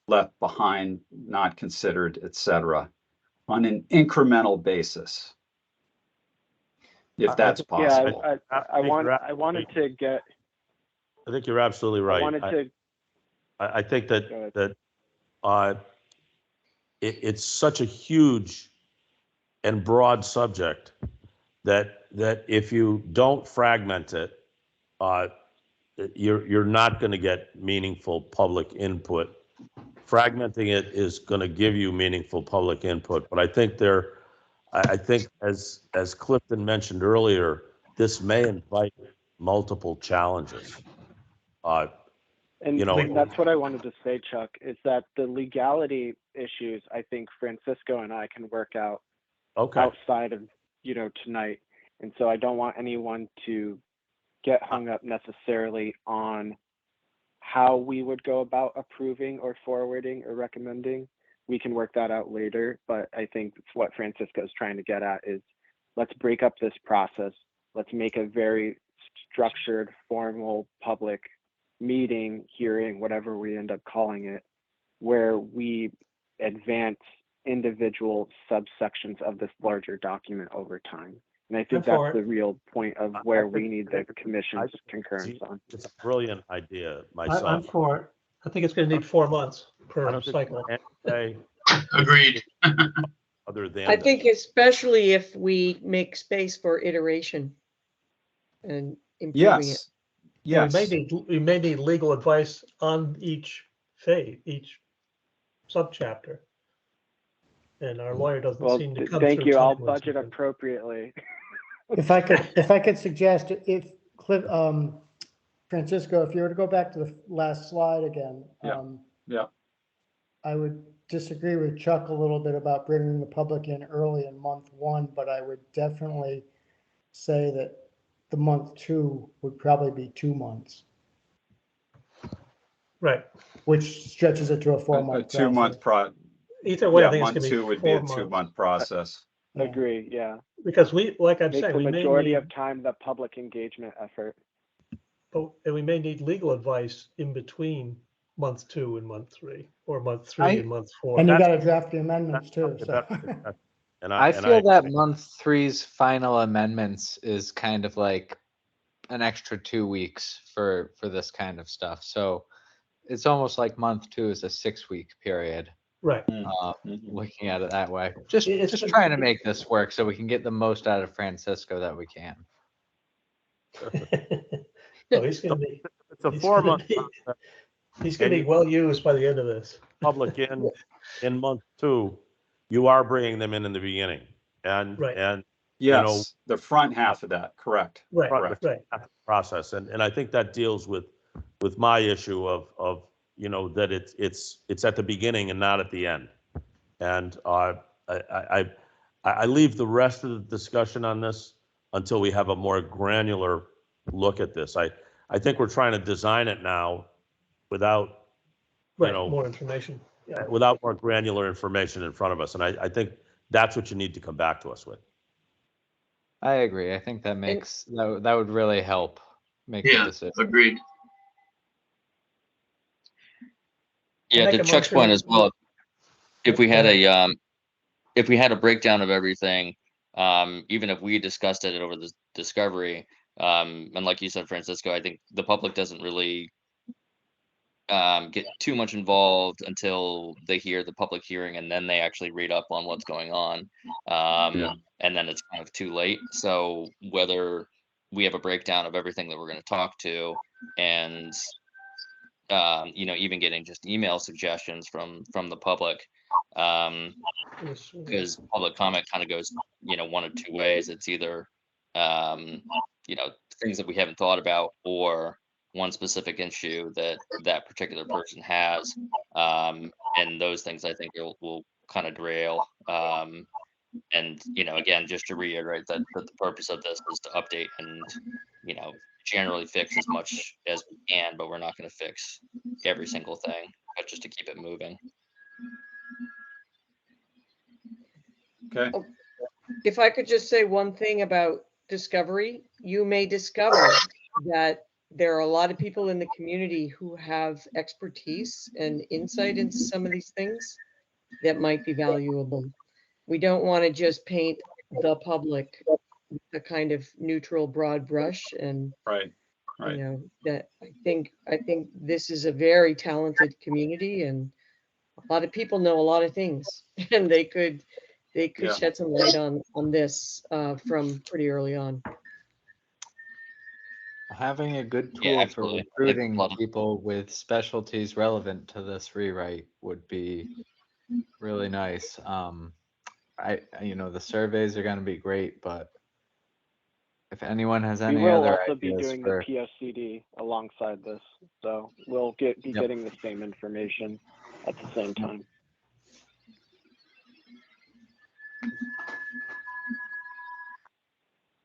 left behind, not considered, etc., on an incremental basis, if that's possible. I wanted to get. I think you're absolutely right. I think that it's such a huge and broad subject that if you don't fragment it, you're not going to get meaningful public input. Fragmenting it is going to give you meaningful public input, but I think as Clifton mentioned earlier, this may invite multiple challenges. And that's what I wanted to say, Chuck, is that the legality issues, I think Francisco and I can work out outside of, tonight. And so I don't want anyone to get hung up necessarily on how we would go about approving or forwarding or recommending. We can work that out later, but I think it's what Francisco is trying to get at is let's break up this process. Let's make a very structured, formal, public meeting, hearing, whatever we end up calling it, where we advance individual subsections of this larger document over time. And I think that's the real point of where we need the commission's concurrence on. It's a brilliant idea myself. I'm for it. I think it's going to need 4 months per cycle. Agreed. Other than I think especially if we make space for iteration and improving it. Yes. We may need legal advice on each phase, each subchapter. And our lawyer doesn't seem to come through. Thank you. I'll budget appropriately. If I could suggest, Francisco, if you were to go back to the last slide again. I would disagree with Chuck a little bit about bringing the public in early in month 1, but I would definitely say that the month 2 would probably be 2 months. Right. Which stretches it to a 4-month. A 2-month Either way, I think month it's going to be 2 would be a 4 2-month process. Agree, yeah. Because like I've said, the we may majority need, of time the public engagement effort. and we may need legal advice in between month 2 and month 3, or month 3 and month 4. And you got to draft the amendments too. So. I feel that month 3's final amendments is kind of like an extra 2 weeks for this kind of stuff. So it's almost like month 2 is a 6-week period. Right. Looking at it that way, just trying to make this work so we can get the most out of Francisco that we can. He's going to be. It's a 4-month. He's going to be well used by the end of this. Public in month 2, you are bringing them in the beginning, and yes, the front half of that, correct. Right. Process, and I think that deals with my issue of that it's at the beginning and not at the end, and I leave the rest of the discussion on this until we have a more granular look at this. I think we're trying to design it now without more information, without more granular information in front of us, and I think that's what you need to come back to us with. I agree. I think that makes that would really help make the decision. Agreed. Yeah, to Chuck's point as well, if we had a breakdown of everything, even if we discussed it over the discovery, and like you said, Francisco, I think the public doesn't really get too much involved until they hear the public hearing and then they actually read up on what's going on. And then it's kind of too late. So whether we have a breakdown of everything that we're going to talk to, and even getting just email suggestions from the public, because public comment kind of goes one of two ways. It's either things that we haven't thought about, or one specific issue that particular person has, and those things I think will kind of derail. And again, just to reiterate that the purpose of this is to update and generally fix as much as we can, but we're not going to fix every single thing, but just to keep it moving. Okay. If I could just say one thing about discovery, you may discover that there are a lot of people in the community who have expertise and insight into some of these things that might be valuable. We don't want to just paint the public with a kind of neutral, broad brush. And Right. that I think this is a very talented community, and a lot of people know a lot of things, and they could shed some light on this from pretty early on. Having a good tool for recruiting people with specialties relevant to this rewrite would be really nice. The surveys are going to be great, but if anyone has any other ideas, we will also be doing the PSCD alongside this, so we'll be getting the same information at the same time.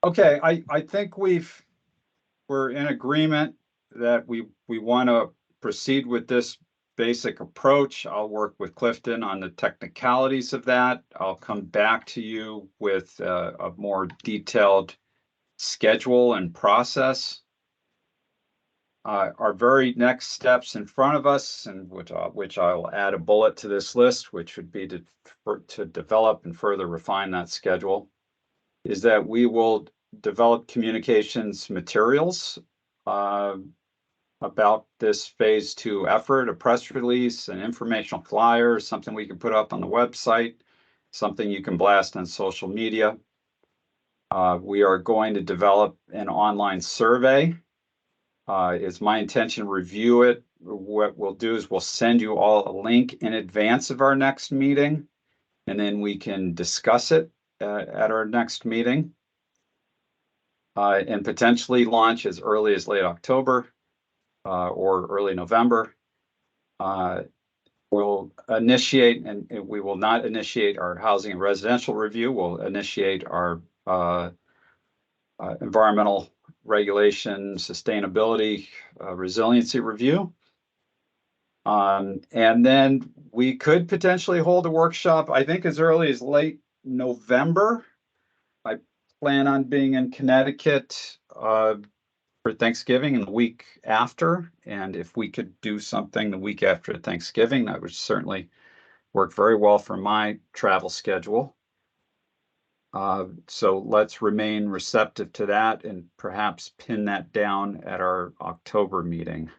Okay, I think we're in agreement that we want to proceed with this basic approach. I'll work with Clifton on the technicalities of that. I'll come back to you with a more detailed schedule and process. Our very next steps in front of us, and which I'll add a bullet to this list, which would be to develop and further refine that schedule, is that we will develop communications materials about this phase 2 effort, a press release, an informational flyer, something we can put up on the website, something you can blast on social media. We are going to develop an online survey. It's my intention to review it. What we'll do is we'll send you all a link in advance of our next meeting, and then we can discuss it at our next meeting, and potentially launch as early as late October or early November. We'll initiate, and we will not initiate our housing and residential review. We'll initiate our environmental regulation, sustainability, resiliency review. And then we could potentially hold a workshop, I think as early as late November. I plan on being in Connecticut for Thanksgiving and the week after. And if we could do something the week after Thanksgiving, that would certainly work very well for my travel schedule. So let's remain receptive to that and perhaps pin that down at our October meeting.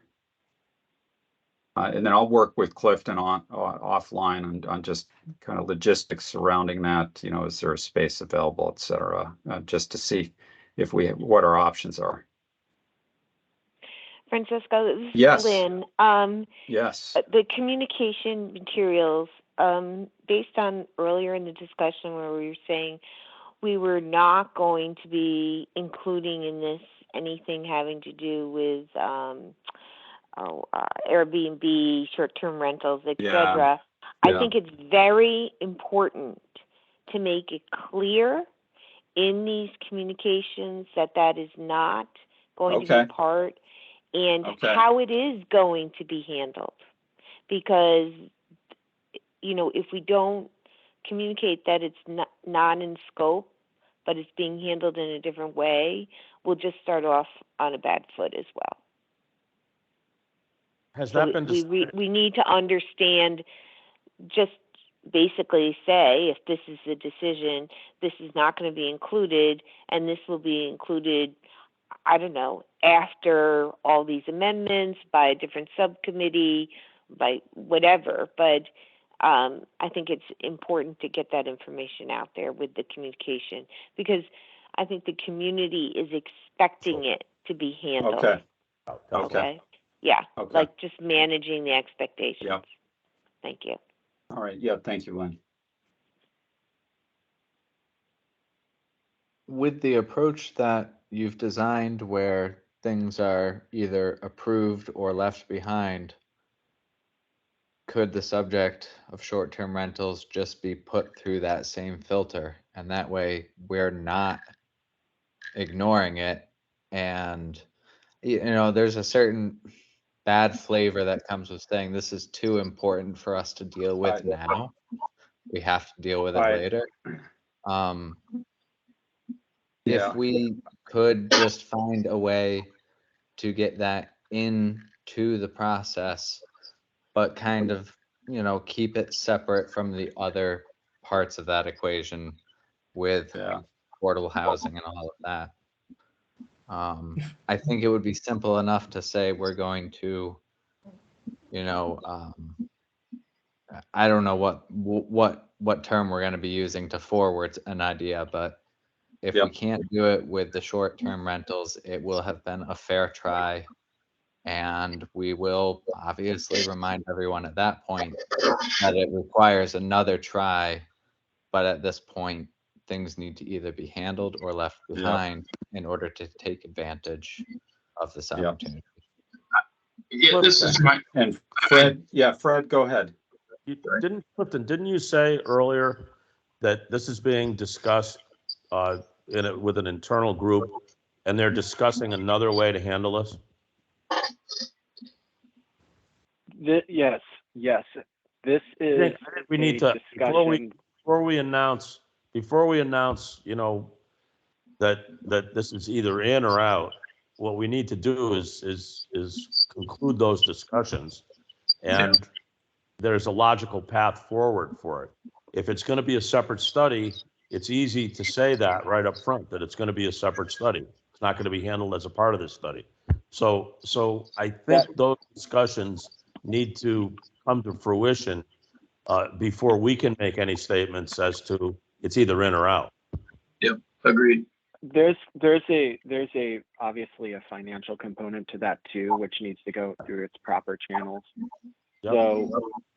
And then I'll work with Clifton offline on just kind of logistics surrounding that. Is there a space available, et cetera, just to see if what our options are. Francesco, this is Yes. Lynn. Yes. The communication materials, based on earlier in the discussion where we were saying we were not going to be including in this anything having to do with Airbnb, short-term rentals, etc. I think it's very important to make it clear in these communications that is not going to be part, and how it is going to be handled. Because, if we don't communicate that it's not in scope, but it's being handled in a different way, we'll just start off on a bad foot as well. Has that been decided? We need to understand, just basically say, if this is the decision, this is not going to be included, and this will be included I don't know, after all these amendments by a different subcommittee, by whatever, but I think it's important to get that information out there with the communication, because I think the community is expecting it to be handled. Okay, okay, Okay? Yeah, okay. like just managing the expectations. Yep. Thank you. All right, yeah, thank you, Lynn. With the approach that you've designed where things are either approved or left behind, could the subject of short-term rentals just be put through that same filter? And that way we're not ignoring it. And, there's a certain bad flavor that comes with saying this is too important for us to deal with now. We have to deal with it later. Yeah. If we could just find a way to get that into the process, but kind of, keep it separate from the other parts of that equation with Yeah. affordable housing and all of that. I think it would be simple enough to say we're going to, I don't know what term we're going to be using to forward an idea, but if we Yep. can't do it with the short-term rentals, it will have been a fair try. And we will obviously remind everyone at that point that it requires another try. But at this point, things need to either be handled or left Yep. behind in order to take advantage of this Yep. opportunity. Yeah, this is my, And Fred, yeah, Fred, go ahead. Clifton, didn't you say earlier that this is being discussed with an internal group, and they're discussing another way to handle this? Yes. This I is think we need to, before we announce, that this is either in or out, what we need to do is conclude those discussions, and there's a logical path forward for it. If it's going to be a separate study, it's easy to say that right up front, that it's going to be a separate study. It's not going to be handled as a part of this study. So I think those discussions need to come to fruition before we can make any statements as to it's either in or out. yep, agreed. There's a obviously a financial component to that too, which needs to go through its proper channels. Yep. So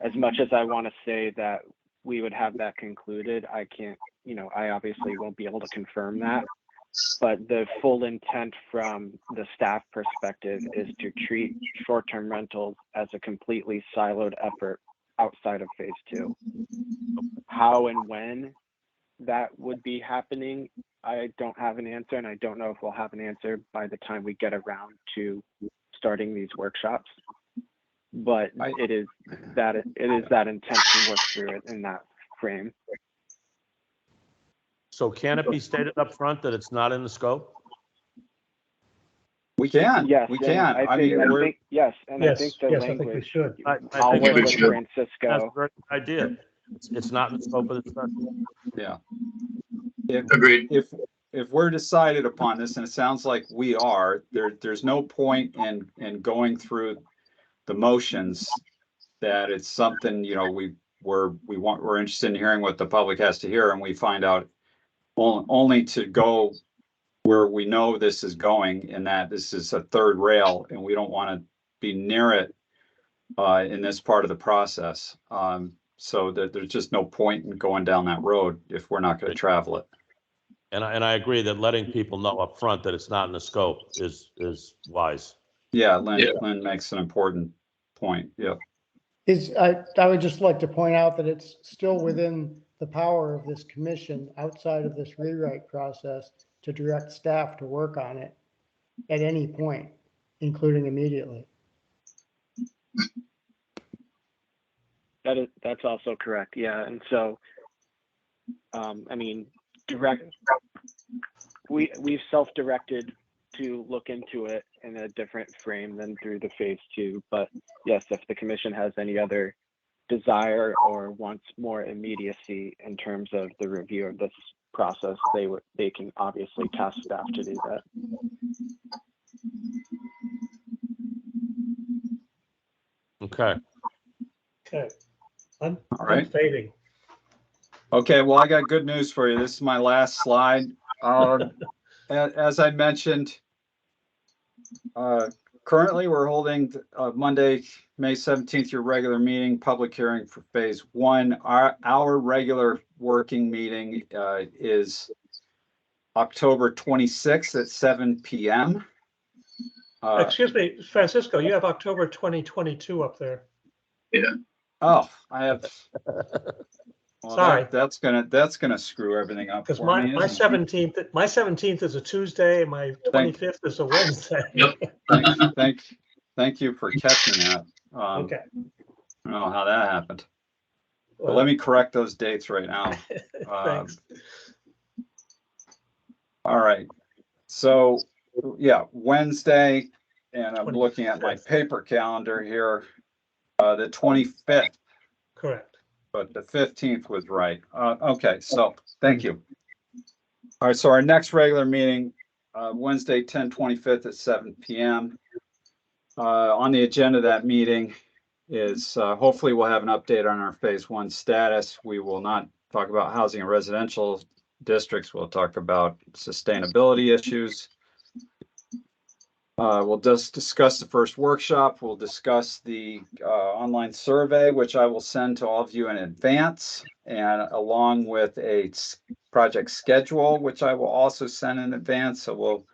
as much as I want to say that we would have that concluded, I can't, I obviously won't be able to confirm that. But the full intent from the staff perspective is to treat short-term rentals as a completely siloed effort outside of phase 2. How and when that would be happening, I don't have an answer, and I don't know if we'll have an answer by the time we get around to starting these workshops. But it is that intent to work through it in that frame. So can it be stated up front that it's not in the scope? We can. Yes, we and can. I think yes, and I think the Yes, I think we language. should. I'll think work we with should. That's Francisco. a very good idea. It's not in the scope of the study. Yeah. Agreed. If we're decided upon this, and it sounds like we are, there's no point in going through the motions that it's something, we're interested in hearing what the public has to hear, and we find out only to go where we know this is going, and that this is a third rail, and we don't want to be near it in this part of the process. So that there's just no point in going down that road if we're not going to travel it. And I agree that letting people know up front that it's not in the scope is wise. Yeah, Lynn makes an important point. Yeah. I would just like to point out that it's still within the power of this commission, outside of this rewrite process, to direct staff to work on it at any point, including immediately. That's also correct. Yeah, and so, we've self-directed to look into it in a different frame than through the phase 2. But yes, if the commission has any other desire or wants more immediacy in terms of the review of this process, they can obviously task staff to do that. Okay. Okay. I'm All right. fading. Okay, well, I got good news for you. This is my last slide. As I mentioned, currently we're holding Monday, May 17th, your regular meeting, public hearing for phase 1. Our regular working meeting is October 26th at 7 p.m. Excuse me, Francisco, you have October 2022 up there. Oh, I have. Well, Sorry. that's gonna screw everything up Because for my me. my isn't it? 17th is a Tuesday, and my 25th is a Wednesday. Yep. Thank you for catching that. Okay. I don't know how that happened, but Well, let me correct those dates right now. thanks. All right. So, yeah, Wednesday, and I'm looking at my 25th. paper calendar here, the 25th, Correct. but the 15th was right. Okay, so thank you. All right, so our next regular meeting, Wednesday, 10/25th at 7 p.m. On the agenda of that meeting is hopefully we'll have an update on our phase 1 status. We will not talk about housing and residential districts. We'll talk about sustainability issues. We'll just discuss the first workshop. We'll discuss the online survey, which I will send to all of you in advance, and along with a project schedule, which I will also send in advance. So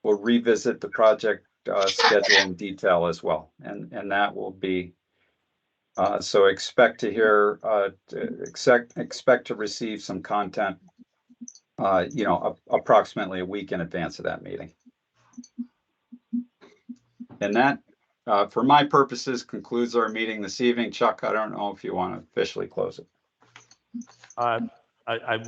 we'll revisit the project schedule in detail as well, and that will be so expect to hear expect to receive some content approximately a week in advance of that meeting. And that, for my purposes, concludes our meeting this evening. Chuck, I don't know if you want to officially close it.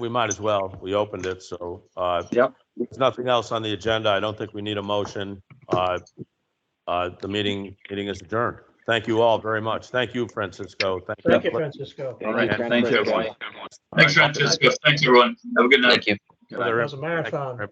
We might as well. We opened it, so Yep. there's nothing else on the agenda. I don't think we need a motion. The meeting is adjourned. Thank you all very much. Thank you, Francisco. Thank you, Francisco. All right. Thank you, Thank you, Francisco. everyone. Thanks, Francisco. Thanks, everyone. Have a good night. Thank you. That was a marathon.